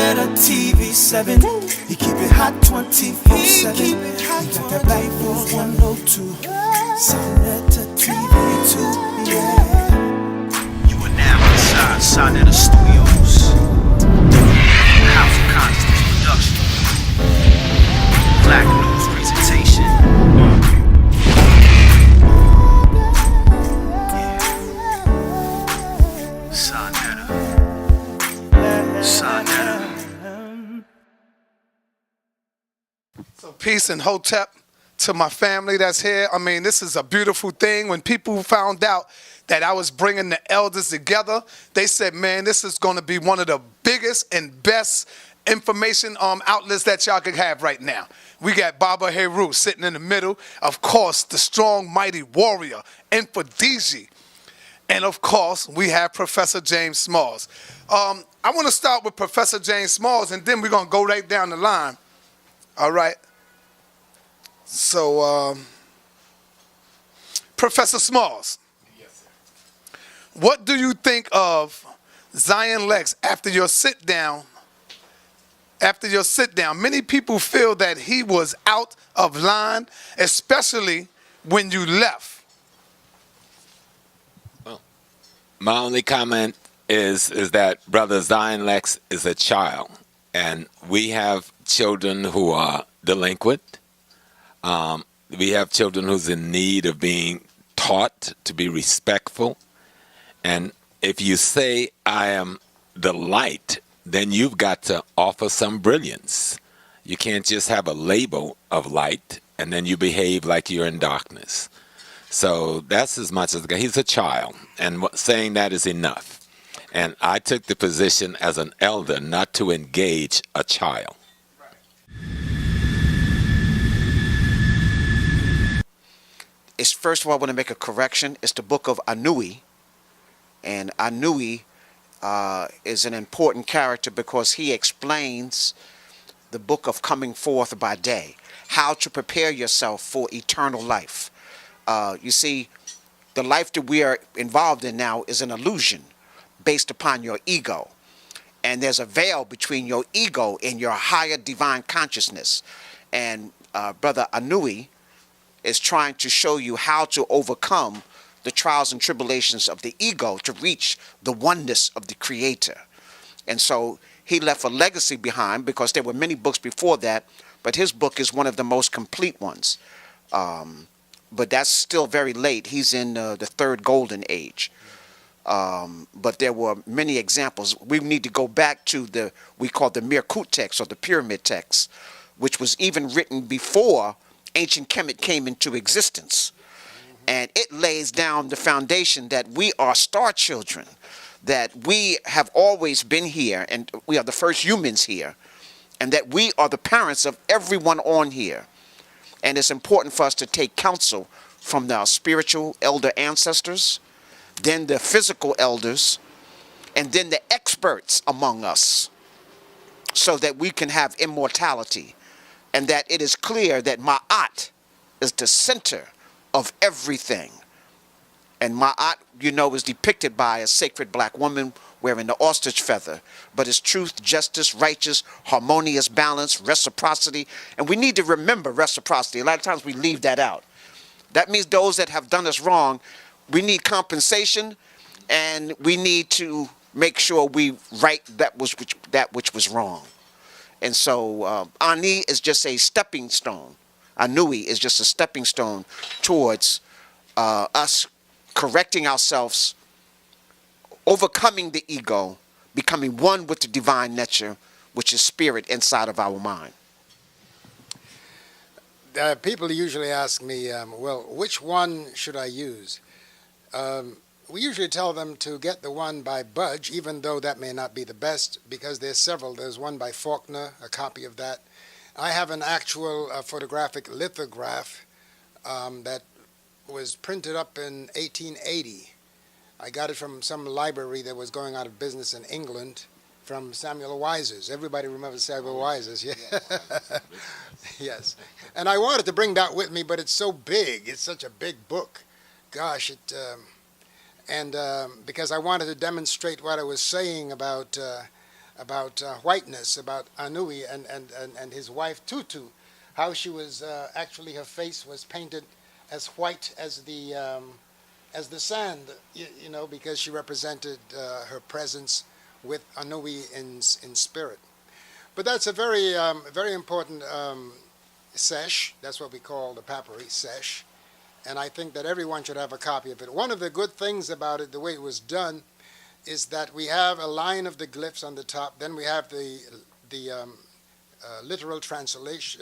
Netta TV7. He keep it hot 24/7. He got that life for 102. Netta TV2. Yeah. You are now inside Sonetta Studios. House of Consciousness Production. Black News Presentation. So peace and hotep to my family that's here. I mean, this is a beautiful thing. When people found out that I was bringing the elders together, they said, man, this is going to be one of the biggest and best information outlets that y'all could have right now. We got Baba Heru sitting in the middle. Of course, the strong, mighty warrior, Mfundishi. And of course, we have Professor James Smalls. I want to start with Professor James Smalls, and then we're going to go right down the line. All right. So, Professor Smalls. Yes, sir. What do you think of Zion Lex after your sit down? After your sit down, many people feel that he was out of line, especially when you left. Well, my only comment is that Brother Zion Lex is a child, and we have children who are delinquent. We have children who's in need of being taught to be respectful. And if you say, I am the light, then you've got to offer some brilliance. You can't just have a label of light and then you behave like you're in darkness. So that's as much as he's a child, and saying that is enough. And I took the position as an elder not to engage a child. First of all, I want to make a correction. It's the book of Anui. And Anui is an important character because he explains the book of coming forth by day, how to prepare yourself for eternal life. You see, the life that we are involved in now is an illusion based upon your ego. And there's a veil between your ego and your higher divine consciousness. And Brother Anui is trying to show you how to overcome the trials and tribulations of the ego to reach the oneness of the Creator. And so he left a legacy behind, because there were many books before that, but his book is one of the most complete ones. But that's still very late. He's in the third golden age. But there were many examples. We need to go back to we call the Mirkut text, or the pyramid text, which was even written before ancient Kemet came into existence. And it lays down the foundation that we are star children, that we have always been here, and we are the first humans here, and that we are the parents of everyone on here. And it's important for us to take counsel from our spiritual elder ancestors, then the physical elders, and then the experts among us, so that we can have immortality. And that it is clear that Ma'at is the center of everything. And Ma'at, you know, is depicted by a sacred black woman wearing the ostrich feather. But it's truth, justice, righteous, harmonious balance, reciprocity. And we need to remember reciprocity. A lot of times we leave that out. That means those that have done us wrong, we need compensation, and we need to make sure we right that which was wrong. And so Ani is just a stepping stone. Anui is just a stepping stone towards us correcting ourselves, overcoming the ego, becoming one with the divine nature, which is spirit inside of our mind. People usually ask me, well, which one should I use? We usually tell them to get the one by Budge, even though that may not be the best, because there's several. There's one by Faulkner, a copy of that. I have an actual photographic lithograph that was printed up in 1880. I got it from some library that was going out of business in England, from Samuel Weiser's. Everybody remembers Samuel Weiser's, yeah? Yes. And I wanted to bring that with me, but it's so big. It's such a big book. Gosh, because I wanted to demonstrate what I was saying about about whiteness, about Anui and his wife Tutu, how she was actually her face was painted as white as the sand, you know, because she represented her presence with Anui in spirit. But that's a very important sesh. That's what we call the papyri sesh. And I think that everyone should have a copy of it. One of the good things about it, the way it was done, is that we have a line of the glyphs on the top. Then we have the literal translation,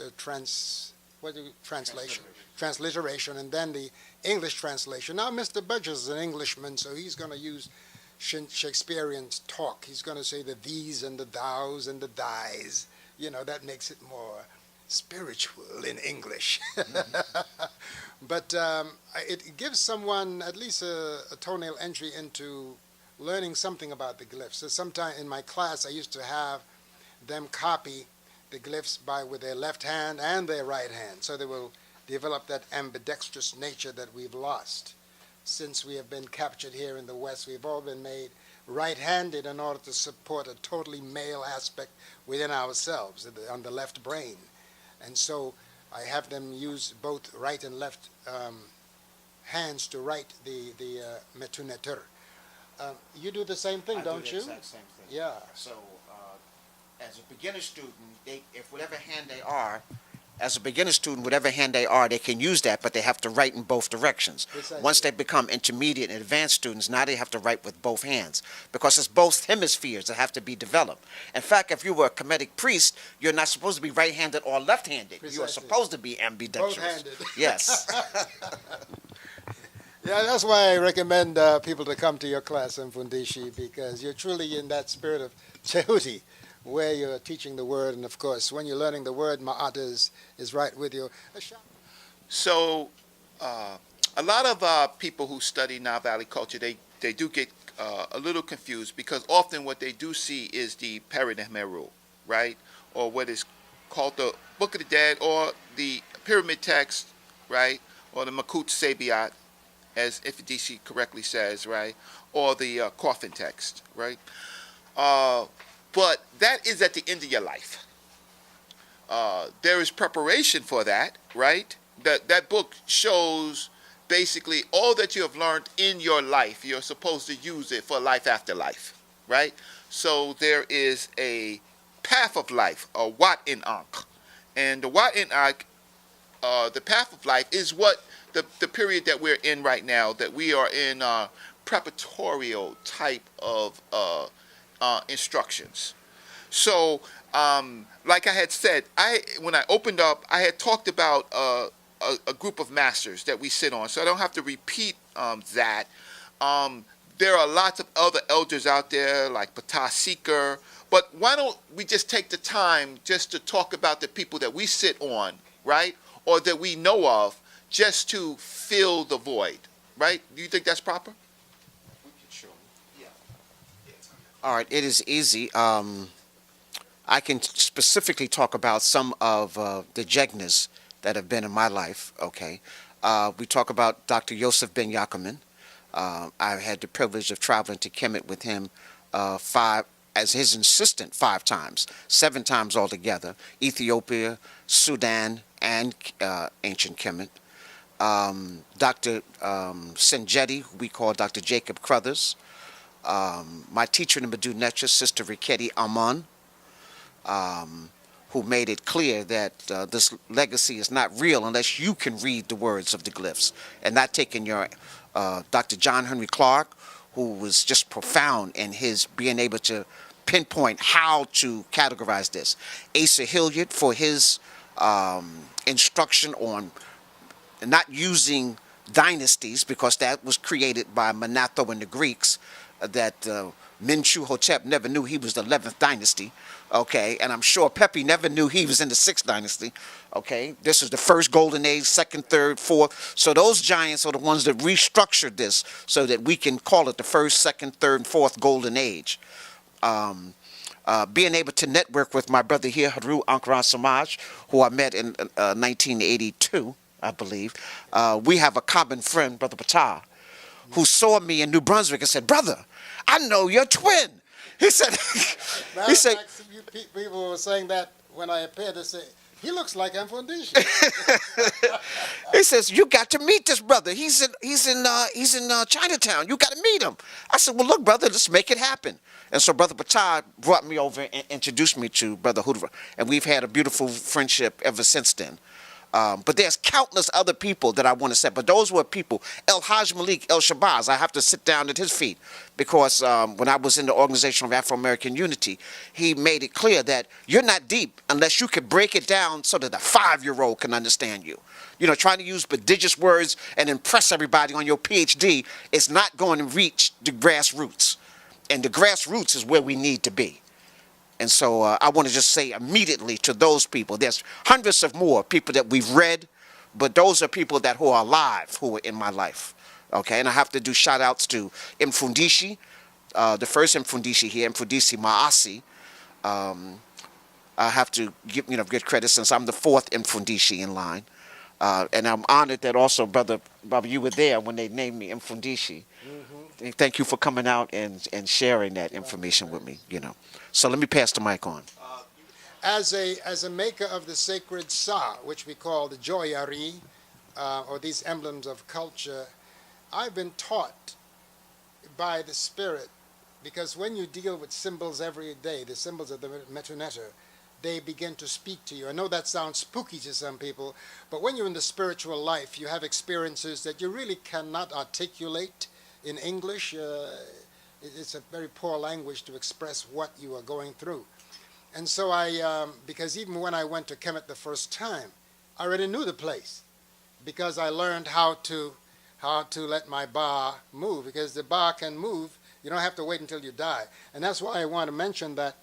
transliteration, and then the English translation. Now, Mr. Burgess is an Englishman, so he's going to use Shakespearean talk. He's going to say the these and the thous and the thys. You know, that makes it more spiritual in English. But it gives someone at least a toenail entry into learning something about the glyphs. So sometime in my class, I used to have them copy the glyphs with their left hand and their right hand, so they will develop that ambidextrous nature that we've lost. Since we have been captured here in the West, we've all been made right-handed in order to support a totally male aspect within ourselves, on the left brain. And so I have them use both right and left hands to write the metuneter. You do the same thing, don't you? I do the exact same thing. Yeah. So as a beginner student, if whatever hand they are, as a beginner student, whatever hand they are, they can use that, but they have to write in both directions. Precisely. Once they become intermediate and advanced students, now they have to write with both hands, because it's both hemispheres that have to be developed. In fact, if you were a Kemetic priest, you're not supposed to be right-handed or left-handed. You are Precisely. supposed to be ambidextrous. Both-handed. Yes. Yeah, that's why I recommend people to come to your class, Mfundishi, because you're truly in that spirit of Tehuti, where you're teaching the word, and of course, when you're learning the word, Ma'ata is right with you. So, a lot of people who study Nile Valley culture, they do get a little confused, because often what they do see is the Pyramid Heru, right? Or what is called the Book of the Dead, or the Pyramid Text, right? Or the Makut Sabiat, as Mfundishi correctly says, right? Or the Coffin Text, right? But that is at the end of your life. There is preparation for that, right? That book shows basically all that you have learned in your life. You're supposed to use it for life after life, right? So there is a path of life, a Wat in Ankh. And the Wat in Ankh, the path of life, is what the period that we're in right now, that we are in preparatorial type of instructions. So, like I had said, when I opened up, I had talked about a group of masters that we sit on, so I don't have to repeat that. There are lots of other elders out there, like Ptah Seeker, but why don't we just take the time just to talk about the people that we sit on, right, or that we know of, just to fill the void, right? Do you think that's proper? Sure. Yeah. All right, it is easy. I can specifically talk about some of the Jegnas that have been in my life, okay? We talk about Dr. Yosef Ben Yaakman. I had the privilege of traveling to Kemet with him as his assistant 5 times, 7 times altogether, Ethiopia, Sudan, and ancient Kemet. Dr. Senjeti, who we call Dr. Jacob Crothers. My teacher in the Medu Netra, Sister Riketi Amon, who made it clear that this legacy is not real unless you can read the words of the glyphs, and not taking your Dr. John Henry Clark, who was just profound in his being able to pinpoint how to categorize this. Asa Hilliard for his instruction on not using dynasties, because that was created by Manetho and the Greeks, that Menchu-Hotep never knew he was the 11th dynasty, okay, and I'm sure Pepi never knew he was in the 6th dynasty, okay. This is the first golden age, 2nd, 3rd, 4th, so those giants are the ones that restructured this so that we can call it the 1st, 2nd, 3rd, and 4th golden age. Being able to network with my brother here, Heru Ankara Samaj, who I met in 1982, I believe. We have a common friend, Brother Ptah, who saw me in New Brunswick and said, "Brother, I know your twin." he said, Matter he of said, fact, some people were saying that when I appeared. They say he looks like Mfundishi. he says, you got to meet this brother. He's in Chinatown. You got to meet him. I said, well, look, brother, let's make it happen. And so Brother Bataille brought me over and introduced me to Brother Heru, and we've had a beautiful friendship ever since then. But there's countless other people that I want to say. But those were people. El Haj Malik El Shabazz, I have to sit down at his feet because when I was in the Organization of Afro-American Unity, he made it clear that you're not deep unless you can break it down so that a 5-year-old can understand you. You know, trying to use prodigious words and impress everybody on your PhD is not going to reach the grassroots. And the grassroots is where we need to be. And so I want to just say immediately to those people, there's hundreds of more people that we've read, but those are people that who are alive, who are in my life. Okay, and I have to do shout outs to Mfundishi, the first Mfundishi here, Mfundishi Maasi. I have to give credit since I'm the 4th Mfundishi in line. And I'm honored that also, Brother, you were there when they named me Mfundishi. Mm-hmm. Thank you for coming out and sharing that information with me, So let me pass the mic on. As a maker of the sacred Sa, which we call the Joyari, or these emblems of culture, I've been taught by the Spirit, because when you deal with symbols every day, the symbols of the Metuneter, they begin to speak to you. I know that sounds spooky to some people, but when you're in the spiritual life, you have experiences that you really cannot articulate in English. It's a very poor language to express what you are going through. And so because even when I went to Kemet the first time, I already knew the place, because I learned how to let my ba move, because the ba can move. You don't have to wait until you die. And that's why I want to mention that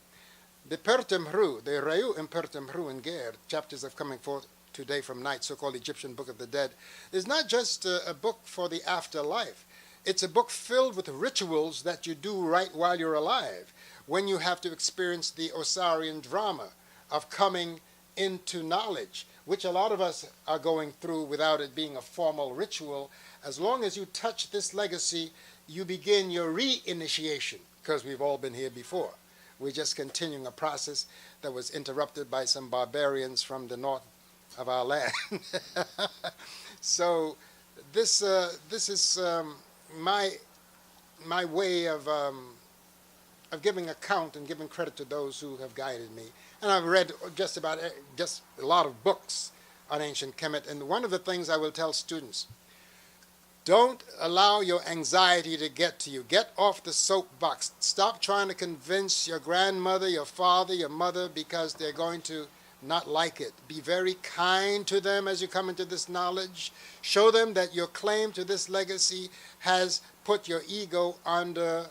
the Pertem Hru, the Rayu in Pertem Hru in Ger, chapters of coming forth today from night, so-called Egyptian Book of the Dead, is not just a book for the afterlife. It's a book filled with rituals that you do right while you're alive, when you have to experience the Osirian drama of coming into knowledge, which a lot of us are going through without it being a formal ritual. As long as you touch this legacy, you begin your re-initiation, because we've all been here before. We're just continuing a process that was interrupted by some barbarians from the north of our land. So this is my way of giving account and giving credit to those who have guided me. And I've read just a lot of books on ancient Kemet. And one of the things I will tell students, don't allow your anxiety to get to you. Get off the soapbox. Stop trying to convince your grandmother, your father, your mother, because they're going to not like it. Be very kind to them as you come into this knowledge. Show them that your claim to this legacy has put your ego under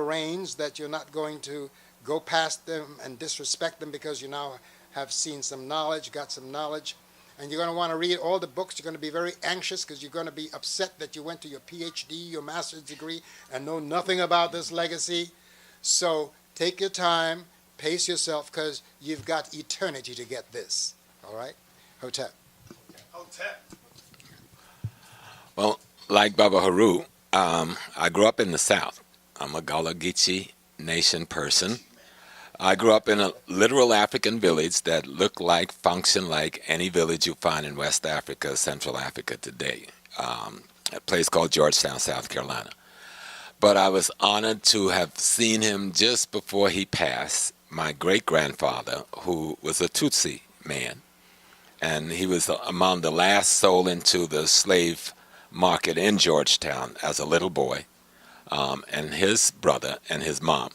reins, that you're not going to go past them and disrespect them because you now have seen some knowledge, got some knowledge. And you're going to want to read all the books. You're going to be very anxious because you're going to be upset that you went to your PhD, your master's degree, and know nothing about this legacy. So take your time, pace yourself, because you've got eternity to get this. All right? Hotep. Hotep. Well, like Baba Heru, I grew up in the South. I'm a Gullah Geechee Nation person. I grew up in a literal African village that looked like, functioned like any village you find in West Africa, Central Africa today. A place called Georgetown, South Carolina. But I was honored to have seen him just before he passed, my great-grandfather, who was a Tutsi man. And he was among the last sold into the slave market in Georgetown as a little boy, and his brother and his mom.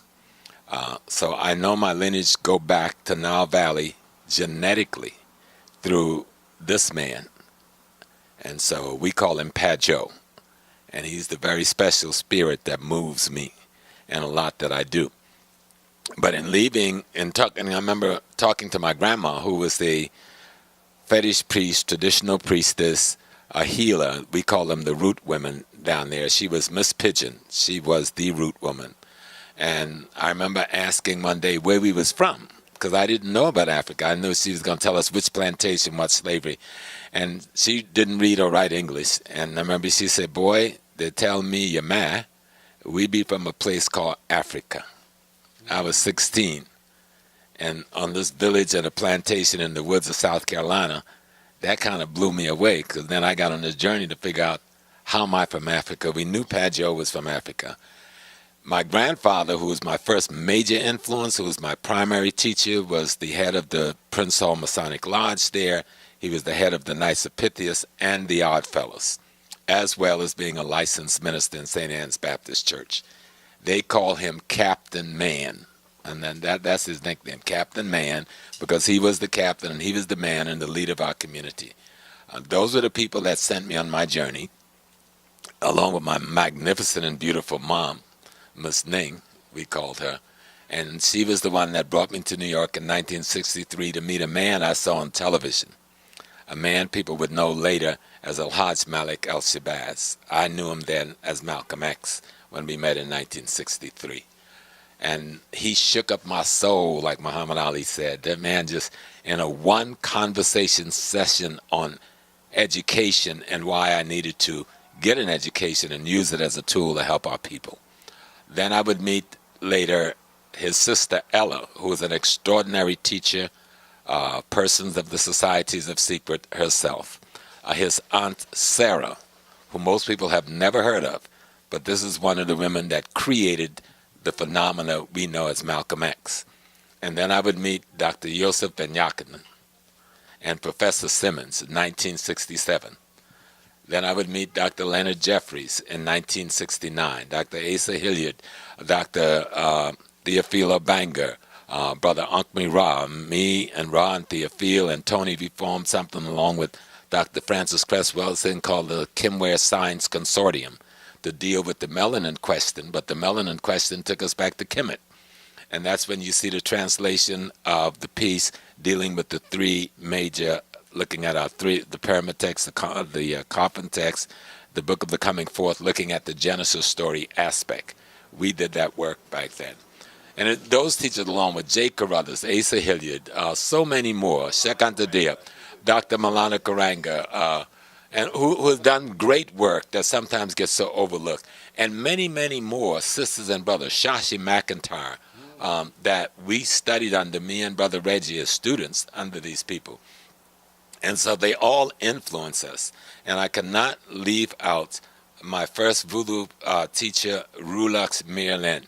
So I know my lineage go back to Nile Valley genetically through this man. And so we call him Pajo. And he's the very special spirit that moves me and a lot that I do. But in leaving and talking, I remember talking to my grandma, who was a fetish priest, traditional priestess, a healer. We call them the root women down there. She was Miss Pigeon. She was the root woman. And I remember asking one day where we was from, because I didn't know about Africa. I knew she was going to tell us which plantation, what slavery. And she didn't read or write English. And I remember she said, boy, they tell me, your ma, we be from a place called Africa. I was 16. And on this village at a plantation in the woods of South Carolina, that kind of blew me away, because then I got on this journey to figure out, how am I from Africa? We knew Padjo was from Africa. My grandfather, who was my first major influence, who was my primary teacher, was the head of the Prince Hall Masonic Lodge there. He was the head of the Knights of Pythias and the Odd Fellows, as well as being a licensed minister in St. Anne's Baptist Church. They call him Captain Man, and then that's his nickname, Captain Man, because he was the captain and he was the man and the leader of our community. Those were the people that sent me on my journey, along with my magnificent and beautiful mom, Miss Ning, we called her. And she was the one that brought me to New York in 1963 to meet a man I saw on television, a man people would know later as Al-Hajj Malik El-Shabazz. I knew him then as Malcolm X when we met in 1963. And he shook up my soul, like Muhammad Ali said. That man just, in a one conversation session on education and why I needed to get an education and use it as a tool to help our people. Then I would meet later his sister Ella, who was an extraordinary teacher, persons of the Societies of Secret herself. His aunt Sarah, who most people have never heard of, but this is one of the women that created the phenomena we know as Malcolm X. And then I would meet Dr. Yosef Ben Yakinen and Professor Simmons in 1967. Then I would meet Dr. Leonard Jeffries in 1969, Dr. Asa Hilliard, Dr. Theophilo Banger, Brother Ankmi Ra. Me and Ra and Theophile and Tony, we formed something along with Dr. Francis Cresswell called the Kimware Science Consortium to deal with the melanin question, but the melanin question took us back to Kemet. And that's when you see the translation of the piece dealing with the three major, looking at the pyramid text, the coffin text, the Book of the Coming Forth, looking at the Genesis story aspect. We did that work back then. And those teachers, along with Jay Carruthers, Asa Hilliard, so many more, Shekantadia, Dr. Malana Karanga, and who has done great work that sometimes gets so overlooked, and many, many more sisters and brothers, Shashi McIntyre, that we studied under, me and Brother Reggie as students under these people. And so they all influence us. And I cannot leave out my first voodoo teacher, Rulux Mirlin,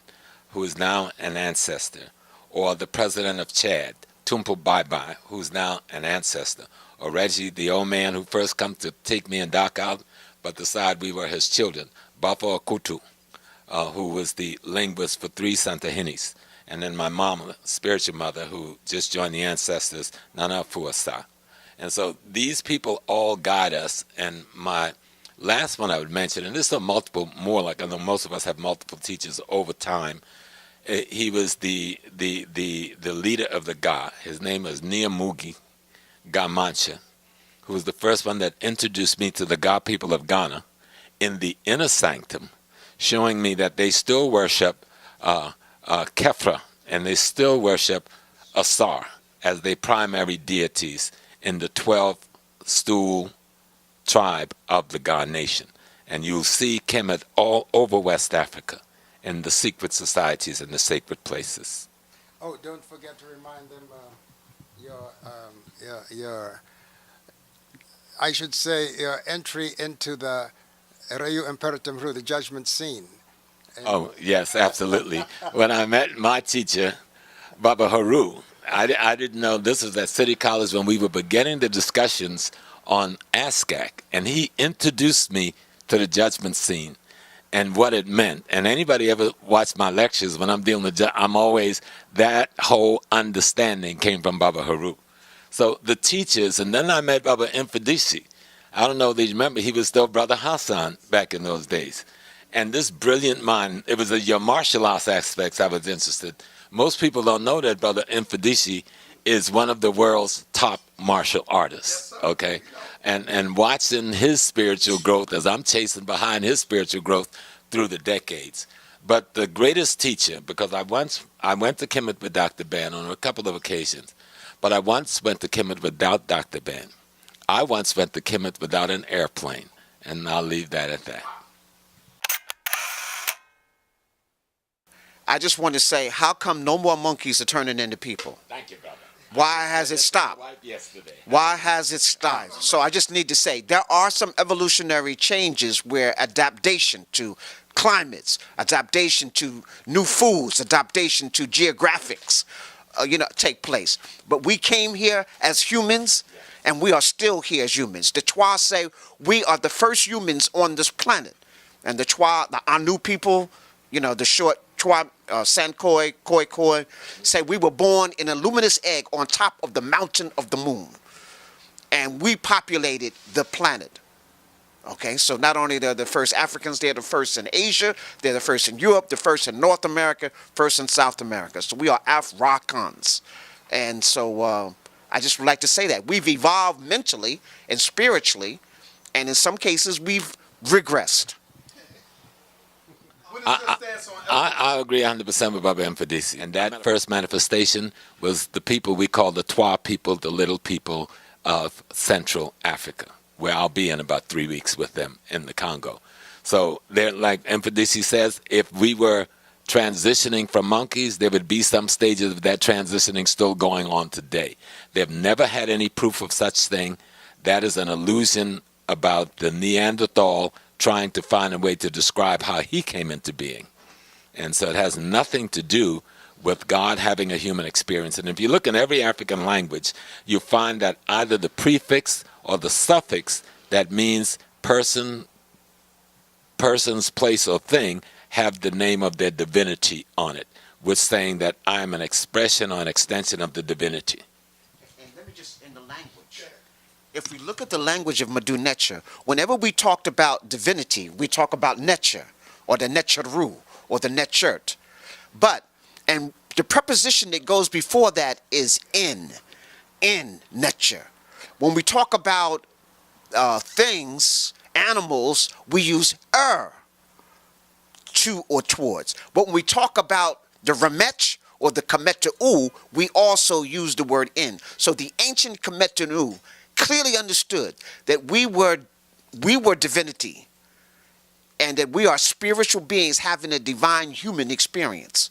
who is now an ancestor, or the president of Chad, Tumpo Bye Bye, who's now an ancestor, or Reggie, the old man who first come to take me and Doc out, but decided we were his children, Bafo Akutu, who was the linguist for 3 Santahinis, and then my mama, spiritual mother, who just joined the ancestors, Nana Fuasa. And so these people all guide us. And my last one I would mention, and this is multiple more, like I know most of us have multiple teachers over time. He was the leader of the Ga. His name was Niamugi Ga Mancha, who was the first one that introduced me to the Ga people of Ghana in the inner sanctum, showing me that they still worship Kefra, and they still worship Asar as their primary deities in the 12-stool tribe of the Ga nation. And you'll see Kemet all over West Africa in the secret societies and the sacred places. Oh, don't forget to remind them your I should say your entry into the Rayu Imperatum Ru, the judgment scene. And oh, yes, absolutely. When I met my teacher, Baba Heru, I didn't know this was at City College when we were beginning the discussions on ASCAC, and he introduced me to the judgment scene and what it meant. And anybody ever watched my lectures, when I'm dealing with I'm always, that whole understanding came from Baba Heru. So the teachers, and then I met Baba Mfundishi. I don't know if you remember, he was still Brother Hassan back in those days. And this brilliant mind, it was your martial arts aspects I was interested. Most people don't know that Brother Mfundishi is one of the world's top martial artists, okay? And watching his spiritual growth as I'm chasing behind his spiritual growth through the decades. But the greatest teacher, because I went to Kemet with Dr. Ben on a couple of occasions, but I once went to Kemet without Dr. Ben. I once went to Kemet without an airplane, and I'll leave that at that. I just want to say, how come no more monkeys are turning into people? Thank you, brother. Why has it stopped? Yesterday. Why has it stopped? So I just need to say, there are some evolutionary changes where adaptation to climates, adaptation to new foods, adaptation to geographics, take place. But we came here as humans, and we are still here as humans. The Twa say we are the first humans on this planet. And the Twa, the Anu people, the short Twa, Sankoi, Khoi, say we were born in a luminous egg on top of the mountain of the moon. And we populated the planet. Okay, so not only they're the first Africans, they're the first in Asia, they're the first in Europe, the first in North America, first in South America. So we are Africans. And so I just would like to say that. We've evolved mentally and spiritually, and in some cases we've regressed. I agree 100% with Baba Mfundishi. And that first manifestation was the people we call the Twa people, the little people of Central Africa, where I'll be in about 3 weeks with them in the Congo. So they're like Mfundishi says, if we were transitioning from monkeys, there would be some stages of that transitioning still going on today. They've never had any proof of such thing. That is an illusion about the Neanderthal trying to find a way to describe how he came into being. And so it has nothing to do with God having a human experience. And if you look in every African language, you find that either the prefix or the suffix that means person, person's place or thing have the name of their divinity on it, with saying that I am an expression or an extension of the divinity. And let me just, in the language, if we look at the language of Madu Necher, whenever we talked about divinity, we talk about Necher, or the Necheru, or the Nechert. And the preposition that goes before that is in Necher. When we talk about things, animals, we use to or towards. But when we talk about the Ramech or the Kemetic, we also use the word in. So the ancient Kemetic clearly understood that we were divinity, and that we are spiritual beings having a divine human experience.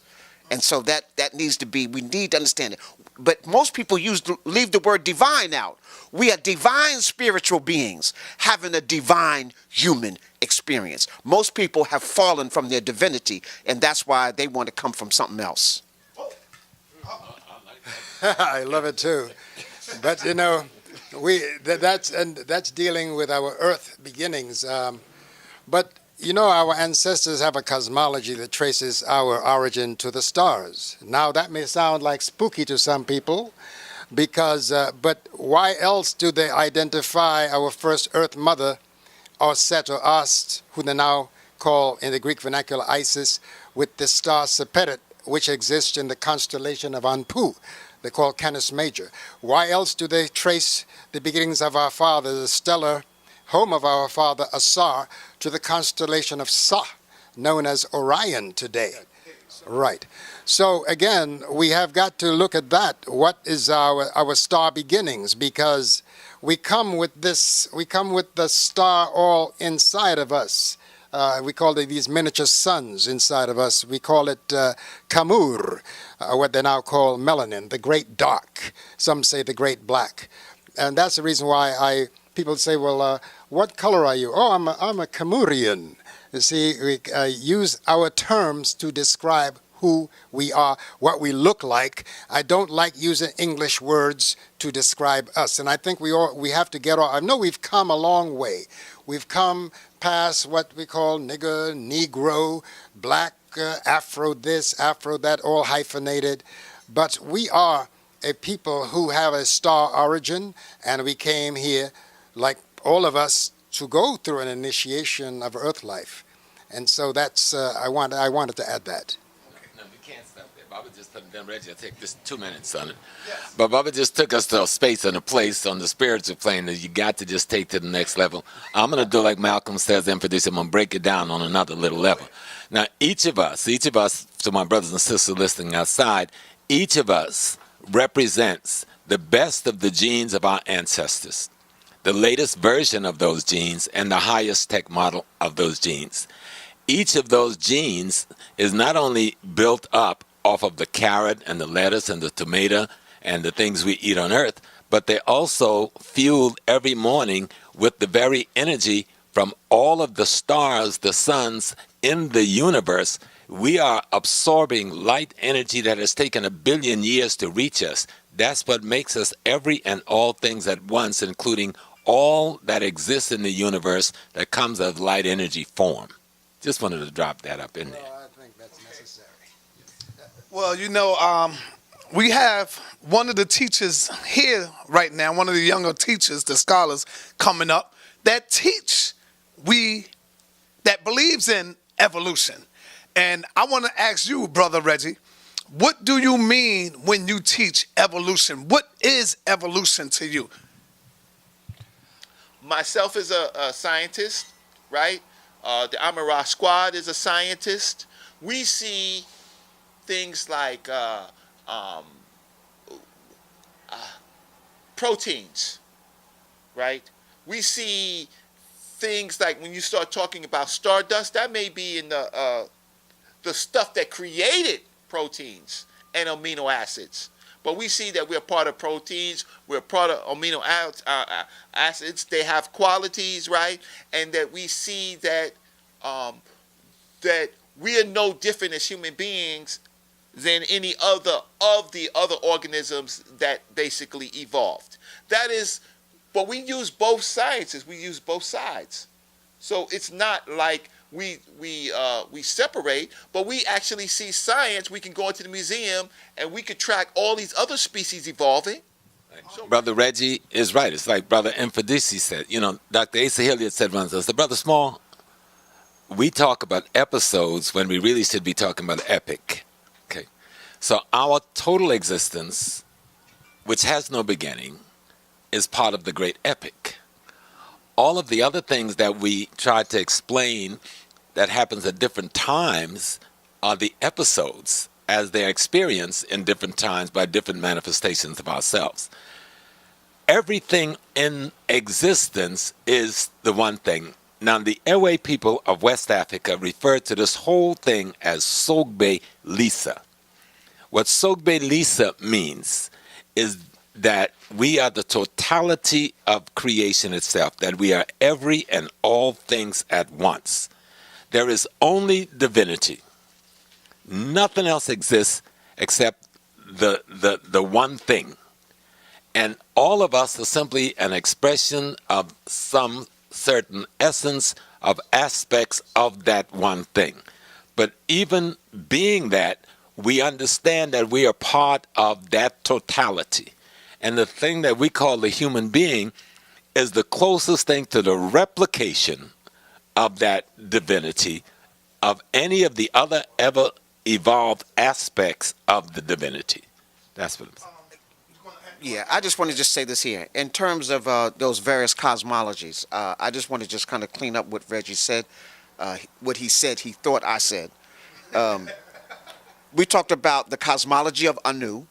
And so that needs to be, we need to understand it. But most people leave the word divine out. We are divine spiritual beings having a divine human experience. Most people have fallen from their divinity, and that's why they want to come from something else. I love it too. But that's dealing with our earth beginnings. But our ancestors have a cosmology that traces our origin to the stars. Now, that may sound like spooky to some people, because, but why else do they identify our first earth mother, or Set or Ast, who they now call in the Greek vernacular Isis, with the star Seperet, which exists in the constellation of Anpu, they call Canis Major? Why else do they trace the beginnings of our father, the stellar home of our father Asar, to the constellation of Sa, known as Orion today? Right. So again, we have got to look at that. What is our star beginnings? Because we come with the star all inside of us. We call it these miniature suns inside of us. We call it Kamur, what they now call melanin, the great dark. Some say the great black. And that's the reason why people say, well, what color are you? Oh, I'm a Kamurian. You see, we use our terms to describe who we are, what we look like. I don't like using English words to describe us. And I think we have to get off. I know we've come a long way. We've come past what we call nigger, Negro, black, Afro this, Afro that, all hyphenated. But we are a people who have a star origin, and we came here, like all of us, to go through an initiation of earth life. And so that's, I wanted to add that. No, we can't stop there. Baba just put it down. Reggie, I'll take this 2 minutes on it. Yes. But Baba just took us to a space and a place on the spiritual plane that you got to just take to the next level. I'm going to do like Malcolm says, and for this, I'm going to break it down on another little level. Now, each of us, to my brothers and sisters listening outside, each of us represents the best of the genes of our ancestors, the latest version of those genes, and the highest tech model of those genes. each of those genes is not only built up off of the carrot and the lettuce and the tomato and the things we eat on earth, but they're also fueled every morning with the very energy from all of the stars, the suns in the universe. We are absorbing light energy that has taken 1 billion years to reach us. That's what makes us every and all things at once, including all that exists in the universe that comes as light energy form. Just wanted to drop that up in there. Well, I think that's necessary. Well, you know, we have one of the teachers here right now, one of the younger teachers, the scholars coming up, that that believes in evolution. And I want to ask you, Brother Reggie, what do you mean when you teach evolution? What is evolution to you? Myself as a scientist, right? The Amara Squad is a scientist. We see things like proteins, right? We see things like when you start talking about stardust, that may be in the stuff that created proteins and amino acids. But we see that we're part of proteins, we're part of amino acids. They have qualities, right? And that we see that that we are no different as human beings than any other of the other organisms that basically evolved. That is, but we use both sciences. We use both sides. So it's not like we separate, but we actually see science. We can go into the museum and we could track all these other species evolving. Brother Reggie is right. It's like Brother Mfundishi said. You know, Dr. Asa Hilliard said once, I said, Brother Small, we talk about episodes when we really should be talking about epic. Okay. So our total existence, which has no beginning, is part of the great epic. All of the other things that we try to explain that happens at different times are the episodes as they're experienced in different times by different manifestations of ourselves. Everything in existence is the one thing. Now, the Ewe people of West Africa refer to this whole thing as Sogbe Lisa. What Sogbe Lisa means is that we are the totality of creation itself, that we are every and all things at once. There is only divinity. Nothing else exists except the one thing. And all of us are simply an expression of some certain essence of aspects of that one thing. But even being that, we understand that we are part of that totality. And the thing that we call the human being is the closest thing to the replication of that divinity of any of the other ever evolved aspects of the divinity. That's what I'm saying. Yeah, I just want to just say this here. In terms of those various cosmologies, I just want to just kind of clean up what Reggie said, what he said he thought I said. We talked about the cosmology of Anu,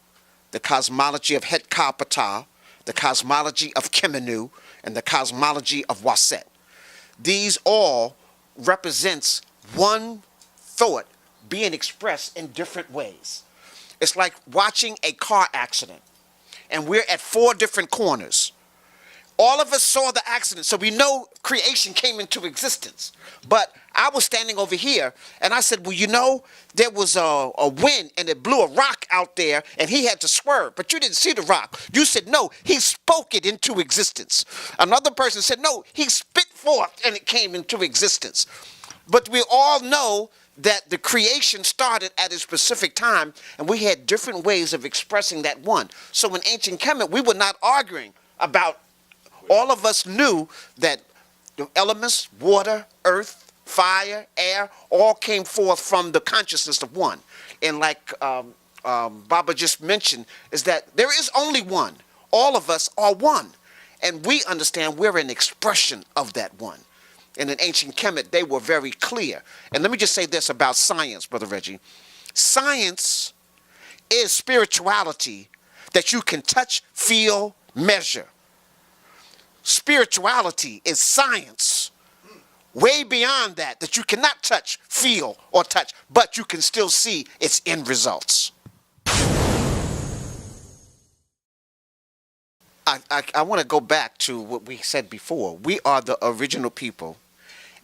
the cosmology of Het-Ka-Ptah, the cosmology of Kemenu, and the cosmology of Waset. These all represents one thought being expressed in different ways. It's like watching a car accident, and we're at 4 different corners. All of us saw the accident, so we know creation came into existence. But I was standing over here, and I said, well, you know, there was a wind, and it blew a rock out there, and he had to swerve. But you didn't see the rock. You said, no, he spoke it into existence. Another person said, no, he spit forth, and it came into existence. But we all know that the creation started at a specific time, and we had different ways of expressing that one. So in ancient Kemet, we were not arguing about. All of us knew that the elements, water, earth, fire, air, all came forth from the consciousness of one. And like Baba just mentioned, is that there is only one. All of us are one. And we understand we're an expression of that one. And in ancient Kemet, they were very clear. And let me just say this about science, Brother Reggie. Science is spirituality that you can touch, feel, measure. Spirituality is science way beyond that you cannot touch, feel, or touch, but you can still see its end results. I want to go back to what we said before. We are the original people.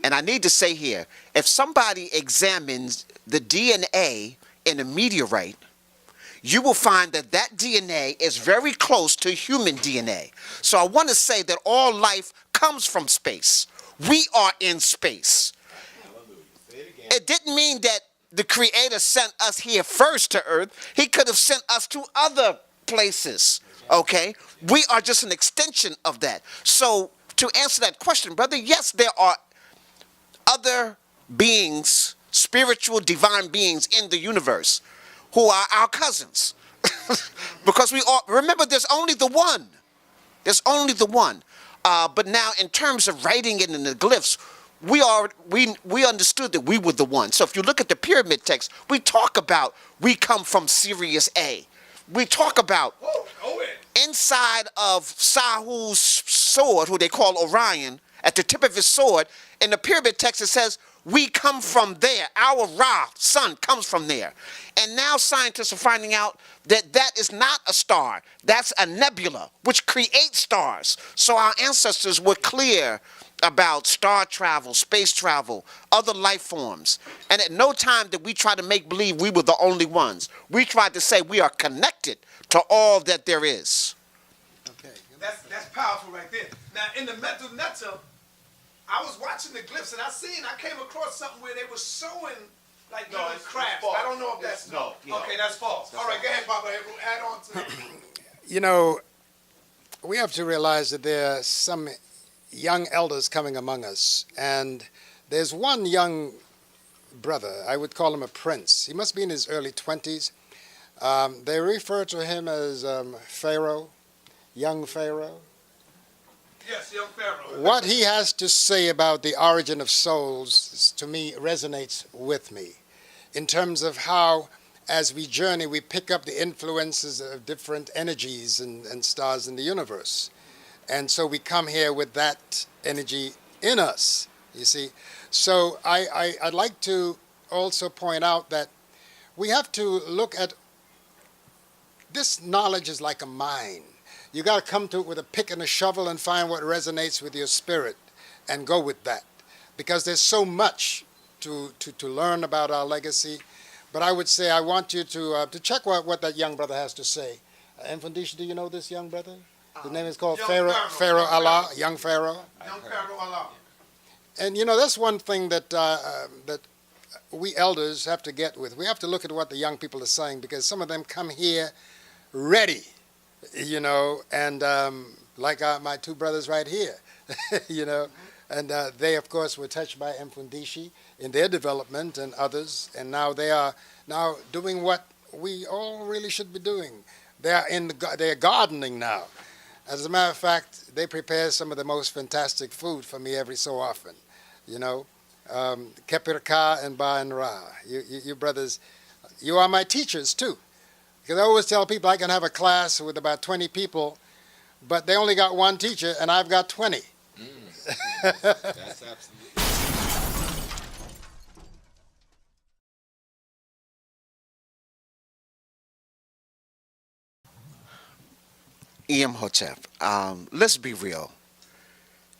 And I need to say here, if somebody examines the DNA in a meteorite, you will find that that DNA is very close to human DNA. So I want to say that all life comes from space. We are in space. It didn't mean that the Creator sent us here first to Earth. He could have sent us to other places, okay? We are just an extension of that. So to answer that question, brother, yes, there are other beings, spiritual, divine beings in the universe who are our cousins. Because we all, remember, there's only the one. There's only the one. But now in terms of writing it in the glyphs, we understood that we were the one. So if you look at the pyramid text, we talk about we come from Sirius A. We talk about inside of Sahu's sword, who they call Orion, at the tip of his sword, in the pyramid text it says, we come from there. Our Ra, sun, comes from there. And now scientists are finding out that that is not a star. That's a nebula, which creates stars. So our ancestors were clear about star travel, space travel, other life forms. And at no time did we try to make believe we were the only ones. We tried to say we are connected to all that there is. Okay. That's powerful right there. Now, in the mental netta, I was watching the glyphs and I came across something where they were showing like No, it's crafts. false. I don't know if that's No. Okay, that's false. All right, go ahead, Papa. We'll add on to that. You know, we have to realize that there are some young elders coming among us, and there's one young brother, I would call him a prince. He must be in his early 20s. They refer to him as Pharaoh, young Pharaoh. Yes, young Pharaoh. What he has to say about the origin of souls, to me, resonates with me in terms of how, as we journey, we pick up the influences of different energies and stars in the universe. And so we come here with that energy in us, you see. So I'd like to also point out that we have to look at this knowledge is like a mine. You got to come to it with a pick and a shovel and find what resonates with your spirit and go with that. Because there's so much to learn about our legacy. But I would say I want you to check what that young brother has to say. Mfundishi, do you know this young brother? His name is called Pharaoh Allah, young Pharaoh. Young Pharaoh Allah. And you know, that's one thing that that we elders have to get with. We have to look at what the young people are saying, because some of them come here ready, you know, and like my two brothers right here, you know, and they, of course, were touched by Mfundishi in their development and others, and now they are now doing what we all really should be doing. They are gardening now. As a matter of fact, they prepare some of the most fantastic food for me every so often, you know, Kepirka and Ba and Ra. You brothers, you are my teachers too. Because I always tell people I can have a class with about 20 people, but they only got one teacher, and I've got 20. That's absolutely. Imhotep, let's be real.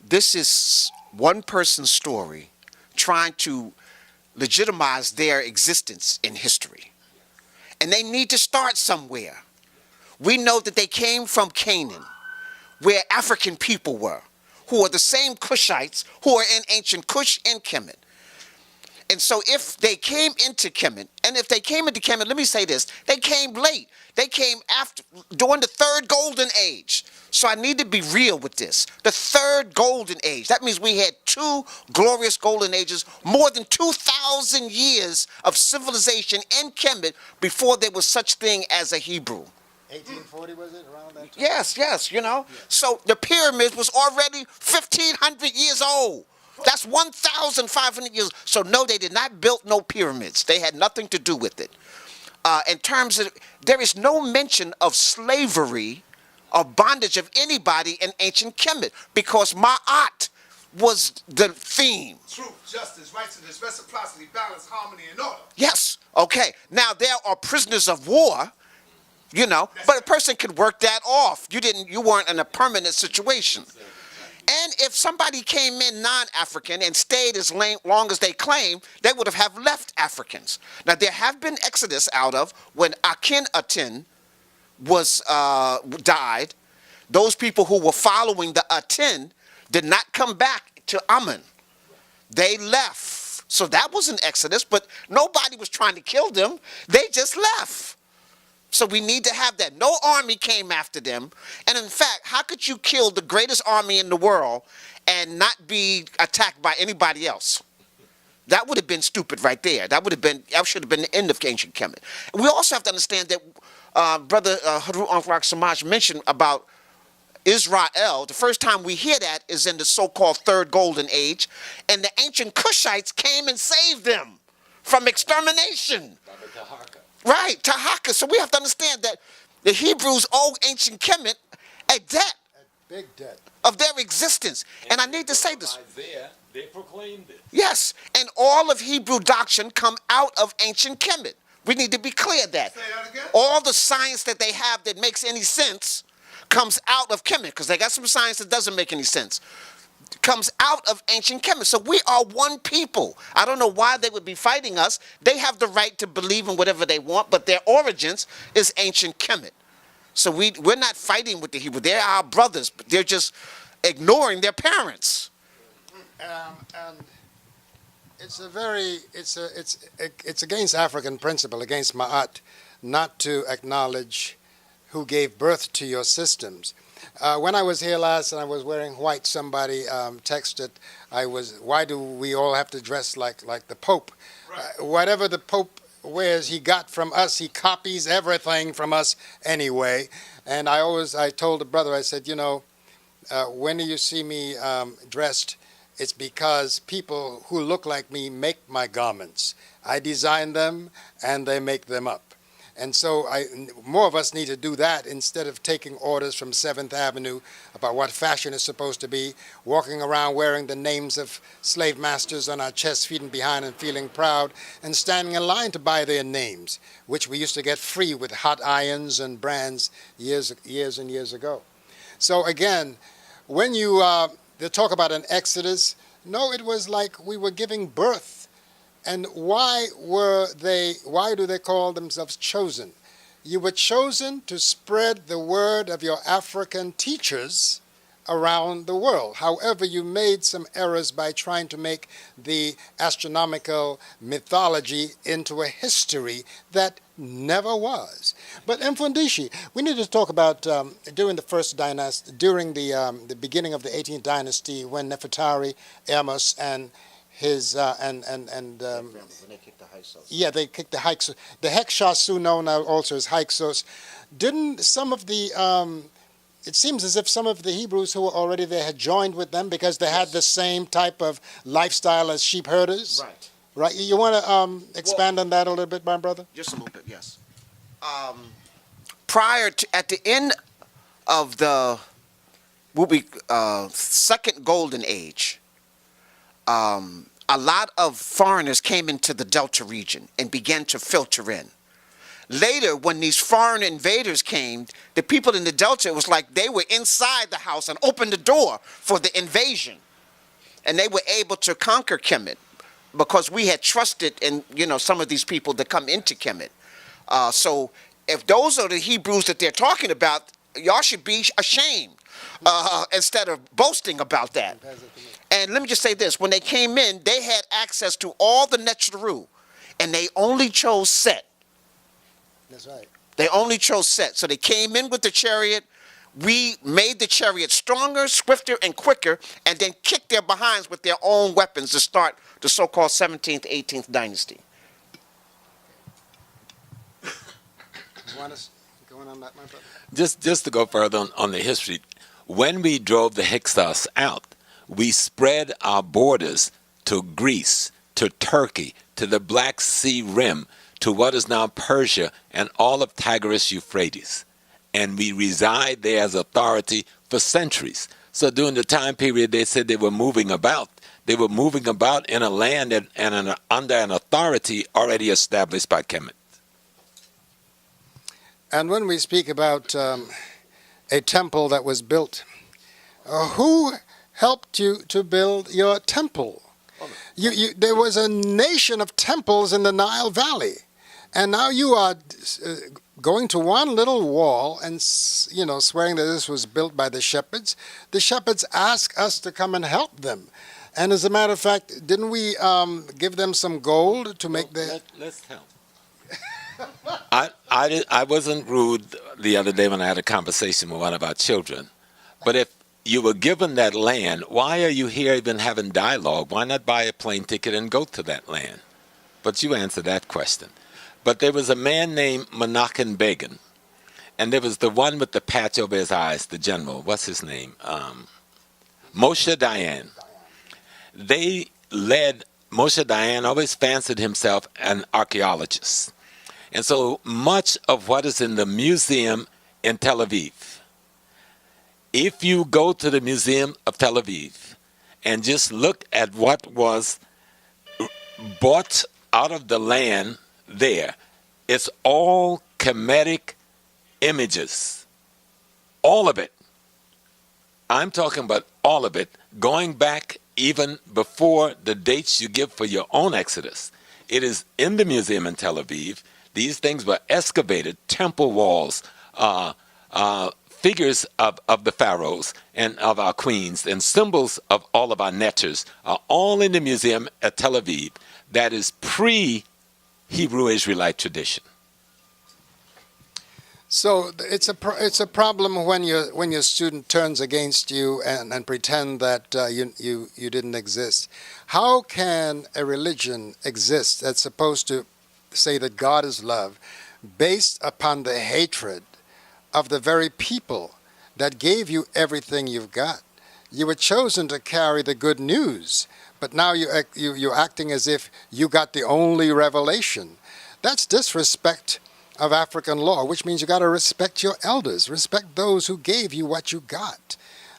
This is one person's story trying to legitimize their existence in history. And they need to start somewhere. We know that they came from Canaan, where African people were, who are the same Cushites who are in ancient Cush and Kemet. And so if they came into Kemet, and if they came into Kemet, let me say this, they came late. They came after, during the third golden age. So I need to be real with this. The third golden age. That means we had two glorious golden ages, more than 2,000 years of civilization in Kemet before there was such thing as a Hebrew. 1840 was it, around that time? Yes, you know. Yeah. So the pyramids was already 1,500 years old. That's 1,500 years. So no, they did not build no pyramids. They had nothing to do with it. In terms of, there is no mention of slavery or bondage of anybody in ancient Kemet, because Ma'at was the theme. Truth, justice, righteousness, reciprocity, balance, harmony, and order. Yes. Okay. Now there are prisoners of war, you know, but a person could work that off. You weren't in a permanent situation. And if somebody came in non-African and stayed as long as they claimed, they would have left Africans. Now there have been exodus out of when Akhenaten was died. Those people who were following the Aten did not come back to Amun. They left. So that was an exodus, but nobody was trying to kill them. They just left. So we need to have that. No army came after them. And in fact, how could you kill the greatest army in the world and not be attacked by anybody else? That would have been stupid right there. That should have been the end of ancient Kemet. We also have to understand that Brother Heru Samaj mentioned about Israel. The first time we hear that is in the so-called Third Golden Age, and the ancient Cushites came and saved them from extermination. Right, Tahaka. So we have to understand that the Hebrews owe ancient Kemet a debt. A big debt. Of their existence. And I need to say this. Isaiah, they proclaimed it. Yes, and all of Hebrew doctrine come out of ancient Kemet. We need to be clear that. Say that again? All the science that they have that makes any sense comes out of Kemet, because they got some science that doesn't make any sense. Comes out of ancient Kemet. So we are one people. I don't know why they would be fighting us. They have the right to believe in whatever they want, but their origins is ancient Kemet. So we're not fighting with the Hebrew. They're our brothers, but they're just ignoring their parents. And it's against African principle, against Ma'at, not to acknowledge who gave birth to your systems. When I was here last and I was wearing white, somebody texted, why do we all have to dress like the Pope? Right. Whatever the Pope wears, he got from us. He copies everything from us anyway. And I told the brother, I said, when you see me dressed, it's because people who look like me make my garments. I design them and they make them up. And so more of us need to do that instead of taking orders from 7th Avenue about what fashion is supposed to be, walking around wearing the names of slave masters on our chests, feet and behind, and feeling proud, and standing in line to buy their names, which we used to get free with hot irons and brands years and years ago. So again, when they talk about an exodus, no, it was like we were giving birth. And why do they call themselves chosen? You were chosen to spread the word of your African teachers around the world. However, you made some errors by trying to make the astronomical mythology into a history that never was. But Mfundishi, we need to talk about during the first dynasty, during the beginning of the 18th dynasty, when Nefertari, Amos, and his when they kicked the Hyksos. Yeah, they kicked the Hyksos. The Hekshassu, known also as Hyksos. Didn't some of the it seems as if some of the Hebrews who were already there had joined with them because they had the same type of lifestyle as sheep herders. Right. Right. You want to expand on that a little bit, my brother? Just a little bit, yes. At the end of the second golden age, a lot of foreigners came into the Delta region and began to filter in. Later, when these foreign invaders came, the people in the Delta, it was like they were inside the house and opened the door for the invasion. And they were able to conquer Kemet because we had trusted in, some of these people that come into Kemet. So if those are the Hebrews that they're talking about, y'all should be ashamed instead of boasting about that. And let me just say this. When they came in, they had access to all the Necharu, and they only chose Set. That's right. They only chose Set. So they came in with the chariot. We made the chariot stronger, swifter, and quicker, and then kicked their behinds with their own weapons to start the so-called 17th, 18th dynasty. You want us going on that, my brother? Just to go further on the history, when we drove the Hyksos out, we spread our borders to Greece, to Turkey, to the Black Sea Rim, to what is now Persia and all of Tigris Euphrates. And we reside there as authority for centuries. So during the time period, they said they were moving about. They were moving about in a land under an authority already established by Kemet. And when we speak about a temple that was built, who helped you to build your temple? There was a nation of temples in the Nile Valley, and now you are going to one little wall and swearing that this was built by the shepherds. The shepherds asked us to come and help them, and as a matter of fact, didn't we give them some gold to make the? Let's help. I wasn't rude the other day when I had a conversation with one of our children, but if you were given that land, why are you here even having dialogue? Why not buy a plane ticket and go to that land? But you answered that question. But there was a man named Menachem Begin, and there was the one with the patch over his eyes, the general. What's his name? Moshe Dayan. Moshe Dayan always fancied himself an archaeologist. And so much of what is in the museum in Tel Aviv, if you go to the Museum of Tel Aviv and just look at what was bought out of the land there, it's all Kemetic images. All of it. I'm talking about all of it, going back even before the dates you give for your own Exodus. It is in the museum in Tel Aviv. These things were excavated, temple walls, figures of the pharaohs and of our queens, and symbols of all of our netters are all in the museum at Tel Aviv. That is pre-Hebrew Israelite tradition. So it's a problem when your student turns against you and pretend that you didn't exist. How can a religion exist that's supposed to say that God is love based upon the hatred of the very people that gave you everything you've got? You were chosen to carry the good news, but now you're acting as if you got the only revelation. That's disrespect of African law, which means you got to respect your elders, respect those who gave you what you got.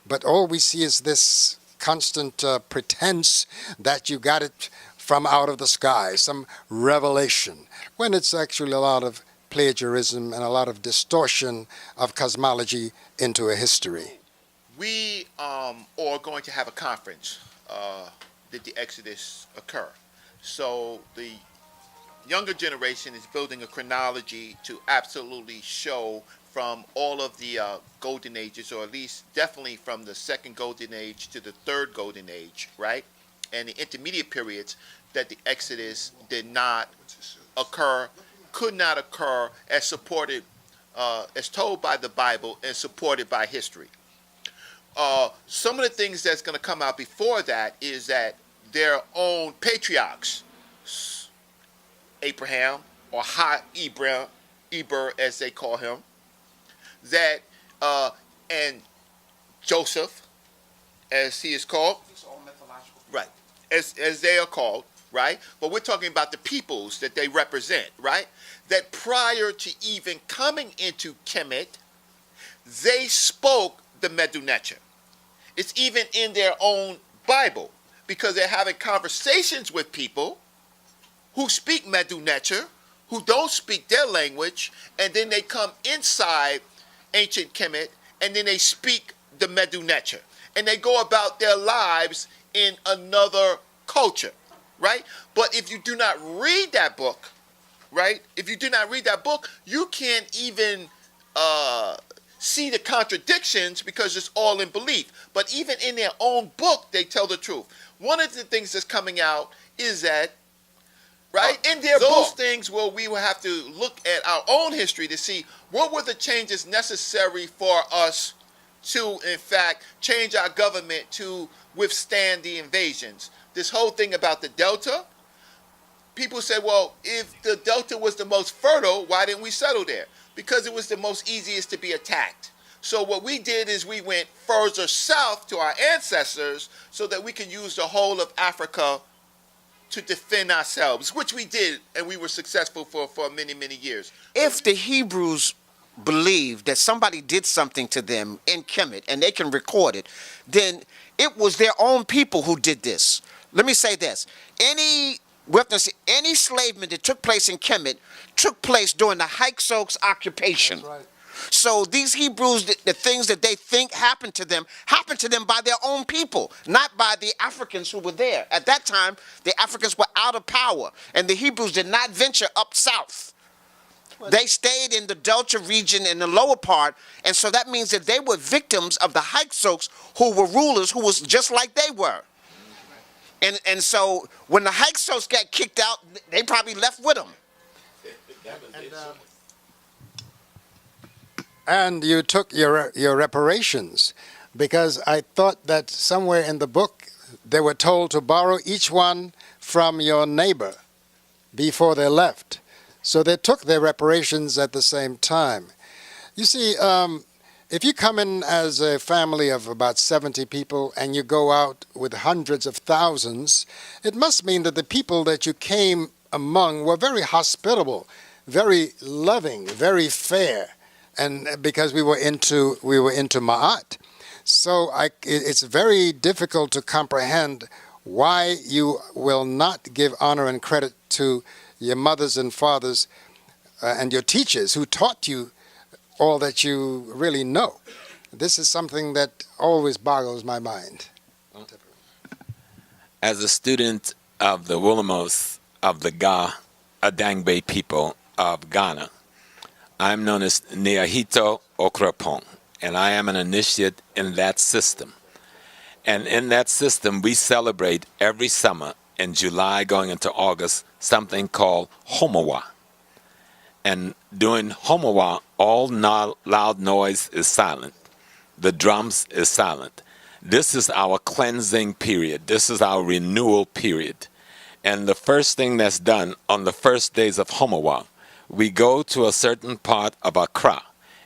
But all we see is this constant pretense that you got it from out of the sky, some revelation, when it's actually a lot of plagiarism and a lot of distortion of cosmology into a history. We are going to have a conference. Did the Exodus occur? So the younger generation is building a chronology to absolutely show from all of the golden ages, or at least definitely from the second golden age to the third golden age, right? And the intermediate periods, that the Exodus did not occur, could not occur as supported, as told by the Bible and supported by history. Some of the things that's going to come out before that is that their own patriarchs, Abraham, or Eber as they call him, that and Joseph, as he is called, right, as they are called, right? But we're talking about the peoples that they represent, right? That prior to even coming into Kemet, they spoke the Medu Neter. It's even in their own Bible, because they're having conversations with people who speak Medu Neter, who don't speak their language, and then they come inside ancient Kemet, and then they speak the Medu Neter. And they go about their lives in another culture, right? But if you do not read that book, right? If you do not read that book, you can't even see the contradictions, because it's all in belief. But even in their own book, they tell the truth. One of the things that's coming out is that, right, in their those things where we will have to look at our own history to see what were the changes necessary for us to, in fact, change our government to withstand the invasions. This whole thing about the Delta, people say, well, if the Delta was the most fertile, why didn't we settle there? Because it was the most easiest to be attacked. So what we did is we went further south to our ancestors so that we could use the whole of Africa to defend ourselves, which we did, and we were successful for many, many years. If the Hebrews believe that somebody did something to them in Kemet and they can record it, then it was their own people who did this. Let me say this. Any enslavement that took place in Kemet took place during the Hyksos occupation. That's right. So these Hebrews, the things that they think happened to them by their own people, not by the Africans who were there. At that time, the Africans were out of power, and the Hebrews did not venture up south. They stayed in the Delta region in the lower part, and so that means that they were victims of the Hyksos, who were rulers who was just like they were. And so when the Hyksos got kicked out, they probably left with them. And you took your reparations, because I thought that somewhere in the book they were told to borrow each one from your neighbor before they left. So they took their reparations at the same time. You see, if you come in as a family of about 70 people and you go out with hundreds of thousands, it must mean that the people that you came among were very hospitable, very loving, very fair. And because we were into Ma'at. So it's very difficult to comprehend why you will not give honor and credit to your mothers and fathers and your teachers who taught you all that you really know. This is something that always boggles my mind. As a student of the Wolomos of the Ga Adangbe people of Ghana, I'm known as Niahito Okrapong, and I am an initiate in that system. And in that system, we celebrate every summer in July going into August something called Homowa. And during Homowa, all loud noise is silent. The drums is silent. This is our cleansing period. This is our renewal period. And the first thing that's done on the first days of Homowa, we go to a certain part of Accra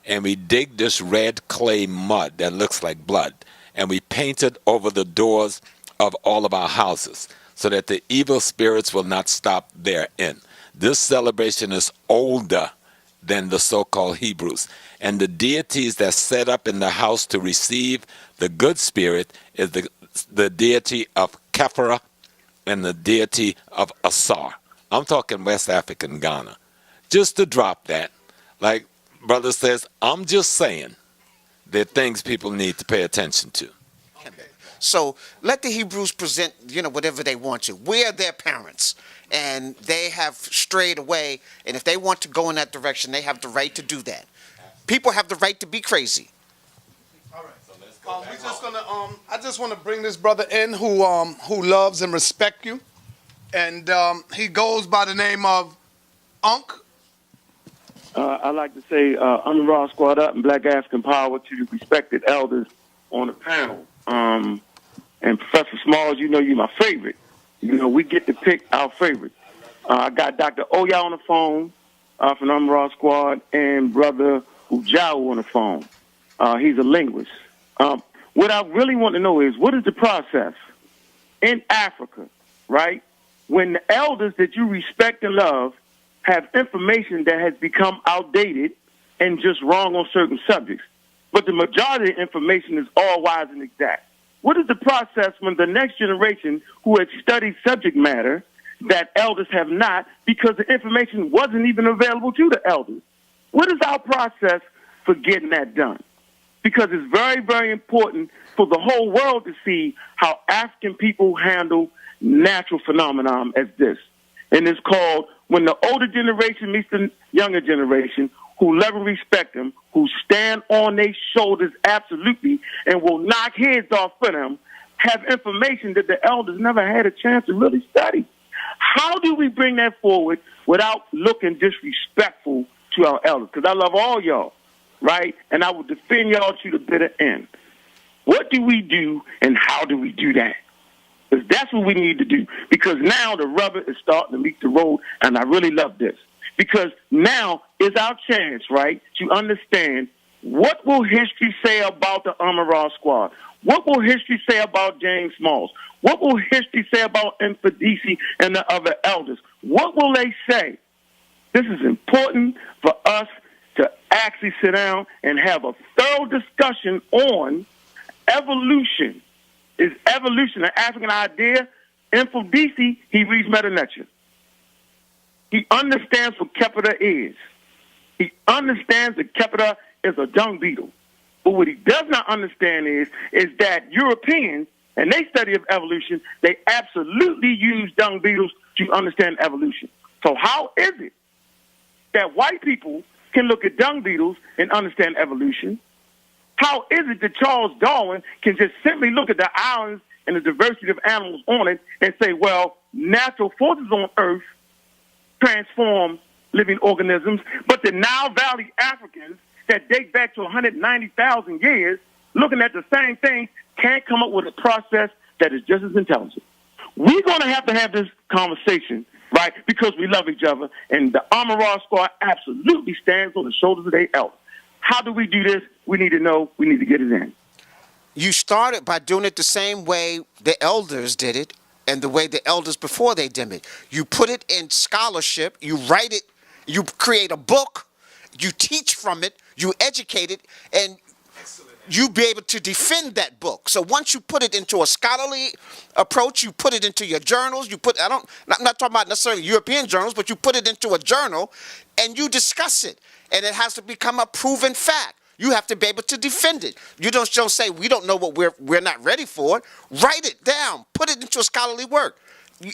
and we dig this red clay mud that looks like blood, and we paint it over the doors of all of our houses so that the evil spirits will not stop therein. This celebration is older than the so-called Hebrews, and the deities that set up in the house to receive the good spirit is the deity of Kefera and the deity of Asar. I'm talking West African Ghana. Just to drop that, like brother says, I'm just saying there are things people need to pay attention to. So let the Hebrews present, whatever they want to. We're their parents, and they have strayed away, and if they want to go in that direction, they have the right to do that. People have the right to be crazy. All right. We're just gonna. I just want to bring this brother in who loves and respects you, and he goes by the name of Unc. I'd like to say I'm the Raw Squad Up and Black African Power to the respected elders on the panel. And Professor Smalls, you're my favorite. We get to pick our favorite. I got Dr. Oya on the phone from the Raw Squad and Brother Ujao on the phone. He's a linguist. What I really want to know is, what is the process in Africa, right, when the elders that you respect and love have information that has become outdated and just wrong on certain subjects, but the majority of the information is all wise and exact? What is the process when the next generation who has studied subject matter that elders have not, because the information wasn't even available to the elders? What is our process for getting that done? Because it's very, very important for the whole world to see how African people handle natural phenomenon as this. And it's called, when the older generation meets the younger generation, who love and respect them, who stand on their shoulders absolutely and will knock heads off for them, have information that the elders never had a chance to really study. How do we bring that forward without looking disrespectful to our elders? Because I love all y'all, right? And I will defend y'all to the bitter end. What do we do and how do we do that? Because that's what we need to do. Because now the rubber is starting to meet the road, and I really love this. Because now is our chance, right, to understand what will history say about the Amara Squad? What will history say about James Smalls? What will history say about Mfundishi and the other elders? What will they say? This is important for us to actually sit down and have a thorough discussion on evolution. Is evolution an African idea? Mfundishi, he reads Meta Nature. He understands what Kemetic is. He understands that Kemetic is a dung beetle. But what he does not understand is that Europeans, and they study of evolution, they absolutely use dung beetles to understand evolution. So how is it that white people can look at dung beetles and understand evolution? How is it that Charles Darwin can just simply look at the islands and the diversity of animals on it and say, well, natural forces on Earth transform living organisms, but the Nile Valley Africans that date back to 190,000 years, looking at the same thing, can't come up with a process that is just as intelligent. We're going to have this conversation, right, because we love each other, and the Amara Squad absolutely stands on the shoulders of their elders. How do we do this? We need to know. We need to get it in. You started by doing it the same way the elders did it and the way the elders before they did it. You put it in scholarship, you write it, you create a book, you teach from it, you educate it, and you be able to defend that book. So once you put it into a scholarly approach, you put it into your journals, I'm not talking about necessarily European journals, but you put it into a journal and you discuss it. And it has to become a proven fact. You have to be able to defend it. You don't say we don't know what we're not ready for it. Write it down. Put it into a scholarly work.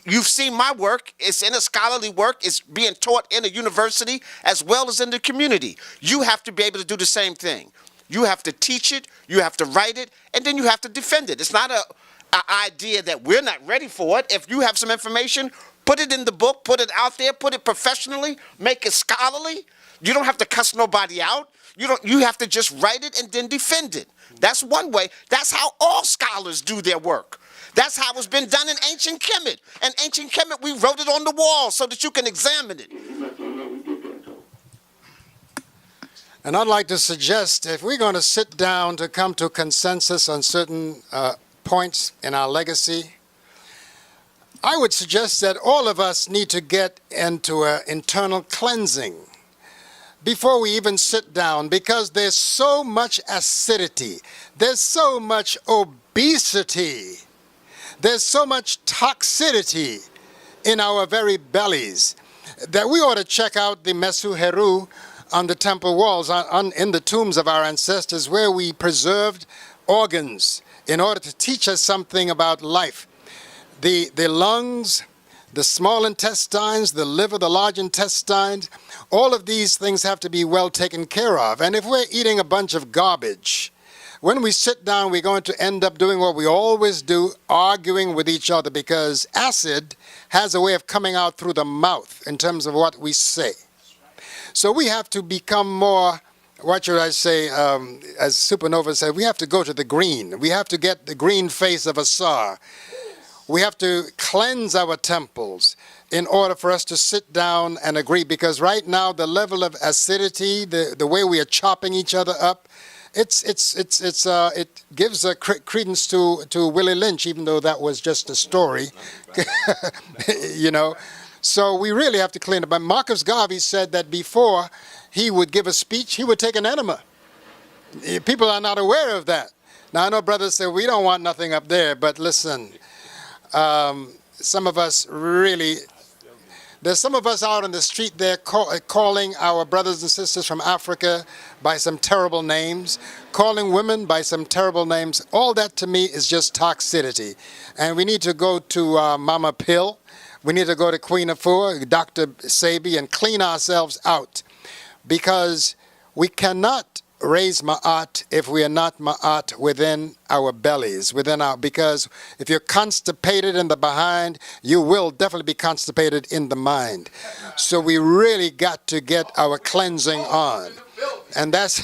You've seen my work. It's in a scholarly work. It's being taught in a university as well as in the community. You have to be able to do the same thing. You have to teach it, you have to write it, and then you have to defend it. It's not an idea that we're not ready for it. If you have some information, put it in the book, put it out there, put it professionally, make it scholarly. You don't have to cuss nobody out. You have to just write it and then defend it. That's one way. That's how all scholars do their work. That's how it's been done in ancient Kemet. In ancient Kemet, we wrote it on the wall so that you can examine it. And I'd like to suggest, if we're going to sit down to come to consensus on certain points in our legacy, I would suggest that all of us need to get into an internal cleansing before we even sit down, because there's so much acidity, there's so much obesity, there's so much toxicity in our very bellies that we ought to check out the Mesu Heru on the temple walls, in the tombs of our ancestors, where we preserved organs in order to teach us something about life. The lungs, the small intestines, the liver, the large intestines, all of these things have to be well taken care of. And if we're eating a bunch of garbage, when we sit down, we're going to end up doing what we always do, arguing with each other, because acid has a way of coming out through the mouth in terms of what we say. So we have to become more, what should I say, as Supernova said, we have to go to the green. We have to get the green face of Asar. We have to cleanse our temples in order for us to sit down and agree, because right now the level of acidity, the way we are chopping each other up, it gives a credence to Willie Lynch, even though that was just a story, you know. So we really have to clean up. But Marcus Garvey said that before he would give a speech, he would take an enema. People are not aware of that. Now, I know brothers say, we don't want nothing up there, but listen, some of us really, there's some of us out on the street there calling our brothers and sisters from Africa by some terrible names, calling women by some terrible names. All that to me is just toxicity. And we need to go to Mama Pill. We need to go to Queen Afua, Dr. Sabi, and clean ourselves out, because we cannot raise ma'at if we are not ma'at within our bellies, because if you're constipated in the behind, you will definitely be constipated in the mind. So we really got to get our cleansing on. And that's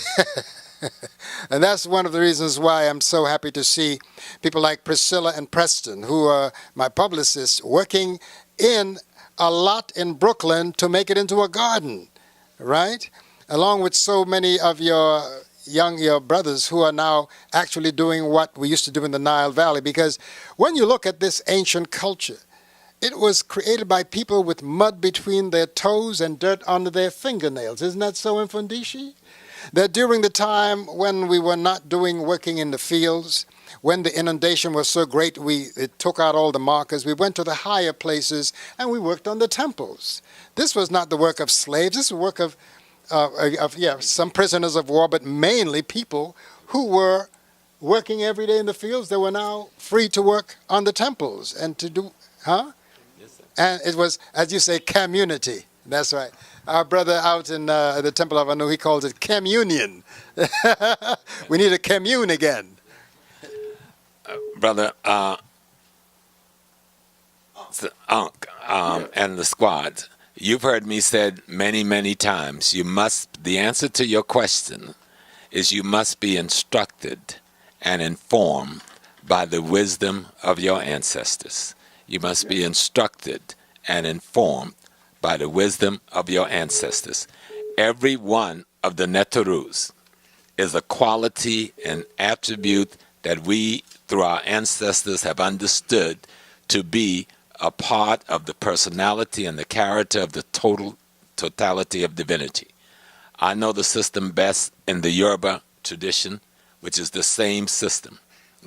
and that's one of the reasons why I'm so happy to see people like Priscilla and Preston, who are my publicists, working in a lot in Brooklyn to make it into a garden, right? Along with so many of your brothers who are now actually doing what we used to do in the Nile Valley. Because when you look at this ancient culture, it was created by people with mud between their toes and dirt under their fingernails. Isn't that so, Mfundishi? That during the time when we were not working in the fields, when the inundation was so great, it took out all the markers. We went to the higher places and we worked on the temples. This was not the work of slaves. This was work of some prisoners of war, but mainly people who were working every day in the fields. They were now free to work on the temples and to do, huh? Yes, sir. And it was, as you say, community. That's right. Our brother out in the Temple of Anu, he calls it communion. We need to commune again. Brother and the squad, you've heard me said many, many times, the answer to your question is you must be instructed and informed by the wisdom of your ancestors. You must be instructed and informed by the wisdom of your ancestors. Every one of the Netarus is a quality and attribute that we, through our ancestors, have understood to be a part of the personality and the character of the totality of divinity. I know the system best in the Yoruba tradition, which is the same system.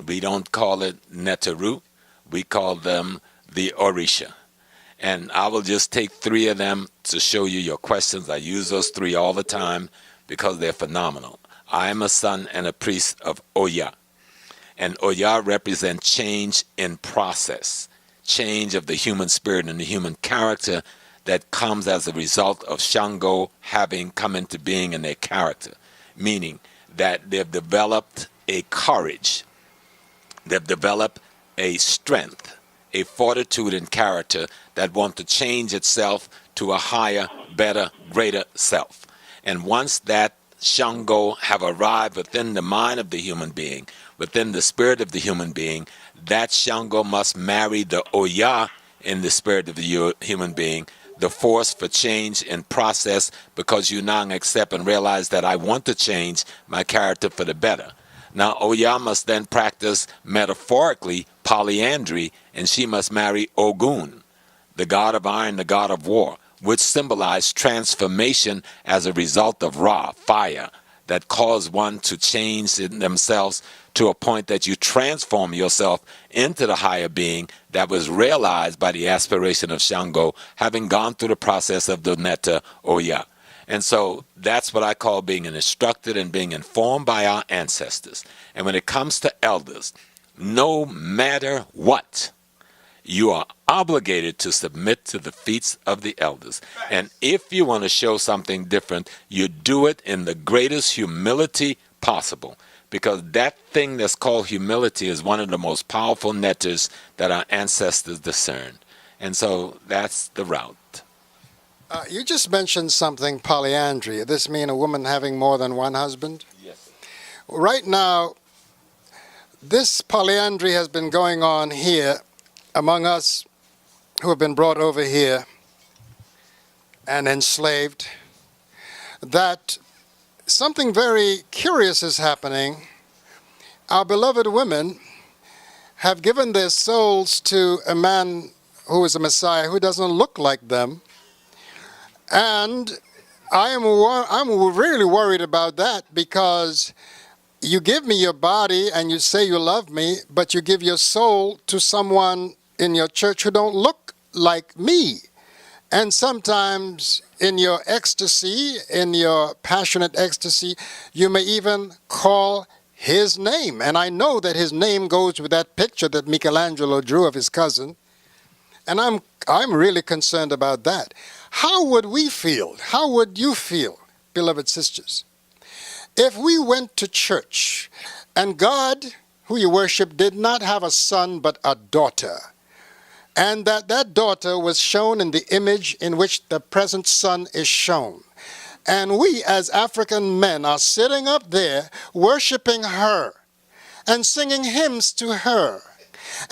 We don't call it Netaru, we call them the Orisha. And I will just take 3 of them to show you your questions. I use those 3 all the time because they're phenomenal. I am a son and a priest of Oya. And Oya represents change in process, change of the human spirit and the human character that comes as a result of Shango having come into being in their character, meaning that they've developed a courage, they've developed a strength, a fortitude and character that want to change itself to a higher, better, greater self. And once that Shango have arrived within the mind of the human being, within the spirit of the human being, that Shango must marry the Oya in the spirit of the human being, the force for change and process, because you now accept and realize that I want to change my character for the better. Now, Oya must then practice metaphorically polyandry, and she must marry Ogun, the god of iron, the god of war, which symbolize transformation as a result of Ra, fire, that cause one to change themselves to a point that you transform yourself into the higher being that was realized by the aspiration of Shango, having gone through the process of the Netta Oya. And so that's what I call being instructed and being informed by our ancestors. And when it comes to elders, no matter what, you are obligated to submit to the feet of the elders. And if you want to show something different, you do it in the greatest humility possible. Because that thing that's called humility is one of the most powerful netters that our ancestors discerned. And so that's the route. You just mentioned something, polyandry. This mean a woman having more than one husband? Yes. Right now, this polyandry has been going on here among us who have been brought over here and enslaved, that something very curious is happening. Our beloved women have given their souls to a man who is a Messiah who doesn't look like them. And I'm really worried about that, because you give me your body and you say you love me, but you give your soul to someone in your church who don't look like me. And sometimes in your ecstasy, in your passionate ecstasy, you may even call his name. And I know that his name goes with that picture that Michelangelo drew of his cousin. And I'm really concerned about that. How would we feel? How would you feel, beloved sisters, if we went to church and God, who you worship, did not have a son but a daughter, and that daughter was shown in the image in which the present son is shown, and we as African men are sitting up there worshiping her and singing hymns to her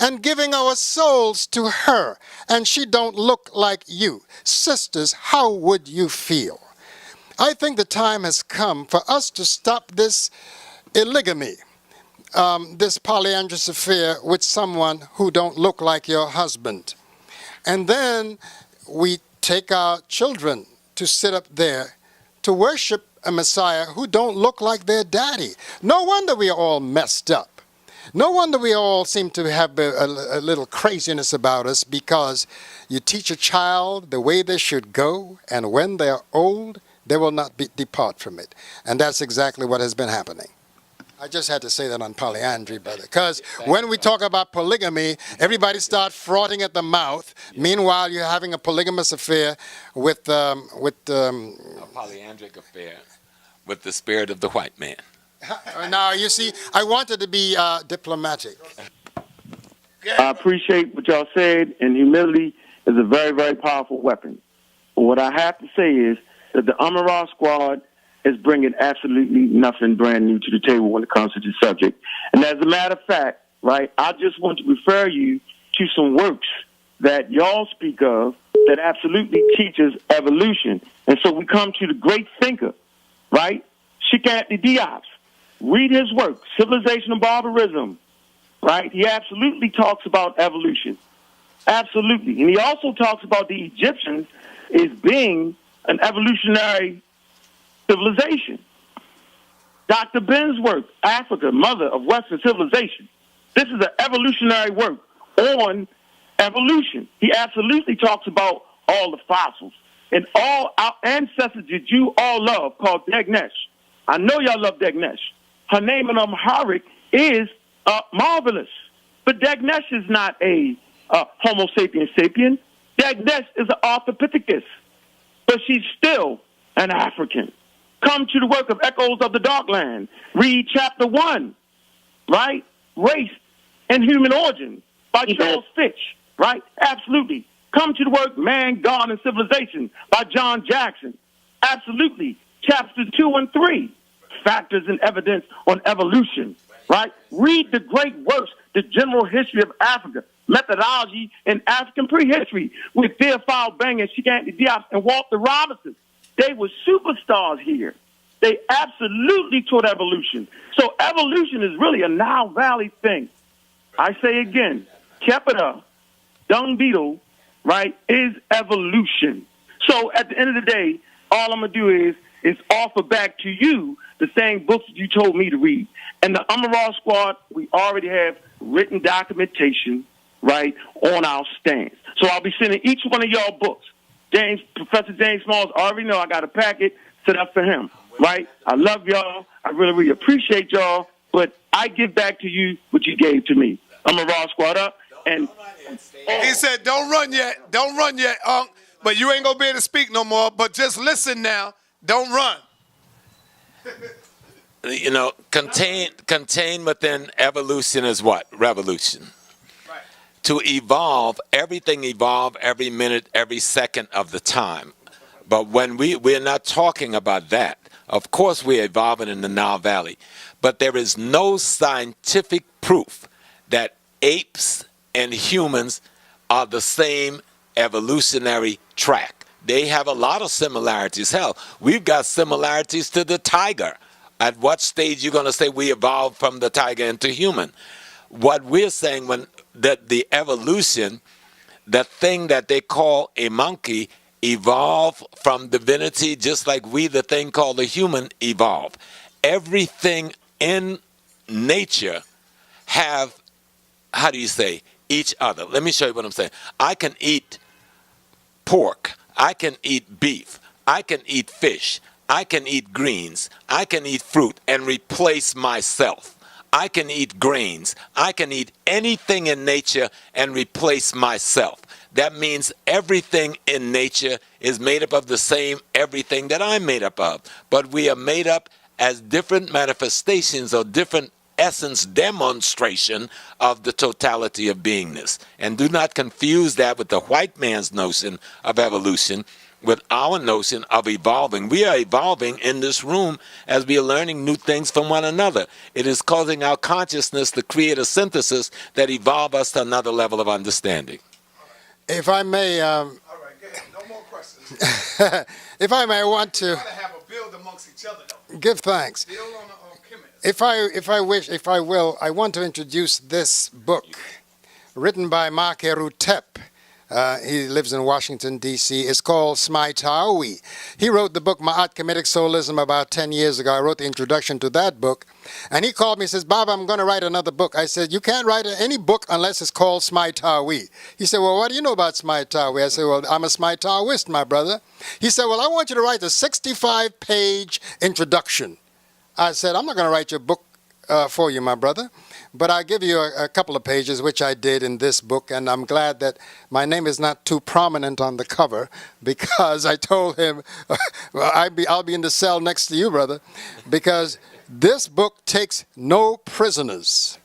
and giving our souls to her, and she don't look like you? Sisters, how would you feel? I think the time has come for us to stop this polygamy, this polyandrous affair with someone who don't look like your husband. And then we take our children to sit up there to worship a Messiah who don't look like their daddy. No wonder we are all messed up. No wonder we all seem to have a little craziness about us, because you teach a child the way they should go, and when they're old, they will not depart from it. And that's exactly what has been happening. I just had to say that on polyandry, brother, because when we talk about polygamy, everybody starts frothing at the mouth. Meanwhile, you're having a polygamous affair with a polyandric affair with the spirit of the white man. Now, you see, I wanted to be diplomatic. I appreciate what y'all said, and humility is a very, very powerful weapon. But what I have to say is that the Amara Squad is bringing absolutely nothing brand new to the table when it comes to this subject. And as a matter of fact, right, I just want to refer you to some works that y'all speak of that absolutely teaches evolution. And so we come to the great thinker, right, Shikant Diop. Read his work, Civilization and Barbarism, right? He absolutely talks about evolution. Absolutely. And he also talks about the Egyptians as being an evolutionary civilization. Dr. Ben's work, Africa, Mother of Western Civilization. This is an evolutionary work on evolution. He absolutely talks about all the fossils and all our ancestors that you all love, called Degnesh. I know y'all love Degnesh. Her name in Amharic is marvelous. But Degnesh is not a Homo sapiens sapien. Degnesh is an Australopithecus. But she's still an African. Come to the work of Echoes of the Darkland. Read chapter 1, right? Race and Human Origin by Charles Fitch, right? Absolutely. Come to the work Man, God, and Civilization by John Jackson. Absolutely. Chapters 2 and 3. Factors and Evidence on Evolution, right? Read the great works, The General History of Africa, Methodology in African Prehistory, with Theophile Bang and Shikant Diop and Walter Robinson. They were superstars here. They absolutely taught evolution. So evolution is really a Nile Valley thing. I say again, Kepida, dung beetle, right, is evolution. So at the end of the day, all I'm going to do is offer back to you the same books that you told me to read. And the Amara Squad, we already have written documentation, right, on our stands. So I'll be sending each one of y'all books. Professor James Smalls already know I got a packet set up for him, right? I love y'all. I really, really appreciate y'all. But I give back to you what you gave to me. Amara Squad up. And he said, don't run yet. Don't run yet, Unc. But you ain't going to be able to speak no more. But just listen now. Don't run. You know, contained within evolution is what? Revolution. Right. To evolve, everything evolve every minute, every second of the time. But when we're not talking about that. Of course we're evolving in the Nile Valley. But there is no scientific proof that apes and humans are the same evolutionary track. They have a lot of similarities. Hell, we've got similarities to the tiger. At what stage you going to say we evolved from the tiger into human? What we're saying when that the evolution, the thing that they call a monkey, evolved from divinity just like we, the thing called a human, evolved. Everything in nature have, how do you say, each other. Let me show you what I'm saying. I can eat pork. I can eat beef. I can eat fish. I can eat greens. I can eat fruit and replace myself. I can eat grains. I can eat anything in nature and replace myself. That means everything in nature is made up of the same everything that I'm made up of. But we are made up as different manifestations or different essence demonstration of the totality of beingness. And do not confuse that with the white man's notion of evolution with our notion of evolving. We are evolving in this room as we are learning new things from one another. It is causing our consciousness to create a synthesis that evolve us to another level of understanding. If I may, All right, go ahead. No more questions. if I may, I want to have a build amongst each other, though. give thanks. Build on chemistry. If I will, I want to introduce this book written by Mark Heru, He lives in Washington, D.C. It's called Smai. He wrote the book Ma'at Kemetic Soulism about 10 years ago. I wrote the introduction to that book. And he called me and says, Bob, I'm going to write another book. I said, you can't write any book unless it's called Smai. He said, well, what do you know about Smai? I said, well, I'm a Smai my brother. He said, well, I want you to write the 65-page introduction. I said, I'm not going to write your book for you, my brother. But I'll give you a couple of pages, which I did in this book, and I'm glad that my name is not too prominent on the cover, because I told him, well, I'll be in the cell next to you, brother, because this book takes no prisoners.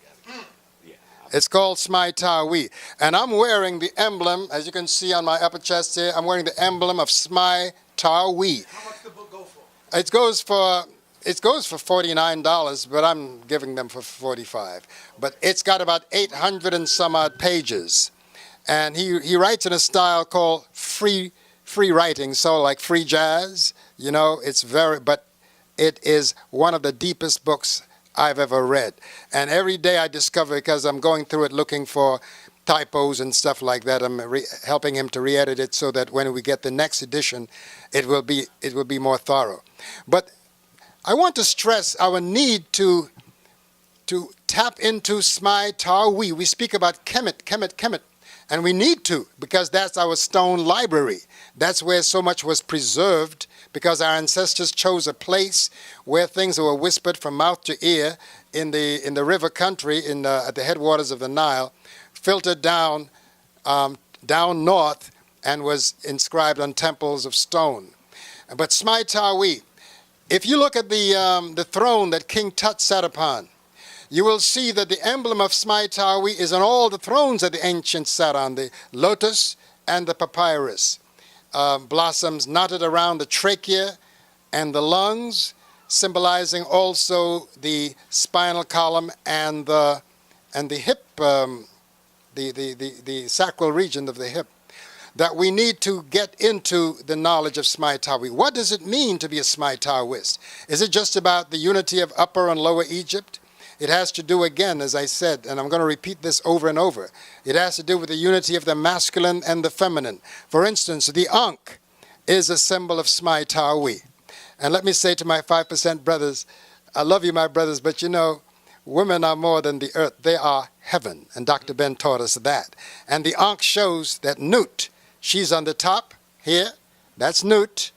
It's called Smai. And I'm wearing the emblem, as you can see on my upper chest here, I'm wearing the emblem of Smai. How much the book go for? It goes for $49, but I'm giving them for $45. But it's got about 800 and some odd pages. And he writes in a style called free writing, so like free jazz. You know, but it is one of the deepest books I've ever read. And every day I discover, because I'm going through it looking for typos and stuff like that, I'm helping him to re-edit it so that when we get the next edition, it will be more thorough. But I want to stress our need to tap into Smai. We speak about Kemet, and we need to, because that's our stone library. That's where so much was preserved, because our ancestors chose a place where things were whispered from mouth to ear in the river country, at the headwaters of the Nile, filtered down north, and was inscribed on temples of stone. But Smai. If you look at the throne that King Tut sat upon, you will see that the emblem of Smai is on all the thrones that the ancients sat on, the lotus and the papyrus. Blossoms knotted around the trachea and the lungs, symbolizing also the spinal column and the hip, the sacral region of the hip. That we need to get into the knowledge of Smai. What does it mean to be a Smai? Is it just about the unity of Upper and Lower Egypt? It has to do, again, as I said, and I'm going to repeat this over and over, it has to do with the unity of the masculine and the feminine. For instance, the Ankh is a symbol of Smai. And let me say to my 5% brothers, I love you, my brothers, but you know, women are more than the earth. They are heaven. And Dr. Ben taught us that. And the Ankh shows that Nut, she's on the top here. That's Nut.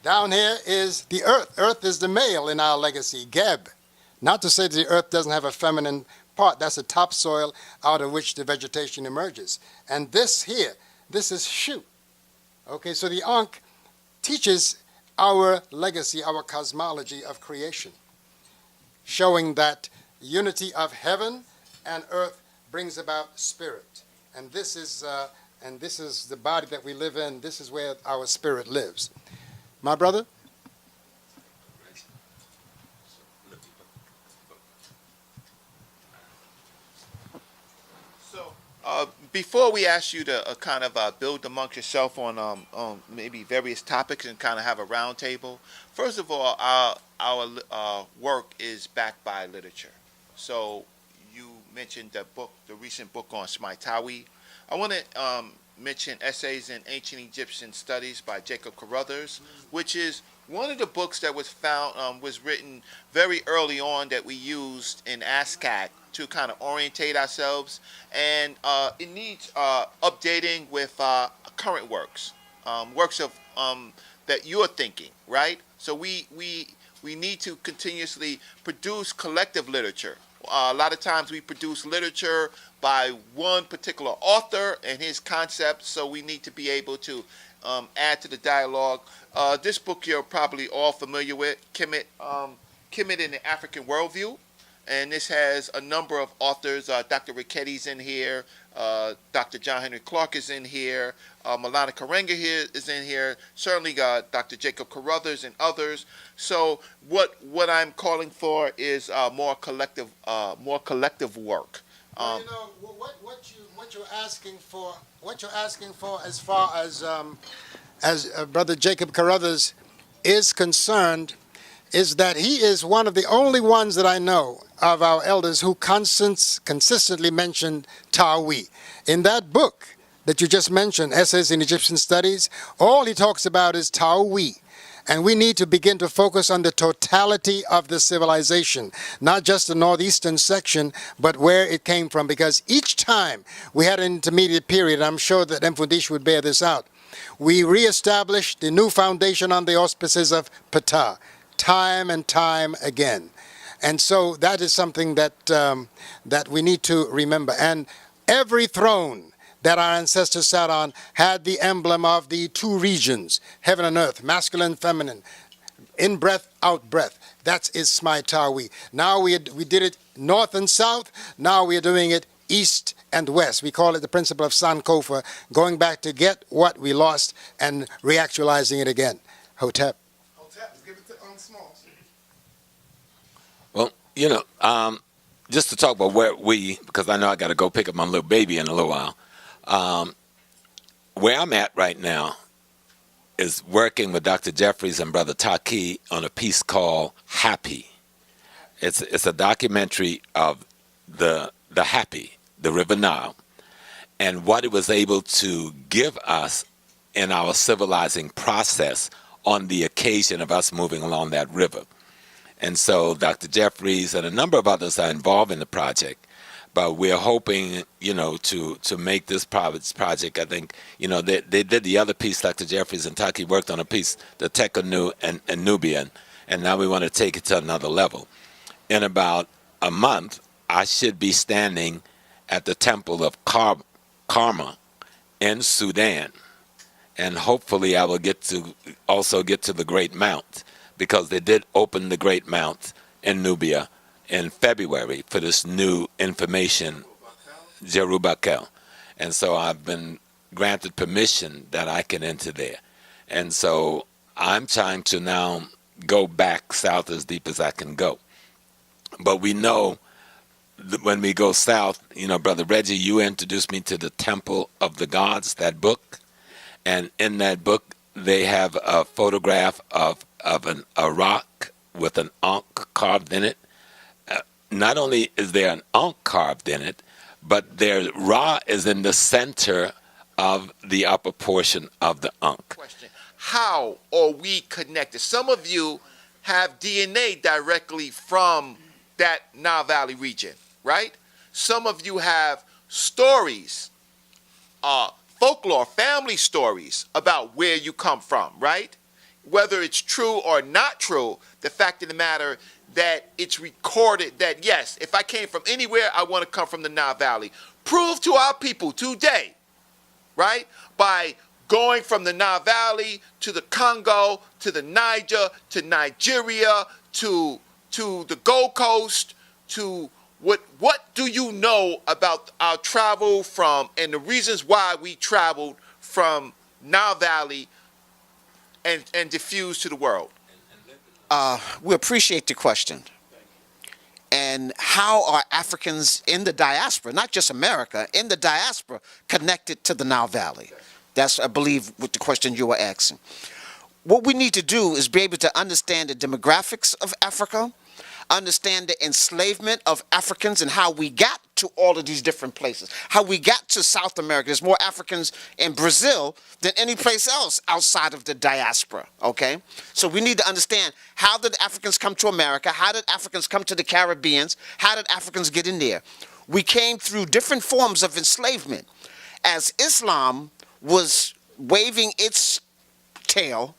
Down here is the earth. Earth is the male in our legacy, Geb. Not to say that the earth doesn't have a feminine part. That's a topsoil out of which the vegetation emerges. And this here, this is Shu. Okay, so the Ankh teaches our legacy, our cosmology of creation, showing that unity of heaven and earth brings about spirit. And this is the body that we live in. This is where our spirit lives. My brother? So, before we ask you to kind of build amongst yourself on maybe various topics and kind of have a round table, first of all, our work is backed by literature. So you mentioned the recent book on Smai. I want to mention Essays in Ancient Egyptian Studies by Jacob Carruthers, which is one of the books that was found, was written very early on that we used in ASCAC to kind of orientate ourselves, and it needs updating with current works, works of that you're thinking, right? So we need to continuously produce collective literature. A lot of times we produce literature by one particular author and his concepts, so we need to be able to add to the dialogue. This book you're probably all familiar with, Kemet in the African Worldview, and this has a number of authors. Dr. Ricketti's in here, Dr. John Henry Clark is in here, Malana Karenga here is in here, certainly Dr. Jacob Carruthers and others. So what I'm calling for is more collective work. Well, you know, what you're asking for, as far as Brother Jacob Carruthers is concerned, is that he is one of the only ones that I know of our elders who consistently mentioned Tawi. In that book, that you just mentioned, Essays in Egyptian Studies, all he talks about is Tawi. And we need to begin to focus on the totality of the civilization, not just the northeastern section, but where it came from. Because each time we had an intermediate period, I'm sure that Mfundishi would bear this out, we reestablished the new foundation on the auspices of Ptah, time and time again. And so that is something that, that we need to remember. And every throne that our ancestors sat on had the emblem of the two regions, heaven and earth, masculine, feminine, in breath, out breath. That is Smai Tawi. Now we did it north and south. Now we are doing it east and west. We call it the principle of Sankofa, going back to get what we lost and reactualizing it again. Hotep. Hotep, give it to Smalls. Well, just to talk about because I know I got to go pick up my little baby in a little while. Where I'm at right now is working with Dr. Jeffries and Brother Taki on a piece called Happy. It's a documentary of the Happy, the River Nile, and what it was able to give us in our civilizing process on the occasion of us moving along that river. And so Dr. Jeffries and a number of others are involved in the project. But we're hoping, to make this project. I think, they did the other piece. Dr. Jeffries and Taki worked on a piece, the Tekanu and Nubian, and now we want to take it to another level. In about a month, I should be standing at the Temple of Karma in Sudan, and hopefully I will also get to the Great Mount, because they did open the Great Mount in Nubia in February for this new information, Zerubbabel. And so I've been granted permission that I can enter there. And so I'm trying to now go back south as deep as I can go. But we know that when we go south, Brother Reggie, you introduced me to the Temple of the Gods, that book. And in that book, they have a photograph of a rock with an ankh carved in it. Not only is there an ankh carved in it, but their Ra is in the center of the upper portion of the ankh. Question: how are we connected? Some of you have DNA directly from that Nile Valley region, right? Some of you have stories, folklore, family stories about where you come from, right? Whether it's true or not true, the fact of the matter that it's recorded that, yes, if I came from anywhere, I want to come from the Nile Valley. Prove to our people today, right, by going from the Nile Valley to the Congo, to the Niger, to Nigeria, to the Gold Coast, to what do you know about our travel from, and the reasons why we traveled from Nile Valley and diffused to the world? We appreciate the question. And how are Africans in the diaspora, not just America, in the diaspora, connected to the Nile Valley? That's, I believe, what the question you were asking. What we need to do is be able to understand the demographics of Africa, understand the enslavement of Africans and how we got to all of these different places, how we got to South America. There's more Africans in Brazil than any place else outside of the diaspora, okay? So we need to understand, how did Africans come to America? How did Africans come to the Caribbeans? How did Africans get in there? We came through different forms of enslavement. As Islam was waving its tail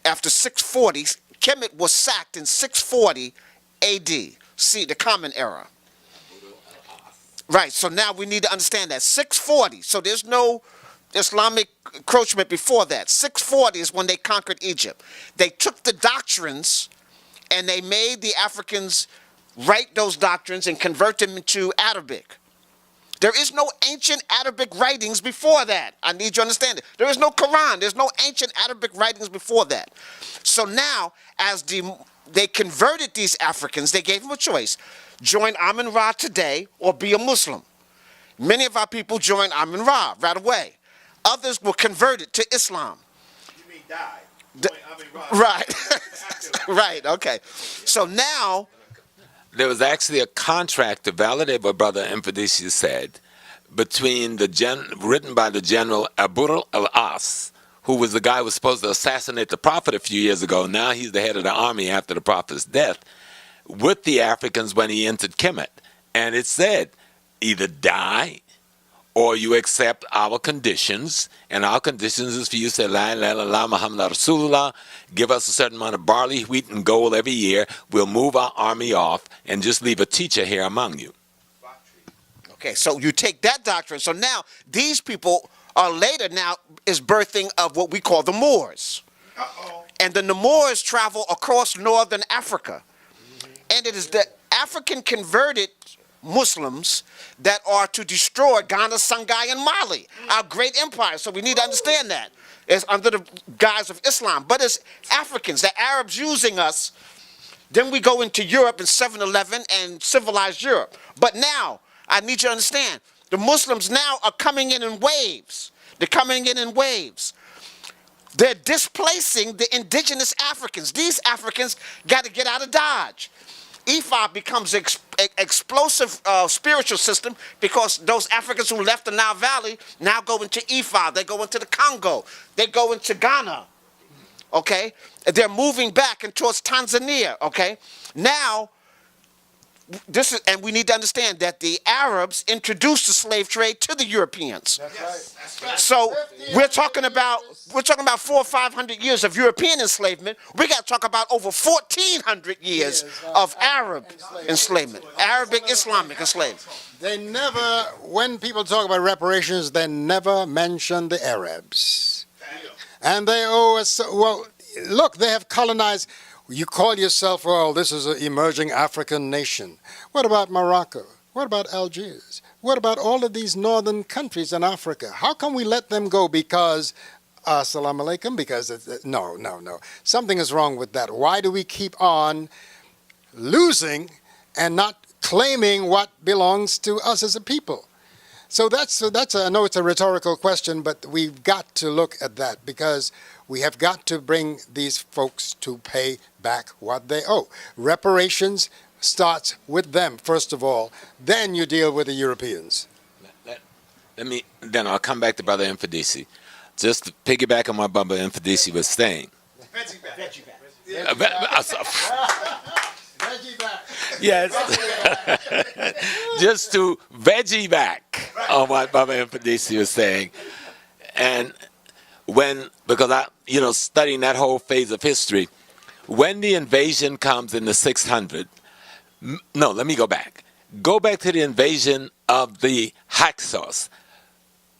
after 640, Kemet was sacked in 640 AD, see, the Common Era. Right, so now we need to understand that. 640, so there's no Islamic encroachment before that. 640 is when they conquered Egypt. They took the doctrines and they made the Africans write those doctrines and convert them into Arabic. There is no ancient Arabic writings before that. I need you to understand it. There is no Quran. There's no ancient Arabic writings before that. So now, as they converted these Africans, they gave them a choice. Join Amun-Ra today or be a Muslim. Many of our people joined Amun-Ra right away. Others were converted to Islam. You mean died? Right. Right, okay. So now, There was actually a contract to validate what Brother Mfundishi said between written by the general Abul al-As, who was the guy who was supposed to assassinate the Prophet a few years ago. Now he's the head of the army after the Prophet's death, with the Africans when he entered Kemet. And it said, either die or you accept our conditions. And our conditions is for you to say, La ilaha illallah Muhammad Rasulullah, give us a certain amount of barley, wheat, and gold every year. We'll move our army off and just leave a teacher here among you. Okay, so you take that doctrine. So now these people are later now is birthing of what we call the Moors. And the Moors travel across northern Africa. And it is the African converted Muslims that are to destroy Ghana, Songhai, and Mali, our great empire. So we need to understand that. It's under the guise of Islam. But it's Africans, the Arabs using us. Then we go into Europe in 711 and civilized Europe. But now, I need you to understand, the Muslims now are coming in waves. They're coming in waves. They're displacing the indigenous Africans. These Africans got to get out of Dodge. Ifa becomes an explosive spiritual system because those Africans who left the Nile Valley now go into Ifa. They go into the Congo. They go into Ghana. Okay? They're moving back and towards Tanzania. Okay? Now, and we need to understand that the Arabs introduced the slave trade to the Europeans. That's right. That's right. So we're talking about 400 or 500 years of European enslavement. We got to talk about over 1,400 years of Arab enslavement, Arabic Islamic enslavement. They never, when people talk about reparations, they never mention the Arabs. And they owe us, well, look, they have colonized. You call yourself, well, this is an emerging African nation. What about Morocco? What about Algiers? What about all of these northern countries in Africa? How come we let them go? Because, assalamu alaikum, because, no. Something is wrong with that. Why do we keep on losing and not claiming what belongs to us as a people? So that's I know it's a rhetorical question, but we've got to look at that because we have got to bring these folks to pay back what they owe. Reparations starts with them, first of all. Then you deal with the Europeans. Then I'll come back to Brother Mfundishi. Just to piggyback on what Brother Mfundishi was saying. Veggie back. Yes. Just to veggie back on what Baba Mfundishi was saying. And because I, studying that whole phase of history, when the invasion comes in the 600, no, let me go back. Go back to the invasion of the Hyksos.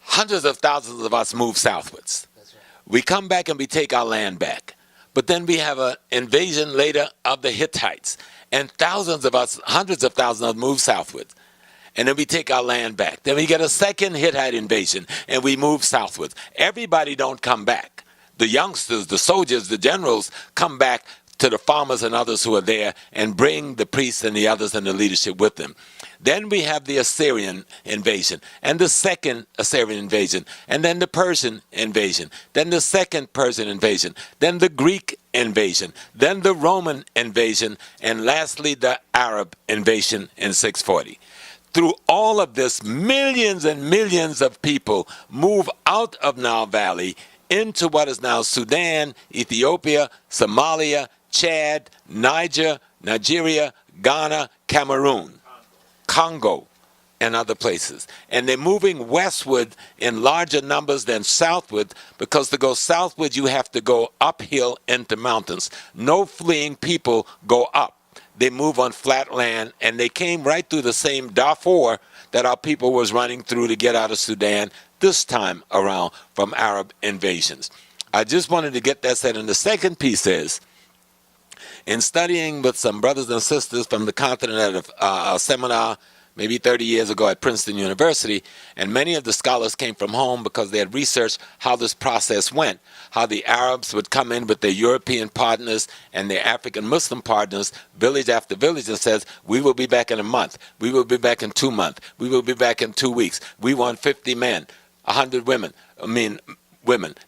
Hundreds of thousands of us move southwards. That's right. We come back and we take our land back. But then we have an invasion later of the Hittites. And thousands of us, hundreds of thousands of us move southwards. And then we take our land back. Then we get a second Hittite invasion, and we move southwards. Everybody don't come back. The youngsters, the soldiers, the generals come back to the farmers and others who are there and bring the priests and the others and the leadership with them. Then we have the Assyrian invasion, and the second Assyrian invasion, and then the Persian invasion, then the second Persian invasion, then the Greek invasion, then the Roman invasion, and lastly the Arab invasion in 640. Through all of this, millions and millions of people move out of Nile Valley into what is now Sudan, Ethiopia, Somalia, Chad, Niger, Nigeria, Ghana, Cameroon, Congo, and other places. And they're moving westward in larger numbers than southward, because to go southward you have to go uphill into mountains. No fleeing people go up. They move on flat land, and they came right through the same Darfur that our people was running through to get out of Sudan this time around from Arab invasions. I just wanted to get that said. And the second piece is, in studying with some brothers and sisters from the continent at a seminar maybe 30 years ago at Princeton University, and many of the scholars came from home because they had researched how this process went, how the Arabs would come in with their European partners and their African Muslim partners, village after village, and says, we will be back in a month, we will be back in 2 months, we will be back in 2 weeks, we want 50 men, 100 women,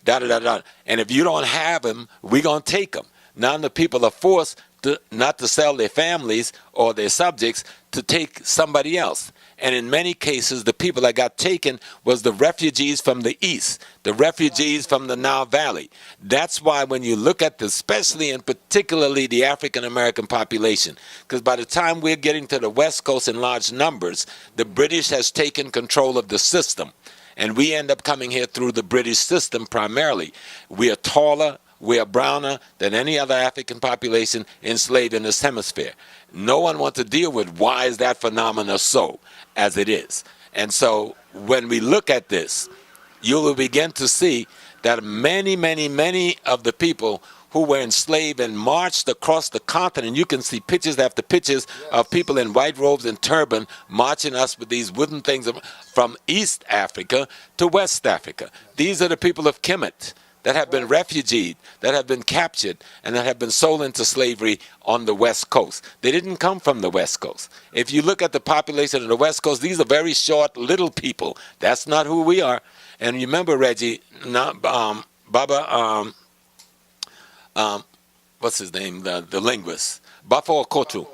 da-da-da-da. And if you don't have them, we're going to take them. Now the people are forced to sell their families or their subjects to take somebody else. And in many cases, the people that got taken was the refugees from the east, the refugees from the Nile Valley. That's why when you look at especially and particularly the African American population, because by the time we're getting to the West Coast in large numbers, the British has taken control of the system. And we end up coming here through the British system primarily. We are taller, we are browner than any other African population enslaved in this hemisphere. No one wants to deal with why is that phenomena so as it is. And so when we look at this, you will begin to see that many, many, many of the people who were enslaved and marched across the continent, you can see pictures after pictures of people in white robes and turban marching us with these wooden things from East Africa to West Africa. These are the people of Kemet that have been refugeed, that have been captured, and that have been sold into slavery on the West Coast. They didn't come from the West Coast. If you look at the population of the West Coast, these are very short, little people. That's not who we are. And you remember, Reggie, Baba, what's his name, the linguist, Bafo Okotu.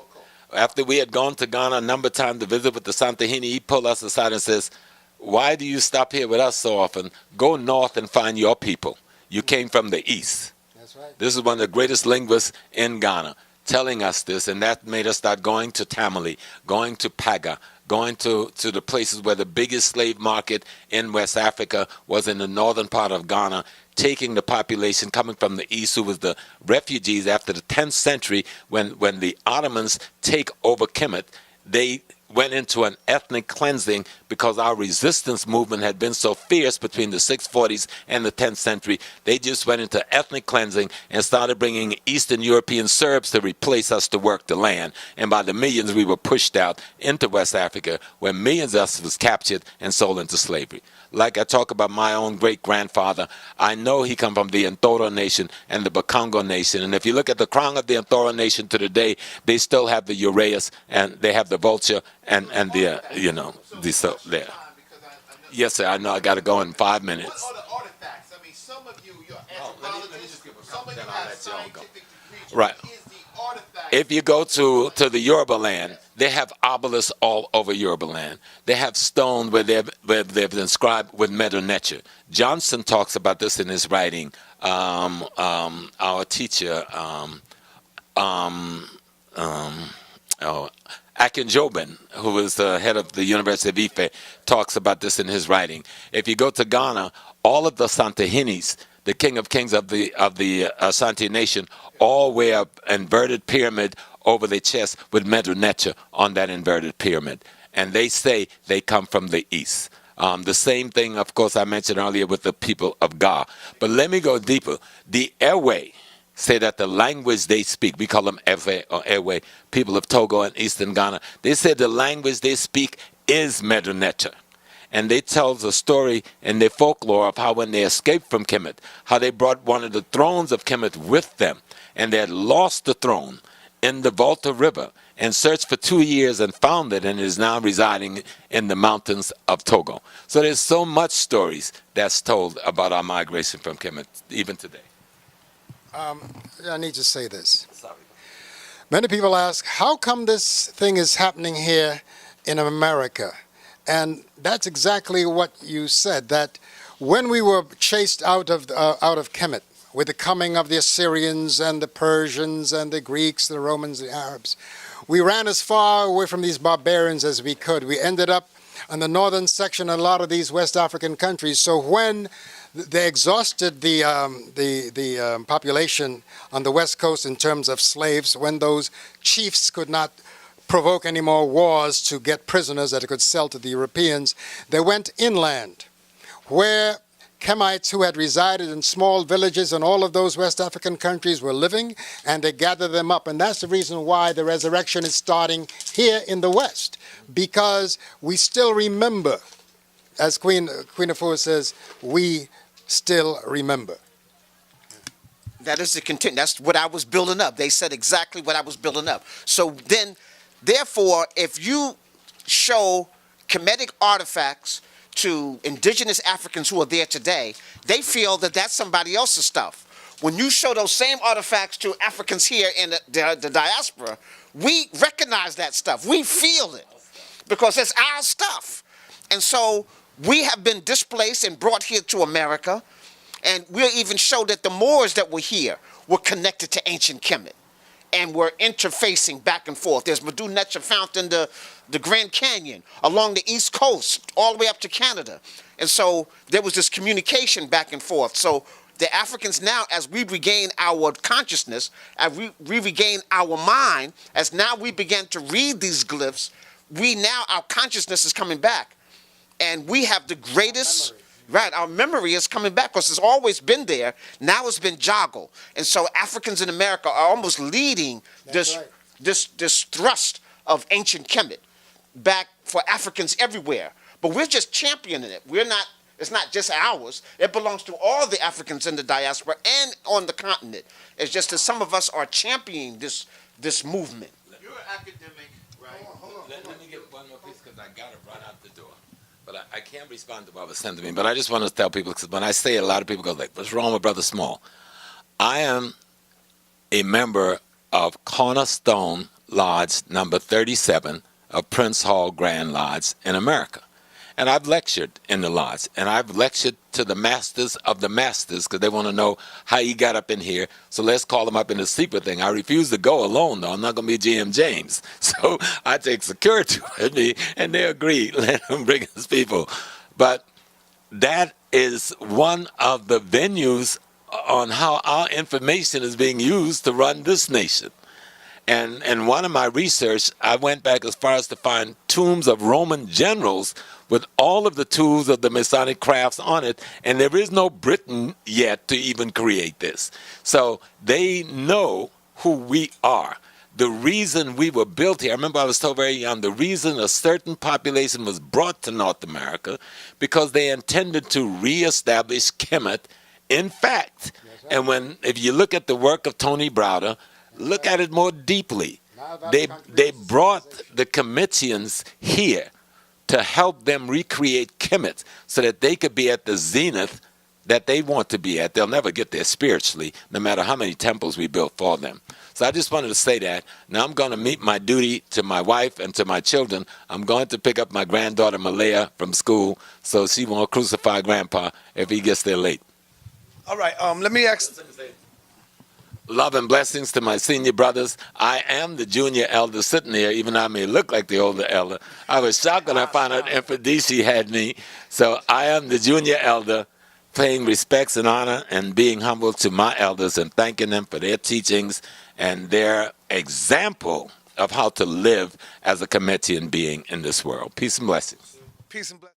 After we had gone to Ghana a number of times to visit with the Santahini, he pulled us aside and says, why do you stop here with us so often? Go north and find your people. You came from the east. That's right. This is one of the greatest linguists in Ghana telling us this, and that made us start going to Tamale, going to Paga, going to the places where the biggest slave market in West Africa was in the northern part of Ghana, taking the population coming from the east who was the refugees after the 10th century when the Ottomans take over Kemet. They went into an ethnic cleansing because our resistance movement had been so fierce between the 640s and the 10th century. They just went into ethnic cleansing and started bringing Eastern European Serbs to replace us to work the land. And by the millions, we were pushed out into West Africa, where millions of us was captured and sold into slavery. Like I talk about my own great-grandfather, I know he come from the Ntora nation and the Bakongo nation. And if you look at the crown of the Ntora nation to today, they still have the uraeus and they have the vulture and the, so there. Yes, sir, I know I got to go in 5 minutes. What are the artifacts? I mean, some of you, you're anthropologists, some of you have scientific degrees. Right. What is the artifact? If you go to the Yoruba land, they have obelisks all over Yoruba land. They have stone where they've inscribed with Medu Neter. Johnson talks about this in his writing. Our teacher, Akinjobin, who was the head of the University of Ife, talks about this in his writing. If you go to Ghana, all of the Santahinis, the king of kings of the Asante nation, all wear an inverted pyramid over their chest with Medu Neter on that inverted pyramid. And they say they come from the east. The same thing, of course, I mentioned earlier with the people of Ga. But let me go deeper. The Ewe say that the language they speak, we call them Ewe or Ewe, people of Togo and eastern Ghana, they say the language they speak is Medu Neter. And they tell the story in their folklore of how when they escaped from Kemet, how they brought one of the thrones of Kemet with them, and they had lost the throne in the Volta River and searched for 2 years and found it, and it is now residing in the mountains of Togo. So there's so much stories that's told about our migration from Kemet, even today. I need to say this. Sorry. Many people ask, how come this thing is happening here in America? And that's exactly what you said, that when we were chased out of Kemet, with the coming of the Assyrians and the Persians and the Greeks, the Romans, the Arabs, we ran as far away from these barbarians as we could. We ended up in the northern section of a lot of these West African countries. So when they exhausted the population on the West Coast in terms of slaves, when those chiefs could not provoke any more wars to get prisoners that they could sell to the Europeans, they went inland, where Kemites who had resided in small villages in all of those West African countries were living, and they gathered them up. And that's the reason why the resurrection is starting here in the West, because we still remember, as Queen Afua says, we still remember. That is the content. That's what I was building up. They said exactly what I was building up. So then, therefore, if you show Kemetic artifacts to indigenous Africans who are there today, they feel that that's somebody else's stuff. when you show those same artifacts to Africans here in the diaspora, we recognize that stuff. We feel it because it's our stuff. And so we have been displaced and brought here to America. And we'll even show that the Moors that were here were connected to ancient Kemet and were interfacing back and forth. There's Medu Neter found in the Grand Canyon, along the East Coast, all the way up to Canada. And so there was this communication back and forth. So the Africans now, as we regain our consciousness, as we regain our mind, as now we begin to read these glyphs, our consciousness is coming back. And we have the greatest... Right, our memory is coming back because it's always been there. Now it's been joggled. And so Africans in America are almost leading this thrust of ancient Kemet back for Africans everywhere. But we're just championing it. It's not just ours. It belongs to all the Africans in the diaspora and on the continent. It's just that some of us are championing this movement. You're an academic, right? Hold on. Let me get one more piece because I got to run out the door. But I can't respond to what was sent to me. But I just want to tell people, because when I say it, a lot of people go like, what's wrong with Brother Small? I am a member of Cornerstone Lodge number 37 of Prince Hall Grand Lodge in America. And I've lectured in the lodge. And I've lectured to the masters of the masters because they want to know how he got up in here. So let's call him up in the secret thing. I refuse to go alone, though. I'm not going to be GM James. So I take security with me, and they agree. Let him bring his people. But that is one of the venues on how our information is being used to run this nation. And in one of my research, I went back as far as to find tombs of Roman generals with all of the tools of the Masonic crafts on it, and there is no Britain yet to even create this. So they know who we are. The reason we were built here, I remember I was told very young, the reason a certain population was brought to North America, because they intended to reestablish Kemet in fact. And if you look at the work of Tony Browder, look at it more deeply. They brought the Kemetians here to help them recreate Kemet so that they could be at the zenith that they want to be at. They'll never get there spiritually, no matter how many temples we built for them. So I just wanted to say that. Now I'm going to meet my duty to my wife and to my children. I'm going to pick up my granddaughter Malaya from school so she won't crucify Grandpa if he gets there late. All right, let me ask... Love and blessings to my senior brothers. I am the junior elder sitting here, even though I may look like the older elder. I was shocked when I found out Mfundishi had me. So I am the junior elder, paying respects and honor and being humble to my elders and thanking them for their teachings and their example of how to live as a Kemetian being in this world. Peace and blessings. Peace and blessings.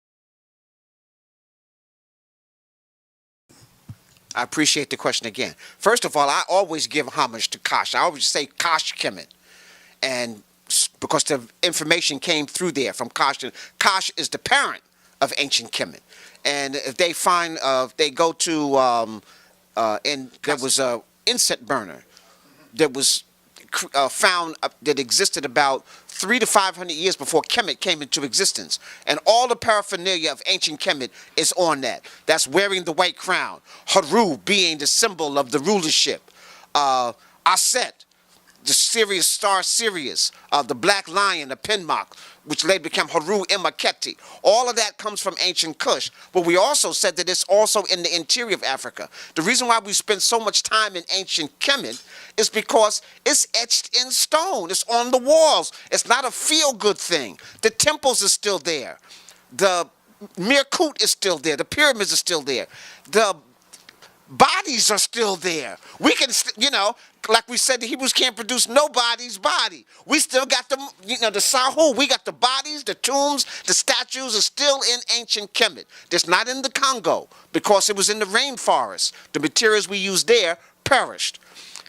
I appreciate the question again. First of all, I always give homage to Kosh. I always say Kosh Kemet. And because the information came through there from Kosh. Kosh is the parent of ancient Kemet. And if they find, they go to, there was a incense burner that was found that existed about 300 to 500 years before Kemet came into existence. And all the paraphernalia of ancient Kemet is on that. That's wearing the white crown. Heru being the symbol of the rulership. Aset, the Sirius star Sirius, the black lion, the Pinmock, which later became Heru Imaketi. All of that comes from ancient Kush. But we also said that it's also in the interior of Africa. The reason why we spend so much time in ancient Kemet is because it's etched in stone. It's on the walls. It's not a feel-good thing. The temples are still there. The Mirkut is still there. The pyramids are still there. The bodies are still there. We can, like we said, the Hebrews can't produce nobody's body. We still got the, the Sahu. We got the bodies, the tombs, the statues are still in ancient Kemet. That's not in the Congo because it was in the rainforest. The materials we used there perished.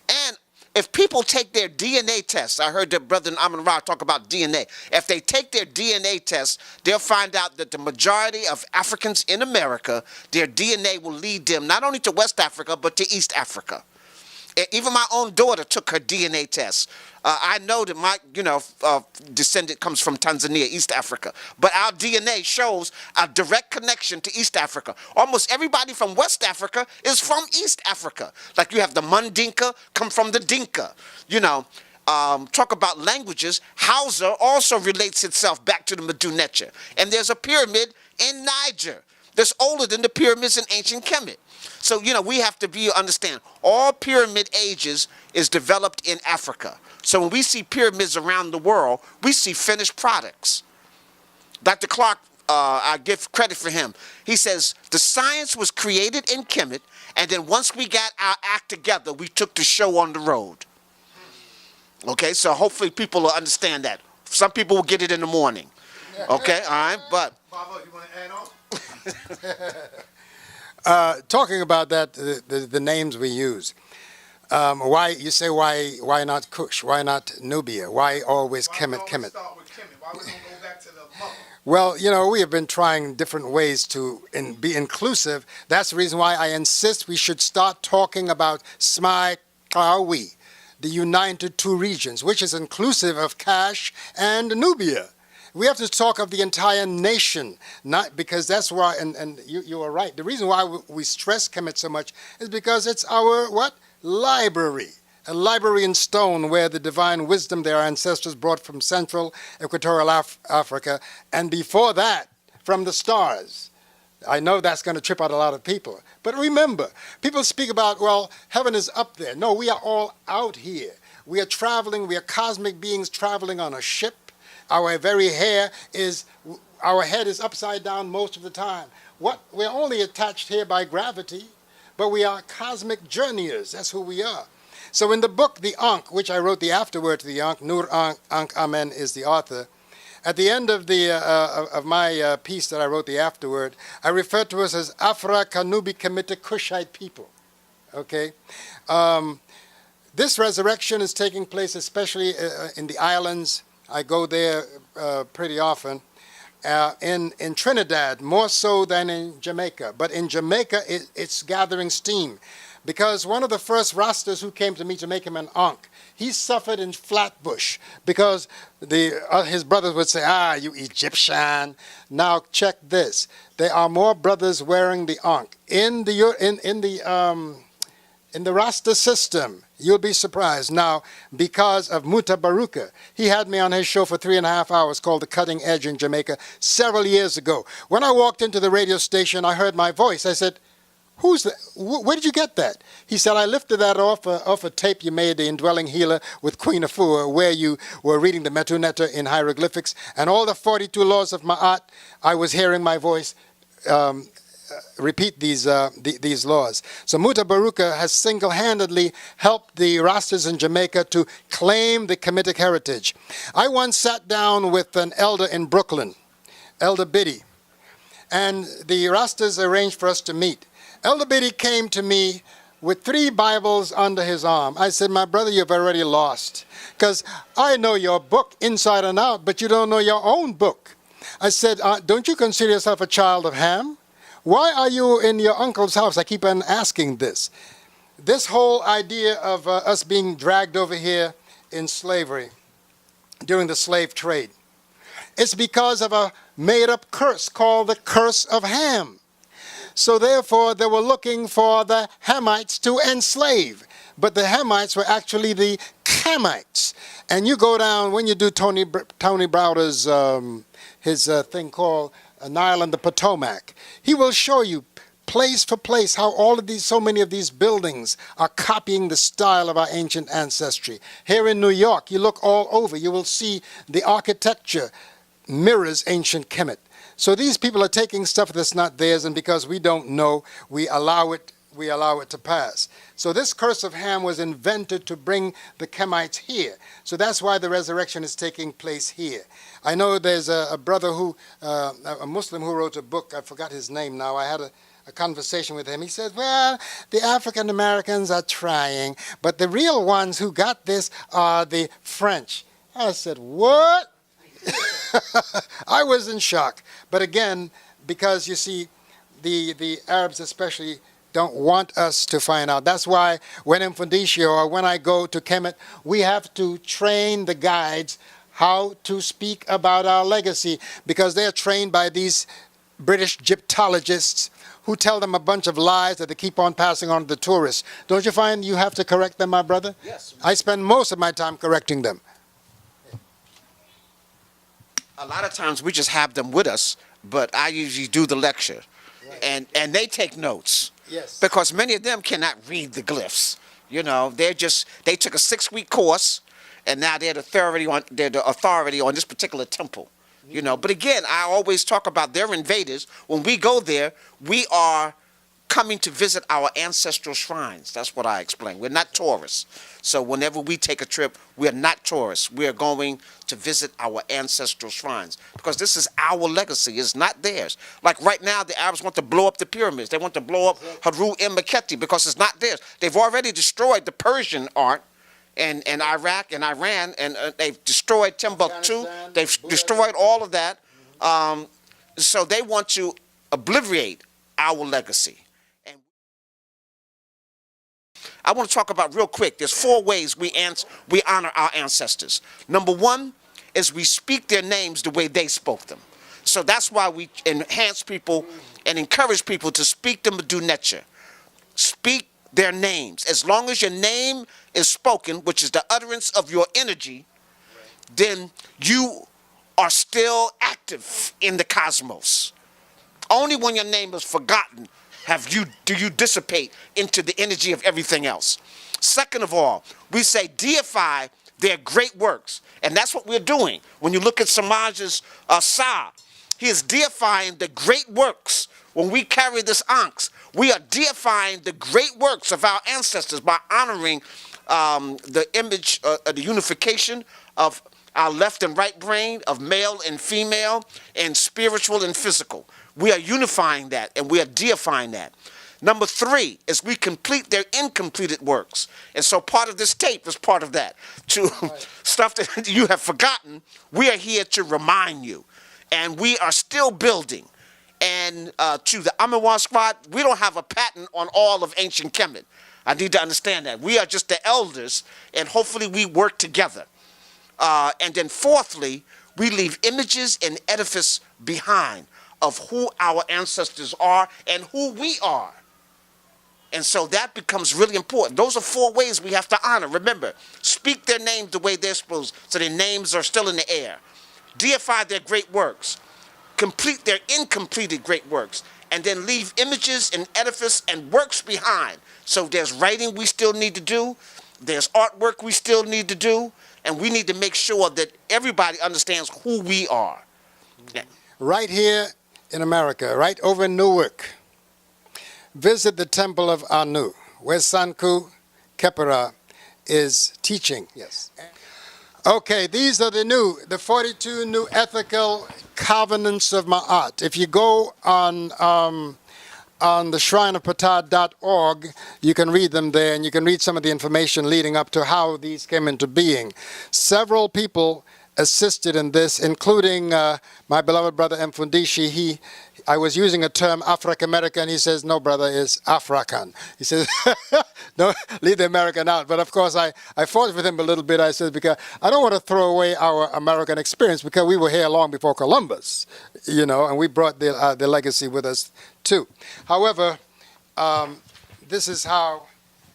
And if people take their DNA tests, I heard that Brother Amun Ra talk about DNA. If they take their DNA tests, they'll find out that the majority of Africans in America, their DNA will lead them not only to West Africa, but to East Africa. Even my own daughter took her DNA test. I know that my, descendant comes from Tanzania, East Africa. But our DNA shows a direct connection to East Africa. Almost everybody from West Africa is from East Africa. Like you have the Mandinka come from the Dinka. Talk about languages. Hausa also relates itself back to the Medu-Neter. And there's a pyramid in Niger that's older than the pyramids in ancient Kemet. So, we have to understand all pyramid ages is developed in Africa. So when we see pyramids around the world, we see finished products. Dr. Clark, I give credit for him. He says the science was created in Kemet, and then once we got our act together, we took the show on the road. Okay, so hopefully people will understand that. Some people will get it in the morning. Okay, all right, but... Baba, you want to add on? Talking about that, the names we use. Why not Kush? Why not Nubia? Why always Kemet? Start with Kemet? Why we don't go back to the mother? Well, we have been trying different ways to be inclusive. That's the reason why I insist we should start talking about Smai Kawi, the united two regions, which is inclusive of Cash and Nubia. We have to talk of the entire nation, not because that's why, and you are right. The reason why we stress Kemet so much is because it's our, library. A library in stone where the divine wisdom their ancestors brought from Central Equatorial Africa, and before that, from the stars. I know that's going to trip out a lot of people. But remember, people speak about, heaven is up there. No, we are all out here. We are traveling, we are cosmic beings traveling on a ship. Our very our head is upside down most of the time. We're only attached here by gravity, but we are cosmic journeyers. That's who we are. So in the book, The Ankh, which I wrote the afterword to the Ankh, Nur Ankh Amen is the author. At the end of my piece that I wrote the afterword, I refer to us as Afra Kanubi Kemetic Kushite people. Okay? This resurrection is taking place especially in the islands. I go there pretty often. In Trinidad, more so than in Jamaica. But in Jamaica, it's gathering steam. Because one of the first Rastas who came to me to make him an Ankh, he suffered in Flatbush because his brothers would say, you Egyptian. Now check this. There are more brothers wearing the Ankh. In the Rasta system, you'll be surprised. Now, because of Muta Baruka, he had me on his show for 3.5 hours called The Cutting Edge in Jamaica several years ago. When I walked into the radio station, I heard my voice. I said, who's that? Where did you get that? He said, I lifted that off a tape you made, The Indwelling Healer with Queen Afua, where you were reading the Medu-Neter in hieroglyphics. And all the 42 laws of Ma'at, I was hearing my voice repeat these laws. So Muta Baruka has single-handedly helped the Rastas in Jamaica to claim the Kemetic heritage. I once sat down with an elder in Brooklyn, Elder Biddy, and the Rastas arranged for us to meet. Elder Biddy came to me with 3 Bibles under his arm. I said, my brother, you've already lost, because I know your book inside and out, but you don't know your own book. I said, don't you consider yourself a child of Ham? Why are you in your uncle's house? I keep on asking this. This whole idea of us being dragged over here in slavery during the slave trade, it's because of a made-up curse called the curse of Ham. So therefore, they were looking for the Hamites to enslave. But the Hamites were actually the Kemites. And you go down, when you do Tony Browder's his thing called Nile and the Potomac, he will show you place for place how so many of these buildings are copying the style of our ancient ancestry. Here in New York, you look all over, you will see the architecture mirrors ancient Kemet. So these people are taking stuff that's not theirs, and because we don't know, we allow it to pass. So this curse of Ham was invented to bring the Kemites here. So that's why the resurrection is taking place here. I know there's a brother a Muslim who wrote a book, I forgot his name now. I had a conversation with him. He said, well, the African Americans are trying, but the real ones who got this are the French. I said, what? I was in shock. But again, because you see, the Arabs especially don't want us to find out. That's why when Mfundishi or when I go to Kemet, we have to train the guides how to speak about our legacy, because they're trained by these British Egyptologists who tell them a bunch of lies that they keep on passing on to the tourists. Don't you find you have to correct them, my brother? Yes. I spend most of my time correcting them. A lot of times we just have them with us, but I usually do the lecture. Right. And they take notes. Yes. Because many of them cannot read the glyphs. You know, they took a 6-week course, and now they're the authority on this particular temple. You know, but again, I always talk about they're invaders. When we go there, we are coming to visit our ancestral shrines. That's what I explain. We're not tourists. So whenever we take a trip, we are not tourists. We are going to visit our ancestral shrines, because this is our legacy. It's not theirs. Like right now, the Arabs want to blow up the pyramids. They want to blow up Heru and Kemetic because it's not theirs. They've already destroyed the Persian art in Iraq and Iran, and they've destroyed Timbuktu. They've destroyed all of that. So they want to obliterate our legacy. And I want to talk about real quick. There's 4 ways we honor our ancestors. Number 1 is we speak their names the way they spoke them. So that's why we enhance people and encourage people to speak them do nature. Speak their names. As long as your name is spoken, which is the utterance of your energy, then you are still active in the cosmos. Only when your name is forgotten do you dissipate into the energy of everything else. Second of all, we say deify their great works. And that's what we're doing. When you look at Samaj's Sa, he is deifying the great works. When we carry this ankhs, we are deifying the great works of our ancestors by honoring the image, the unification of our left and right brain, of male and female, and spiritual and physical. We are unifying that, and we are deifying that. Number 3 is we complete their incompleted works. And so part of this tape is part of that. To stuff that you have forgotten, we are here to remind you. And we are still building. And to the Amiwa squad, we don't have a patent on all of ancient Kemet. I need to understand that. We are just the elders, and hopefully we work together. And then fourthly, we leave images and edifice behind of who our ancestors are and who we are. And so that becomes really important. Those are 4 ways we have to honor. Remember, speak their names the way they're supposed, so their names are still in the air. Deify their great works. Complete their incompleted great works. And then leave images and edifice and works behind. So there's writing we still need to do. There's artwork we still need to do. And we need to make sure that everybody understands who we are. Yeah. Right here in America, right over in Newark, visit the Temple of Anu, where Sanku Khepera is teaching. Yes. Okay, these are the 42 new ethical covenants of Ma'at. If you go on the shrineofpatah.org, you can read them there, and you can read some of the information leading up to how these came into being. Several people assisted in this, including my beloved brother Mfundishi. I was using a term Afro-American. He says, no, brother, it's African. He says, no, leave the American out. But of course, I fought with him a little bit. I said, because I don't want to throw away our American experience, because we were here long before Columbus, and we brought the legacy with us too. However, this is how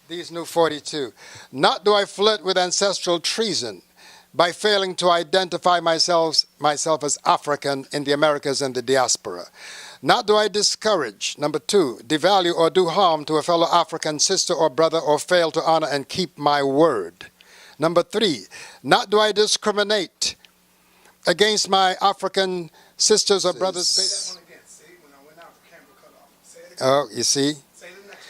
these new 42. Not do I flirt with ancestral treason by failing to identify myself as African in the Americas and the diaspora. Not do I discourage, number 2, devalue or do harm to a fellow African sister or brother, or fail to honor and keep my word. Number 3, not do I discriminate against my African sisters or brothers. Say that one again. See, when I went out, the camera cut off. Say it again. Oh, you see? Say the next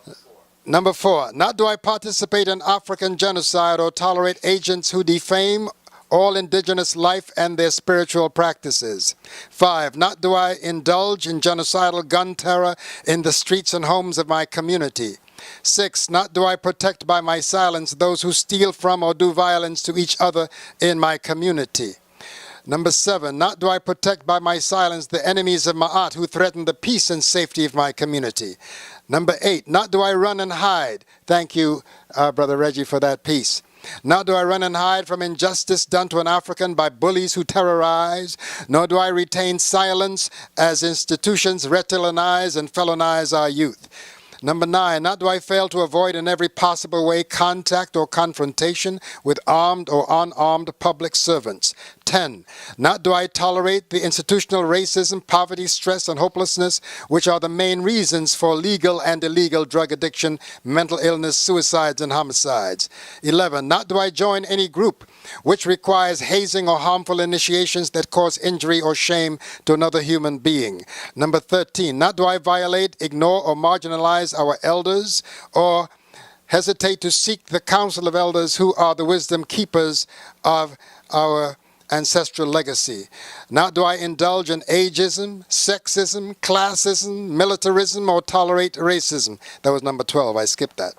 one. Number 4, not do I participate in African genocide or tolerate agents who defame all indigenous life and their spiritual practices. 5, not do I indulge in genocidal gun terror in the streets and homes of my community. 6, not do I protect by my silence those who steal from or do violence to each other in my community. Number 7, not do I protect by my silence the enemies of Ma'at who threaten the peace and safety of my community. Number 8, not do I run and hide. Thank you, Brother Reggie, for that piece. Not do I run and hide from injustice done to an African by bullies who terrorize, nor do I retain silence as institutions retilianize and felonize our youth. Number 9, not do I fail to avoid in every possible way contact or confrontation with armed or unarmed public servants. 10, not do I tolerate the institutional racism, poverty, stress, and hopelessness, which are the main reasons for legal and illegal drug addiction, mental illness, suicides, and homicides. 11, not do I join any group which requires hazing or harmful initiations that cause injury or shame to another human being. Number 13, not do I violate, ignore, or marginalize our elders, or hesitate to seek the counsel of elders who are the wisdom keepers of our ancestral legacy. Not do I indulge in ageism, sexism, classism, militarism, or tolerate racism. That was number 12. I skipped that.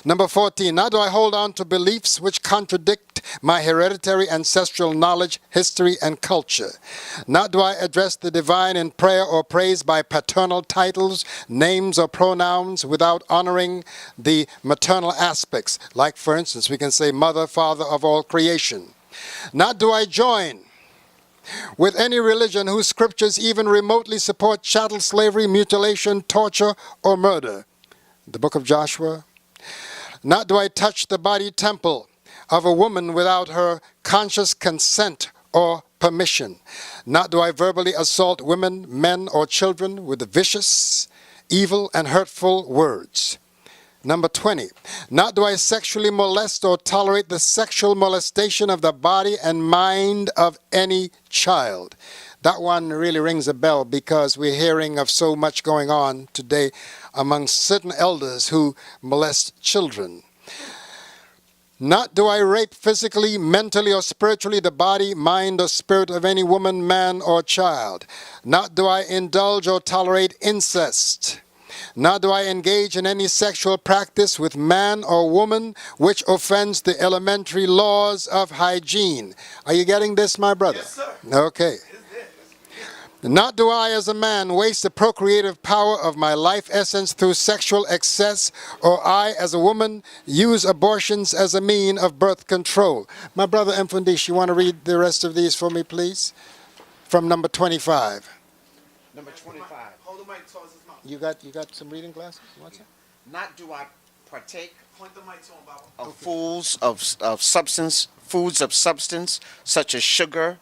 Number 14, not do I hold on to beliefs which contradict my hereditary ancestral knowledge, history, and culture. Not do I address the divine in prayer or praise by paternal titles, names, or pronouns without honoring the maternal aspects. Like, for instance, we can say mother, father of all creation. Not do I join with any religion whose scriptures even remotely support chattel slavery, mutilation, torture, or murder. The book of Joshua. Not do I touch the body temple of a woman without her conscious consent or permission. Not do I verbally assault women, men, or children with vicious, evil, and hurtful words. Number 20, not do I sexually molest or tolerate the sexual molestation of the body and mind of any child. That one really rings a bell because we're hearing of so much going on today among certain elders who molest children. Not do I rape physically, mentally, or spiritually the body, mind, or spirit of any woman, man, or child. Not do I indulge or tolerate incest. Nor do I engage in any sexual practice with man or woman which offends the elementary laws of hygiene. Are you getting this, my brother? Yes, sir. Okay. Not do I as a man waste the procreative power of my life essence through sexual excess, or I as a woman use abortions as a mean of birth control. My brother Mfundishi, you want to read the rest of these for me, please? From number 25. Number 25. Hold the mic towards his mouth. You got some reading glasses? What's that? Not do I partake Point the mic to him, Baba. of foods of substance such as sugar,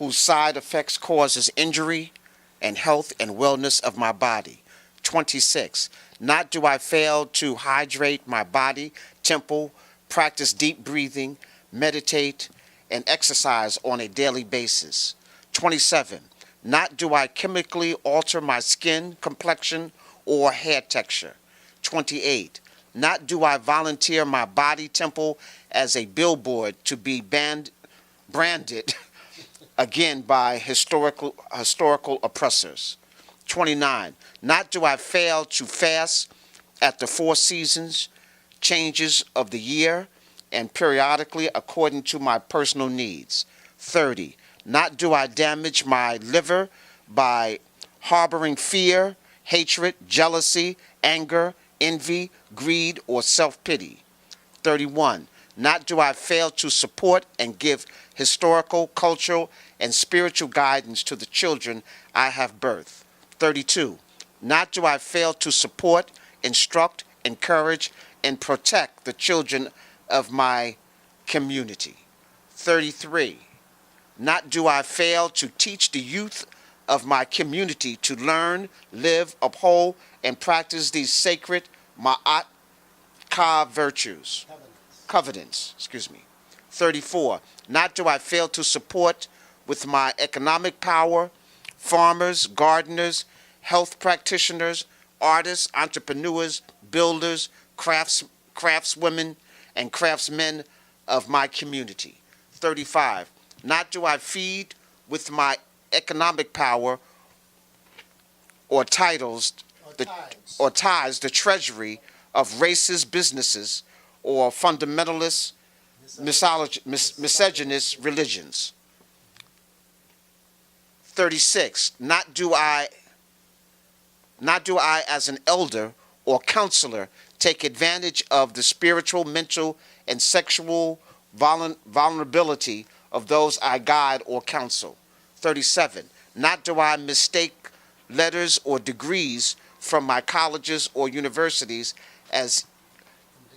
whose side effects causes injury and health and wellness of my body. 26. Not do I fail to hydrate my body, temple, practice deep breathing, meditate, and exercise on a daily basis. 27. Not do I chemically alter my skin, complexion, or hair texture. 28. Not do I volunteer my body, temple, as a billboard to be branded again by historical oppressors. 29. Not do I fail to fast at the 4 seasons, changes of the year, and periodically according to my personal needs. 30. Not do I damage my liver by harboring fear, hatred, jealousy, anger, envy, greed, or self-pity. 31. Not do I fail to support and give historical, cultural, and spiritual guidance to the children I have birthed. 32. Not do I fail to support, instruct, encourage, and protect the children of my community. 33. Not do I fail to teach the youth of my community to learn, live, uphold, and practice these sacred Ma'at Ka virtues. Covenants, 34. Not do I fail to support with my economic power farmers, gardeners, health practitioners, artists, entrepreneurs, builders, craftswomen, and craftsmen of my community. 35. Not do I feed with my economic power or tithes the treasury of racist businesses or fundamentalist misogynist religions. 36. Not do I as an elder or counselor take advantage of the spiritual, mental, and sexual vulnerability of those I guide or counsel. 37. Not do I mistake letters or degrees from my colleges or universities as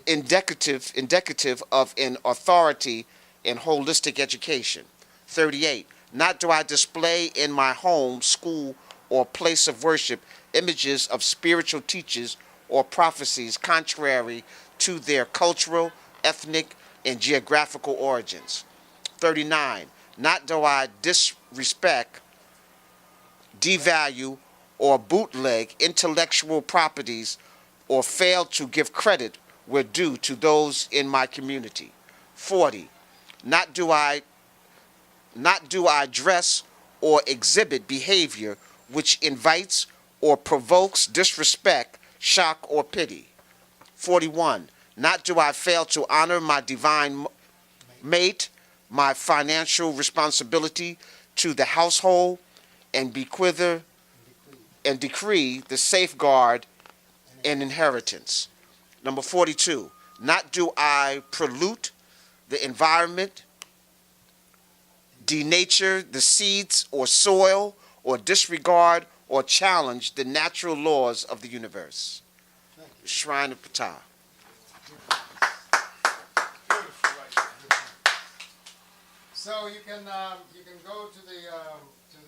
indicative of an authority in holistic education. 38. Not do I display in my home, school, or place of worship images of spiritual teachers or prophecies contrary to their cultural, ethnic, and geographical origins. 39. Not do I disrespect, devalue, or bootleg intellectual properties or fail to give credit where due to those in my community. 40. Not do I dress or exhibit behavior which invites or provokes disrespect, shock, or pity. 41. Not do I fail to honor my divine mate, my financial responsibility to the household, and bequeath and decree the safeguard and inheritance. Number 42. Not do I pollute the environment, denature the seeds or soil, or disregard or challenge the natural laws of the universe. Shrine of Ptah. So you can go to the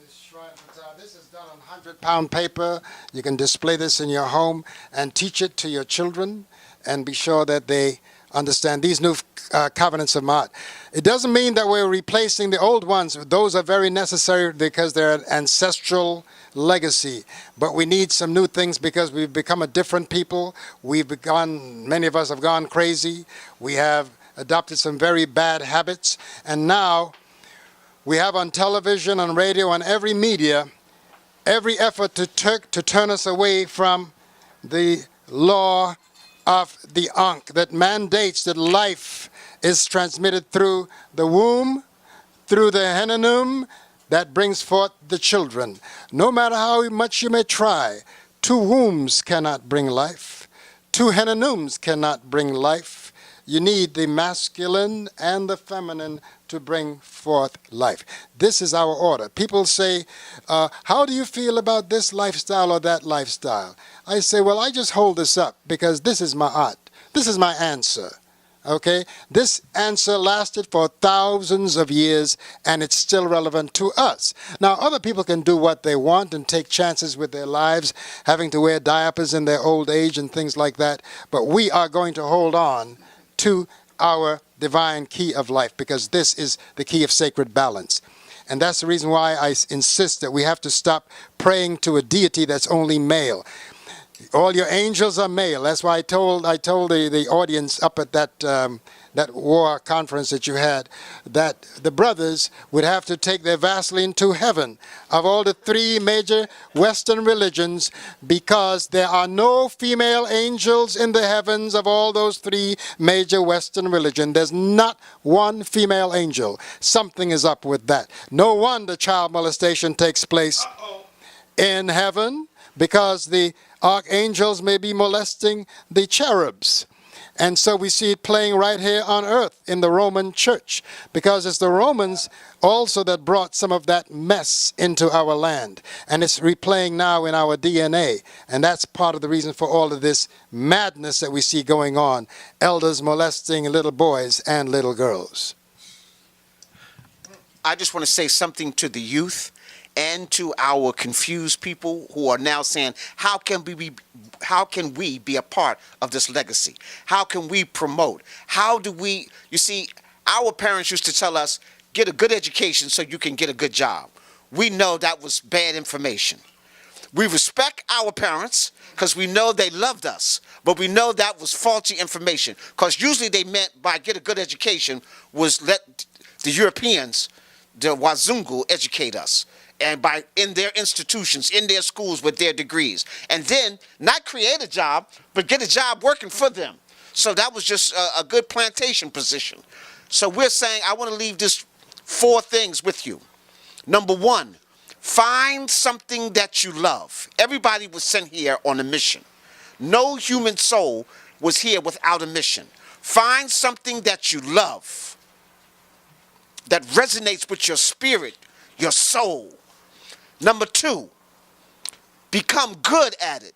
Shrine of Ptah. This is done on 100-pound paper. You can display this in your home and teach it to your children, and be sure that they understand these new covenants of Ma'at. It doesn't mean that we're replacing the old ones. Those are very necessary because they're an ancestral legacy. But we need some new things because we've become a different people. Many of us have gone crazy. We have adopted some very bad habits. And now we have on television, on radio, on every media, every effort to turn us away from the law of the Ankh that mandates that life is transmitted through the womb, through the henanum that brings forth the children. No matter how much you may try, two wombs cannot bring life. Two henanums cannot bring life. You need the masculine and the feminine to bring forth life. This is our order. People say, how do you feel about this lifestyle or that lifestyle? I say, well, I just hold this up because this is Ma'at. This is my answer. Okay? This answer lasted for thousands of years, and it's still relevant to us. Now, other people can do what they want and take chances with their lives, having to wear diapers in their old age and things like that, but we are going to hold on to our divine key of life, because this is the key of sacred balance. And that's the reason why I insist that we have to stop praying to a deity that's only male. All your angels are male. That's why I told the audience up at that war conference that you had, that the brothers would have to take their Vaseline to heaven of all the three major Western religions, because there are no female angels in the heavens of all those three major Western religions. There's not one female angel. Something is up with that. No wonder child molestation takes place in heaven, because the archangels may be molesting the cherubs. And so we see it playing right here on earth in the Roman church, because it's the Romans also that brought some of that mess into our land. And it's replaying now in our DNA. And that's part of the reason for all of this madness that we see going on. Elders molesting little boys and little girls. I just want to say something to the youth and to our confused people who are now saying, how can we be a part of this legacy? How can we promote? How do we, you see, our parents used to tell us, get a good education so you can get a good job. We know that was bad information. We respect our parents because we know they loved us, but we know that was faulty information, because usually they meant by get a good education was let the Europeans, the Wazungu, educate us. And by in their institutions, in their schools with their degrees. And then not create a job, but get a job working for them. So that was just a good plantation position. So we're saying, I want to leave this 4 things with you. Number 1, find something that you love. Everybody was sent here on a mission. No human soul was here without a mission. Find something that you love, that resonates with your spirit, your soul. Number 2, become good at it.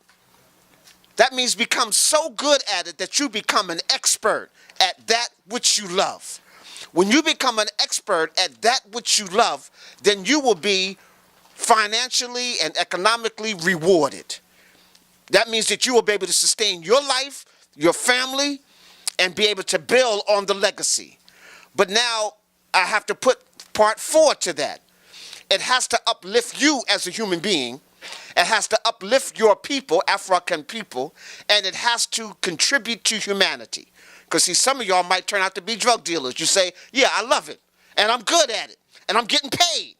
That means become so good at it that you become an expert at that which you love. When you become an expert at that which you love, then you will be financially and economically rewarded. That means that you will be able to sustain your life, your family, and be able to build on the legacy. But now I have to put part 4 to that. It has to uplift you as a human being. It has to uplift your people, African people, and it has to contribute to humanity. Because see, some of y'all might turn out to be drug dealers. You say, yeah, I love it, and I'm good at it, and I'm getting paid.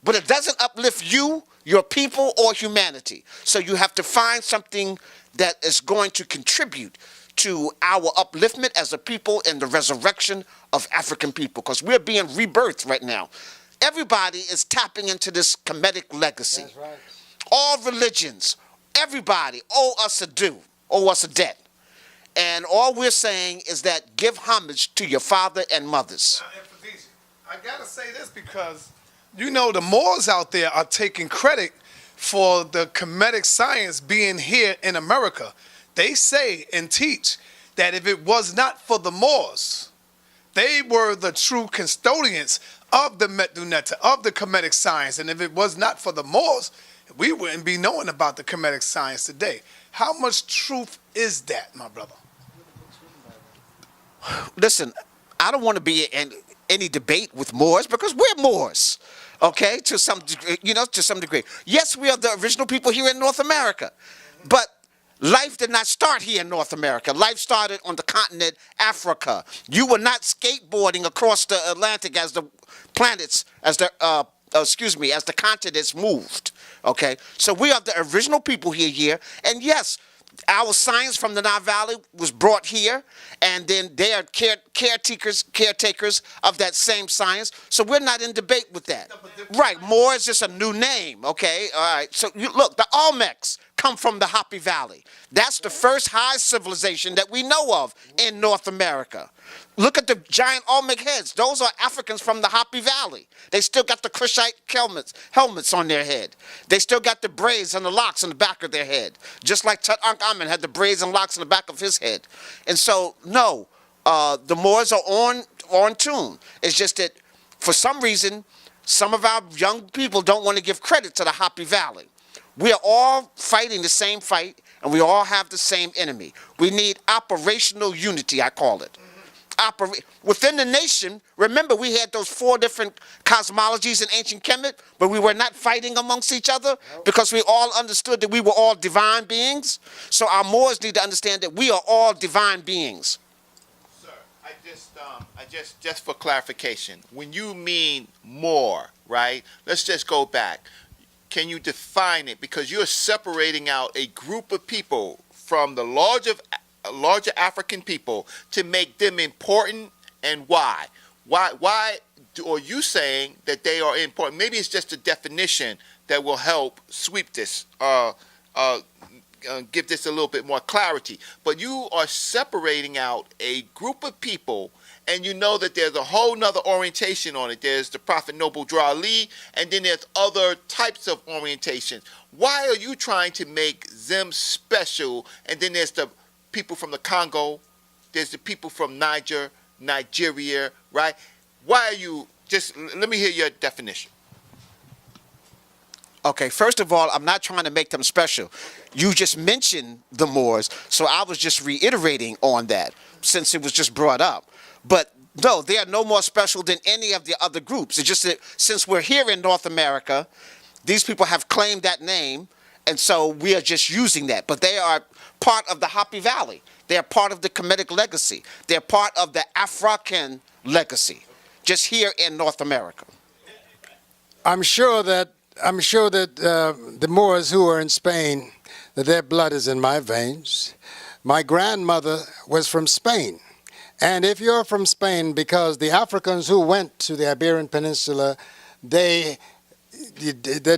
But it doesn't uplift you, your people, or humanity. So you have to find something that is going to contribute to our upliftment as a people and the resurrection of African people. Because we're being rebirthed right now. Everybody is tapping into this Kemetic legacy. That's right. All religions, everybody owe us a due, owe us a debt. And all we're saying is that give homage to your father and mothers. Now, Mfundishi, I gotta say this because, you know, the Moors out there are taking credit for the Kemetic science being here in America. They say and teach that if it was not for the Moors, they were the true custodians of the Metuneta, of the Kemetic science. And if it was not for the Moors, we wouldn't be knowing about the Kemetic science today. How much truth is that, my brother? Listen, I don't want to be in any debate with Moors because we're Moors, okay, to some degree, to some degree. Yes, we are the original people here in North America, but life did not start here in North America. Life started on the continent Africa. You were not skateboarding across the Atlantic as the planets, as the as the continents moved. Okay, so we are the original people here, and yes, our science from the Nile Valley was brought here, and then they are caretakers of that same science. So we're not in debate with that. Right, Moor is just a new name, okay? All right, so you look, the Olmecs come from the Hopi Valley. That's the first high civilization that we know of in North America. Look at the giant Olmec heads. Those are Africans from the Hopi Valley. They still got the Kushite helmets on their head. They still got the braids and the locks on the back of their head. Just like Tutankhamun had the braids and locks on the back of his head. And so, no, the Moors are on tune. It's just that for some reason, some of our young people don't want to give credit to the Hopi Valley. We are all fighting the same fight, and we all have the same enemy. We need operational unity, I call it. Within the nation, remember we had those 4 different cosmologies in ancient Kemet, but we were not fighting amongst each other because we all understood that we were all divine beings. So our Moors need to understand that we are all divine beings. Sir, I just for clarification, when you mean more, right? Let's just go back. Can you define it? Because you're separating out a group of people from the larger African people to make them important, and why? Why are you saying that they are important? Maybe it's just a definition that will help sweep this, give this a little bit more clarity. But you are separating out a group of people, and you know that there's a whole nother orientation on it. There's the Prophet Noble Drew Ali, and then there's other types of orientations. Why are you trying to make them special? And then there's the people from the Congo, there's the people from Nigeria, right? Why are you, let me hear your definition. Okay, first of all, I'm not trying to make them special. You just mentioned the Moors, so I was just reiterating on that since it was just brought up. But no, they are no more special than any of the other groups. It's just that since we're here in North America, these people have claimed that name, and so we are just using that. But they are part of the Hopi Valley. They are part of the Kemetic legacy. They're part of the African legacy, just here in North America. I'm sure that the Moors who are in Spain, that their blood is in my veins. My grandmother was from Spain, And if you're from Spain, because the Africans who went to the Iberian Peninsula, they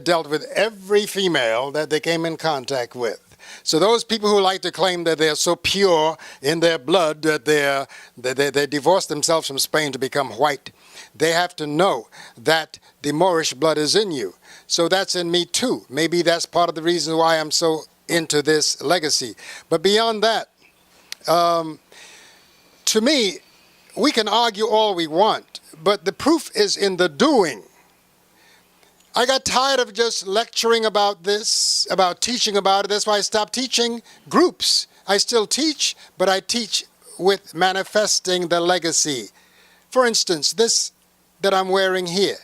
dealt with every female that they came in contact with. So those people who like to claim that they're so pure in their blood that they divorced themselves from Spain to become white, they have to know that the Moorish blood is in you. So that's in me too. Maybe that's part of the reason why I'm so into this legacy. But beyond that, to me, we can argue all we want, but the proof is in the doing. I got tired of just lecturing about this, about teaching about it. That's why I stopped teaching groups. I still teach, but I teach with manifesting the legacy. For instance, this that I'm wearing here,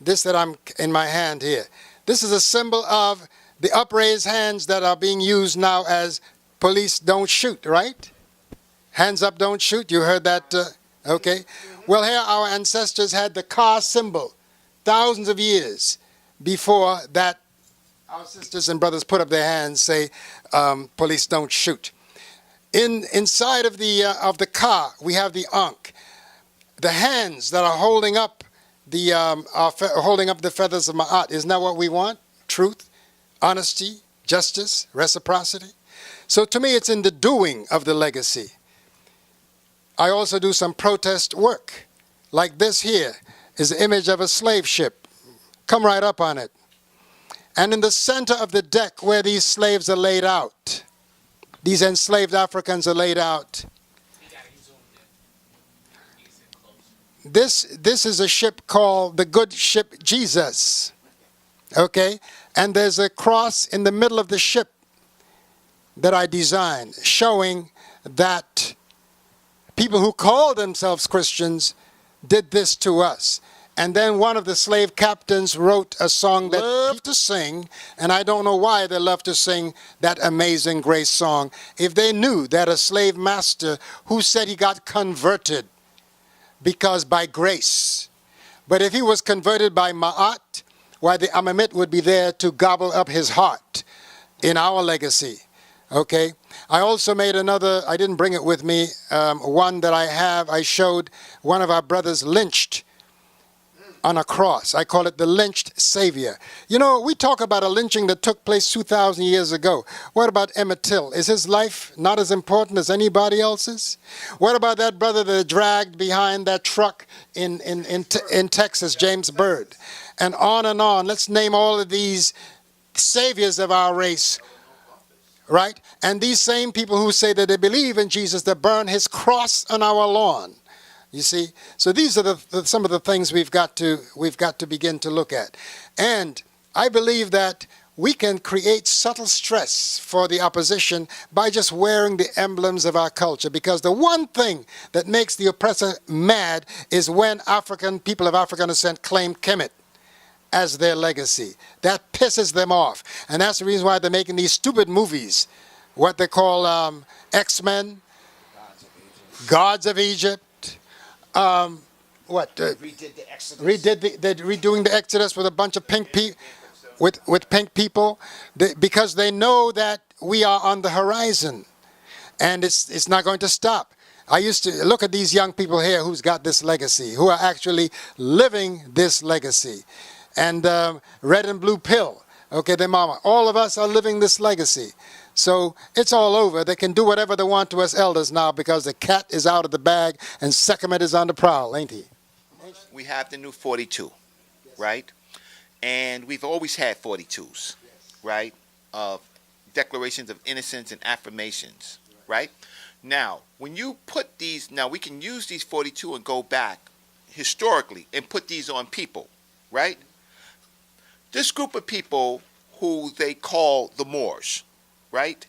this that I'm in my hand here, this is a symbol of the upraised hands that are being used now as police don't shoot, right? Hands up, don't shoot. You heard that? Okay. Well, here our ancestors had the car symbol. Thousands of years before that, our sisters and brothers put up their hands, say, police don't shoot. Inside of the car, we have the ankh. The hands that are holding up the feathers of Ma'at. Isn't that what we want? Truth, honesty, justice, reciprocity. So to me, it's in the doing of the legacy. I also do some protest work. Like this here is the image of a slave ship. Come right up on it. And in the center of the deck where these slaves are laid out, these enslaved Africans are laid out, this is a ship called the good ship Jesus. Okay? And there's a cross in the middle of the ship that I designed, showing that people who call themselves Christians did this to us. And then one of the slave captains wrote a song that loved to sing, and I don't know why they love to sing that Amazing Grace song, if they knew that a slave master who said he got converted because by grace. But if he was converted by Ma'at, why the Amamit would be there to gobble up his heart in our legacy. Okay? I also made another, I didn't bring it with me, one that I showed one of our brothers lynched on a cross. I call it the lynched savior. You know, we talk about a lynching that took place 2,000 years ago. What about Emmett Till? Is his life not as important as anybody else's? What about that brother that dragged behind that truck in Texas, James Byrd? And on. Let's name all of these saviors of our race. Right? And these same people who say that they believe in Jesus, that burn his cross on our lawn. You see? So these are some of the things we've got to begin to look at. And I believe that we can create subtle stress for the opposition by just wearing the emblems of our culture. Because the one thing that makes the oppressor mad is when people of African descent claim Kemet as their legacy. That pisses them off. And that's the reason why they're making these stupid movies, what they call X-Men, Gods of Egypt. Redid the Exodus. They're redoing the Exodus with a bunch of pink with pink people, because they know that we are on the horizon, and it's not going to stop. I used to look at these young people here who's got this legacy, who are actually living this legacy. And red and blue pill, okay, their mama. All of us are living this legacy. So it's all over. They can do whatever they want to us elders now because the cat is out of the bag and Sekhmet is on the prowl, ain't he? We have the new 42, right? And we've always had 42s, right? Of declarations of innocence and affirmations, right? Now, when you put these, now we can use these 42 and go back historically and put these on people, right? This group of people who they call the Moors, right?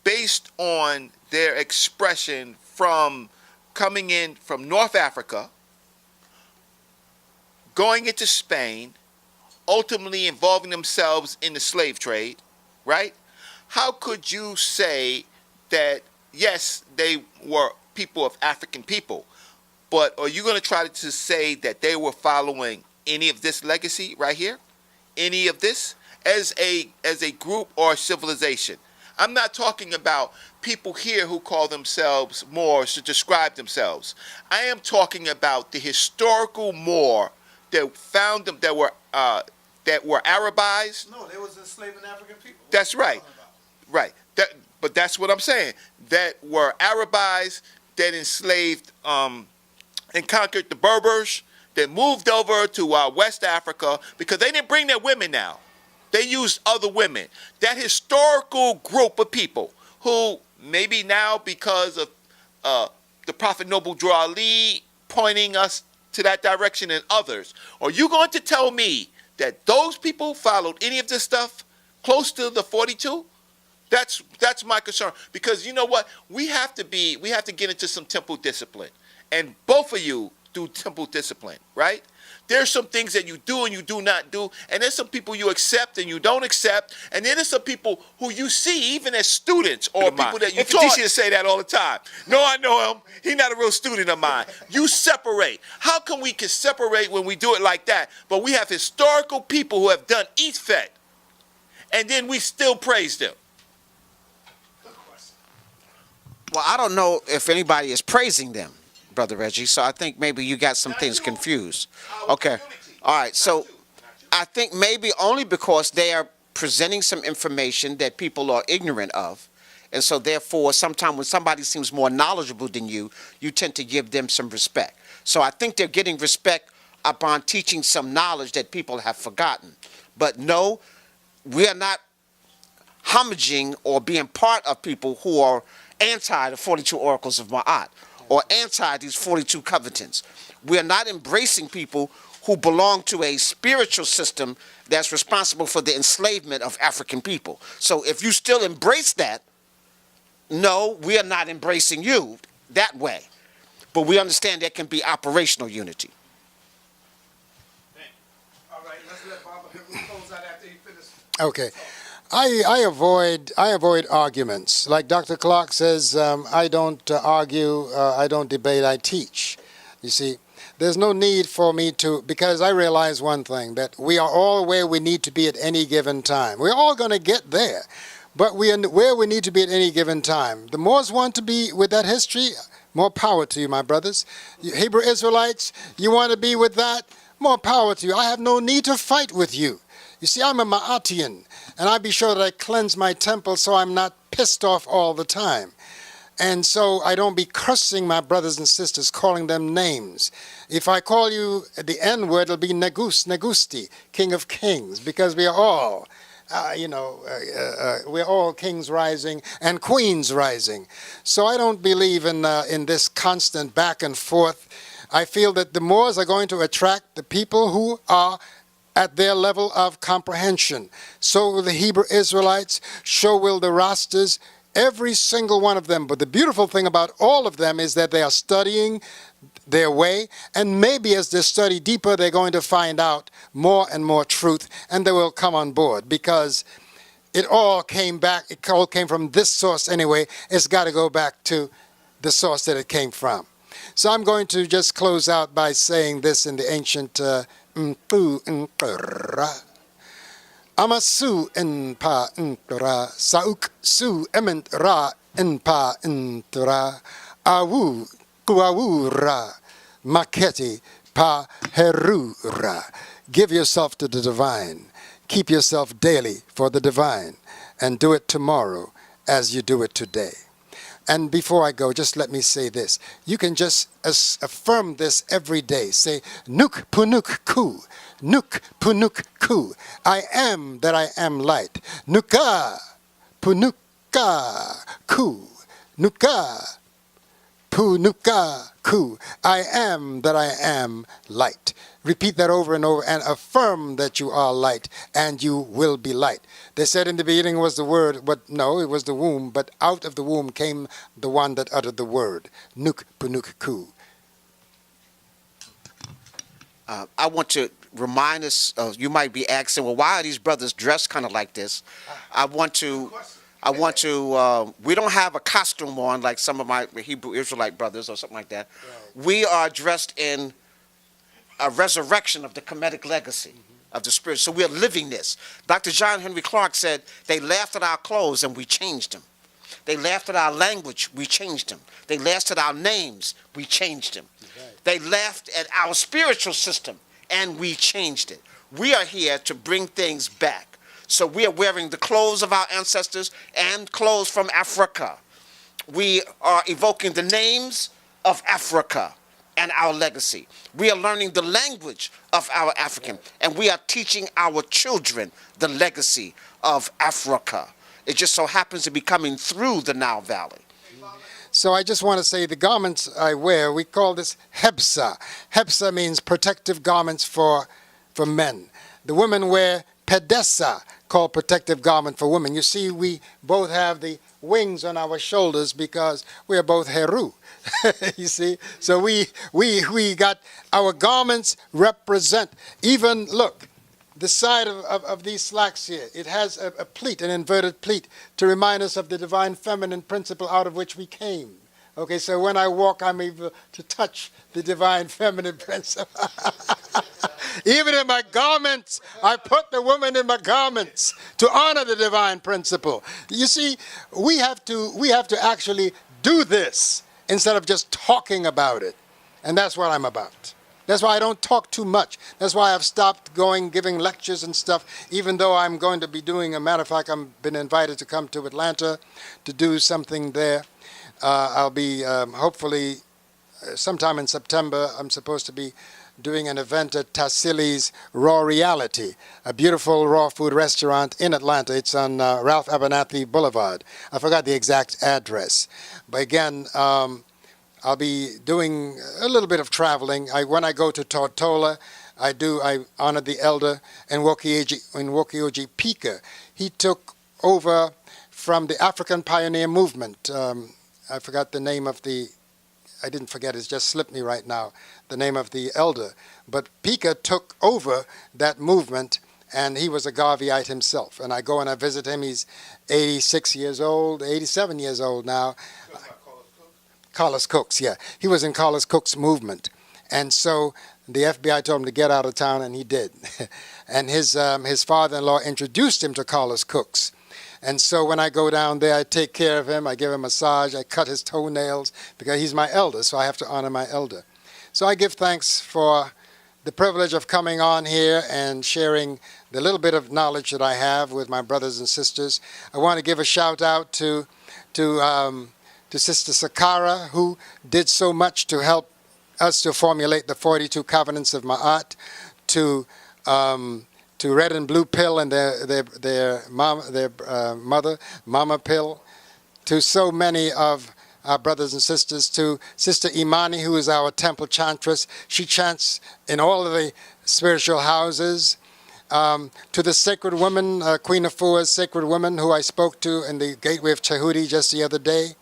Based on their expression from coming in from North Africa, going into Spain, ultimately involving themselves in the slave trade, right? How could you say that, yes, they were people of African people, but are you going to try to say that they were following any of this legacy right here? Any of this as a group or civilization? I'm not talking about people here who call themselves Moors to describe themselves. I am talking about the historical Moor that found them, that were Arabized. No, they was enslaving African people. That's right. Right. But that's what I'm saying. That were Arabized, that enslaved and conquered the Berbers, that moved over to West Africa because they didn't bring their women now. They used other women. That historical group of people who maybe now, because of the Prophet Noble Drew Ali pointing us to that direction and others, are you going to tell me that those people followed any of this stuff close to the 42? That's my concern, because you know what, we have to get into some temple discipline, and both of you do temple discipline, right? There's some things that you do and you do not do, and there's some people you accept and you don't accept, and then there's some people who you see even as students or people that you taught. Mfundishi say that all the time. No, I know him. He's not a real student of mine. You separate. How come we can separate when we do it like that, but we have historical people who have done Ifet, and then we still praise them? Well, I don't know if anybody is praising them, Brother Reggie, so I think maybe you got some things confused. Okay. All right. So I think maybe only because they are presenting some information that people are ignorant of, and so therefore sometimes when somebody seems more knowledgeable than you, you tend to give them some respect. So I think they're getting respect upon teaching some knowledge that people have forgotten. But no, we are not homaging or being part of people who are anti the 42 oracles of Ma'at or anti these 42 covenants. We are not embracing people who belong to a spiritual system that's responsible for the enslavement of African people. So if you still embrace that, no, we are not embracing you that way. But we understand there can be operational unity. All right, let's let Baba close out after he finishes. Okay. I avoid arguments. Like Dr. Clark says, I don't argue, I don't debate, I teach. You see, there's no need for me to, because I realize one thing, that we are all where we need to be at any given time. We're all going to get there, but we are where we need to be at any given time. The Moors want to be with that history, more power to you, my brothers. You Hebrew Israelites, you want to be with that, more power to you. I have no need to fight with you. You see, I'm a Ma'atian, and I be sure that I cleanse my temple so I'm not pissed off all the time. And so I don't be cursing my brothers and sisters, calling them names. If I call you the N-word, it'll be Negus, Negusti, King of Kings, because we are all, we're all kings rising and queens rising. So I don't believe in this constant back and forth. I feel that the Moors are going to attract the people who are at their level of comprehension. So will the Hebrew Israelites, so will the Rastas, every single one of them. But the beautiful thing about all of them is that they are studying their way, and maybe as they study deeper, they're going to find out more and more truth, and they will come on board, because it all came back, it all came from this source anyway. It's got to go back to the source that it came from. So I'm going to just close out by saying this in the ancient Mpu Nkra. Amasu Npa Ntra, Sauk Su Ement Ra Npa Ntra, Awu Kuawura, Maketi Pa Herura. Give yourself to the divine. Keep yourself daily for the divine, and do it tomorrow as you do it today. And before I go, just let me say this. You can just affirm this every day. Say, Nuk Punuk Ku. Nuk Punuk Ku. I am that I am light. Nuka Punuka Ku. Nuka Punuka Ku. I am that I am light. Repeat that over and over and affirm that you are light, and you will be light. They said in the beginning was the word, but no, it was the womb, but out of the womb came the one that uttered the word. Nuk Punuk Ku. I want to remind us, you might be asking, well, why are these brothers dressed kind of like this? We don't have a costume on like some of my Hebrew Israelite brothers or something like that. Right. We are dressed in a resurrection of the Kemetic legacy. of the spirit. So we're living this. Dr. John Henry Clark said, they laughed at our clothes and we changed them. They laughed at our language, we changed them. They laughed at our names, we changed them. They laughed at our spiritual system, and we changed it. We are here to bring things back. So we are wearing the clothes of our ancestors and clothes from Africa. We are evoking the names of Africa and our legacy. We are learning the language of our African, and we are teaching our children the legacy of Africa. It just so happens to be coming through the Nile Valley. So I just want to say the garments I wear, we call this hebsa. Hebsa means protective garments for men. The women wear pedessa, called protective garment for women. You see, we both have the wings on our shoulders because we are both Heru. You see? So we got our garments represent, even, look, the side of these slacks here, it has a pleat, an inverted pleat, to remind us of the divine feminine principle out of which we came. Okay, so when I walk, I'm able to touch the divine feminine principle. Even in my garments, I put the woman in my garments to honor the divine principle. You see, we have to actually do this instead of just talking about it. And that's what I'm about. That's why I don't talk too much. That's why I've stopped giving lectures and stuff, even though I'm going to be doing, a matter of fact, I've been invited to come to Atlanta to do something there. I'll be, hopefully, sometime in September, I'm supposed to be doing an event at Tassili's Raw Reality, a beautiful raw food restaurant in Atlanta. It's on Ralph Abernathy Boulevard. I forgot the exact address. But again, I'll be doing a little bit of traveling. When I go to Tortola, I honor the elder in Wokioji Pika. He took over from the African Pioneer Movement. I forgot the name of I didn't forget, it's just slipped me right now, the name of the elder. But Pika took over that movement, and he was a Garveyite himself. And I go and I visit him. He's 86 years old, 87 years old now. Carlos Cook's, yeah. He was in Carlos Cook's movement. And so the FBI told him to get out of town, and he did. And his father-in-law introduced him to Carlos Cook's. And so when I go down there, I take care of him. I give him a massage. I cut his toenails because he's my elder, so I have to honor my elder. So I give thanks for the privilege of coming on here and sharing the little bit of knowledge that I have with my brothers and sisters. I want to give a shout out to Sister Sakara, who did so much to help us to formulate the 42 covenants of Ma'at, to Red and Blue Pill and their mother, Mama Pill, to so many of our brothers and sisters, to Sister Imani, who is our temple chantress. She chants in all of the spiritual houses. To the sacred woman, Queen Afua's sacred woman, who I spoke to in the Gateway of Tahuti just the other day.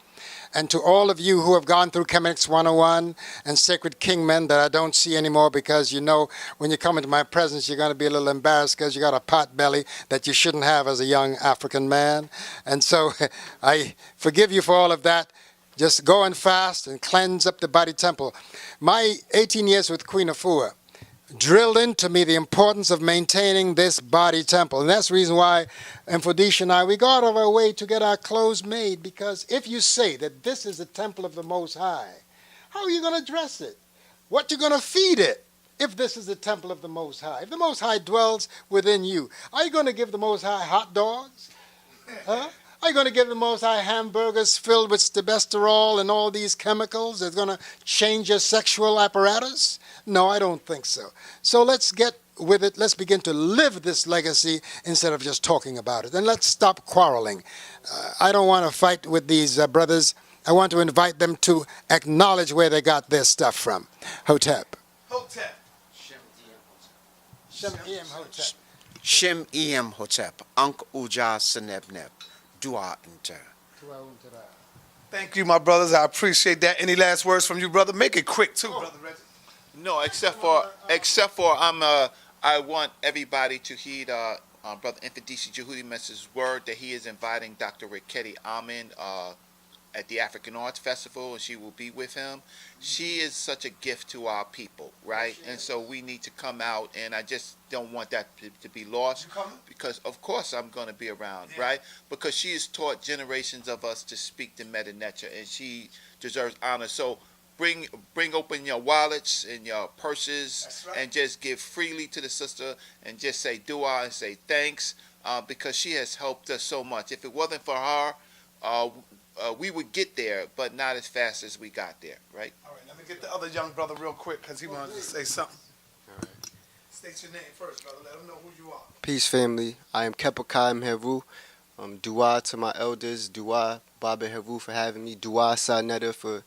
And to all of you who have gone through Kemetic 101 and Sacred Kingmen that I don't see anymore, because you know when you come into my presence you're going to be a little embarrassed because you got a pot belly that you shouldn't have as a young African man. And so I forgive you for all of that. Just go and fast and cleanse up the body temple. My 18 years with Queen Afua drilled into me the importance of maintaining this body temple. And that's the reason why Mfundishi and I, we go out of our way to get our clothes made, because if you say that this is the temple of the Most High, how are you going to dress it? What you going to feed it if this is the temple of the Most High? If the Most High dwells within you, are you going to give the Most High hot dogs? Huh? Are you going to give the Most High hamburgers filled with stebesterol and all these chemicals that's going to change your sexual apparatus? No, I don't think so. So let's get with it. Let's begin to live this legacy instead of just talking about it. And let's stop quarreling. I don't want to fight with these brothers. I want to invite them to acknowledge where they got their stuff from. Hotep. Hotep. Shem Em Hotep. Shem Em Hotep. Ankh Uja Senebneb. Dua Inter. Thank you, my brothers. I appreciate that. Any last words from you, brother? Make it quick, too, Brother Reggie. No, except for I want everybody to heed Brother Mfundishi Jehudi Mess's word that he is inviting Dr. Riketi Amin at the African Arts Festival, and she will be with him. She is such a gift to our people, right? And so we need to come out, and I just don't want that to be lost, because of course I'm going to be around, right? Because she has taught generations of us to speak the Meta Nature, and she deserves honor. So bring open your wallets and your purses, and just give freely to the sister, and just say dua and say thanks, because she has helped us so much. If it wasn't for her, we would get there, but not as fast as we got there, right? All right, let me get the other young brother real quick because he wanted to say something. All right. State your name first, brother. Let them know who you are. Peace, family. I am Kemetic Heru. Dua to my elders. Dua Baba Heru for having me. Dua Sanetta for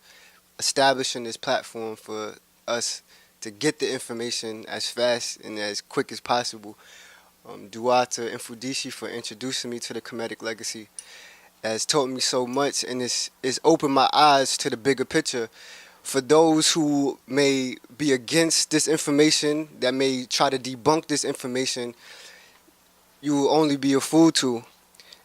establishing this platform for us to get the information as fast and as quick as possible. Dua to Mfundishi for introducing me to the Kemetic legacy. Has taught me so much, and it's opened my eyes to the bigger picture. For those who may be against this information, that may try to debunk this information, you will only be a fool to.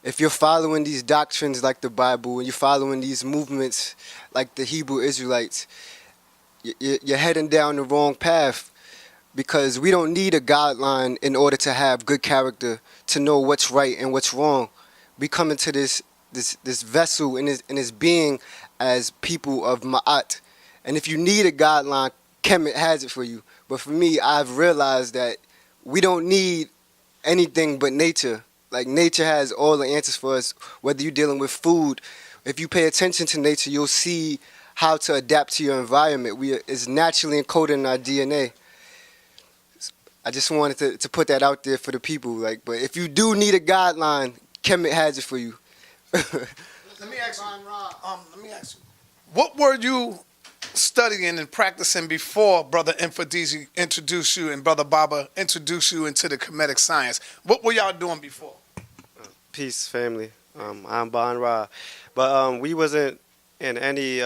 If you're following these doctrines like the Bible, and you're following these movements like the Hebrew Israelites, you're heading down the wrong path, because we don't need a guideline in order to have good character, to know what's right and what's wrong. We come into this vessel in his being as people of Ma'at. And if you need a guideline, Kemet has it for you. But for me, I've realized that we don't need anything but nature. Like, nature has all the answers for us, whether you're dealing with food. If you pay attention to nature, you'll see how to adapt to your environment. It's naturally encoded in our DNA. I just wanted to put that out there for the people. But if you do need a guideline, Kemet has it for you. Let me ask you, what were you studying and practicing before Brother Mfundishi introduced you and Brother Baba introduced you into the Kemetic science? What were y'all doing before? Peace, family. I'm Ban Ra. But we wasn't in any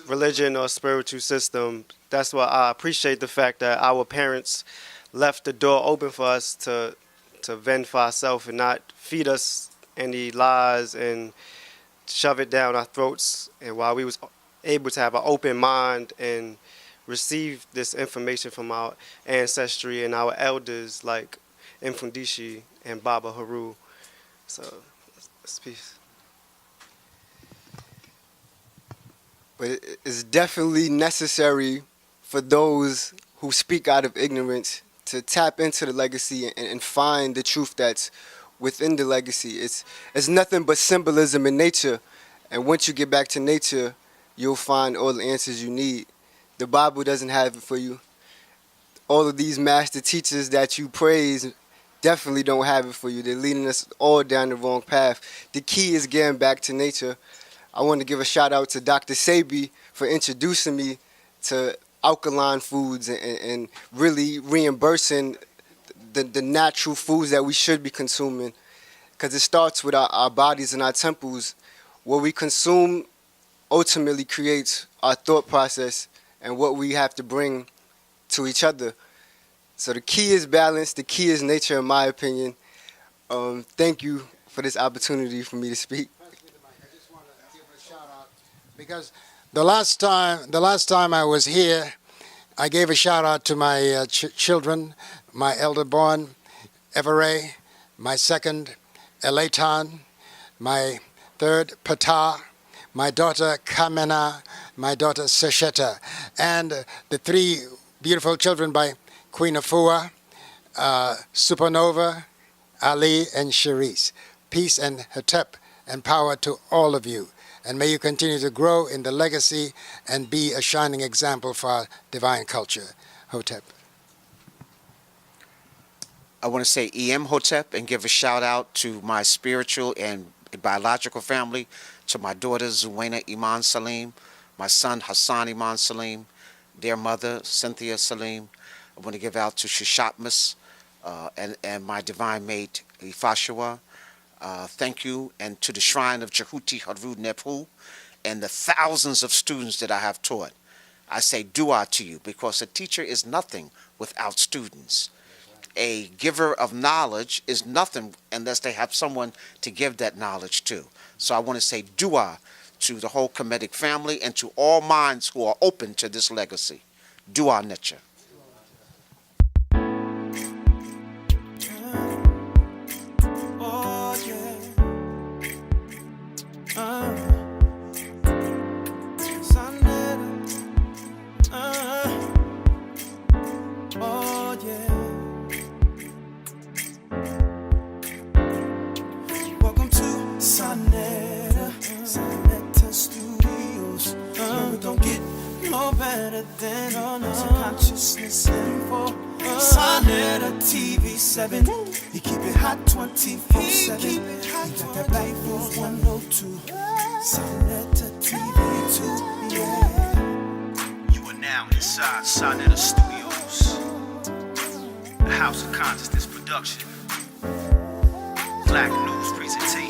religion or spiritual system. That's why I appreciate the fact that our parents left the door open for us to vent for ourselves and not feed us any lies and shove it down our throats. And while we was able to have an open mind and receive this information from our ancestry and our elders like Mfundishi and Baba Heru. So, it's peace. But it's definitely necessary for those who speak out of ignorance to tap into the legacy and find the truth that's within the legacy. It's nothing but symbolism in nature. And once you get back to nature, you'll find all the answers you need. The Bible doesn't have it for you. All of these master teachers that you praise definitely don't have it for you. They're leading us all down the wrong path. The key is getting back to nature. I want to give a shout out to Dr. Sabi for introducing me to alkaline foods and really reimbursing the natural foods that we should be consuming, because it starts with our bodies and our temples. What we consume ultimately creates our thought process and what we have to bring to each other. So the key is balance, the key is nature, in my opinion. Thank you for this opportunity for me to speak. I just want to give a shout out, because the last time I was here, I gave a shout out to my children, my elder born, Everay, my second, Elatan, my third, Pata, my daughter, Kamena, my daughter, Sesheta, and the three beautiful children by Queen Afua, Supernova, Ali, and Cherise. Peace and Hetep and power to all of you. And may you continue to grow in the legacy and be a shining example for our divine culture. Hotep. I want to say EM Hotep and give a shout out to my spiritual and biological family, to my daughter Zuwaina Iman Salim, my son Hassan Iman Salim, their mother Cynthia Salim. I want to give out to Shishatmas and my divine mate Ifashua. Thank you, and to the shrine of Jehuti Harud Nephu and the thousands of students that I have taught. I say dua to you, because a teacher is nothing without students. A giver of knowledge is nothing unless they have someone to give that knowledge to. So I want to say dua to the whole Kemetic family, and to all minds who are open to this legacy. Dua Necha. Oh yeah. Oh yeah. Welcome to Sonetta Studios. We don't get no better than consciousness info. Sonetta TV7. You keep it hot 24/7. You got that black Force 102. Sonetta TV2. Yeah. You are now inside Sonetta Studios, the house of consciousness production, black news presentation.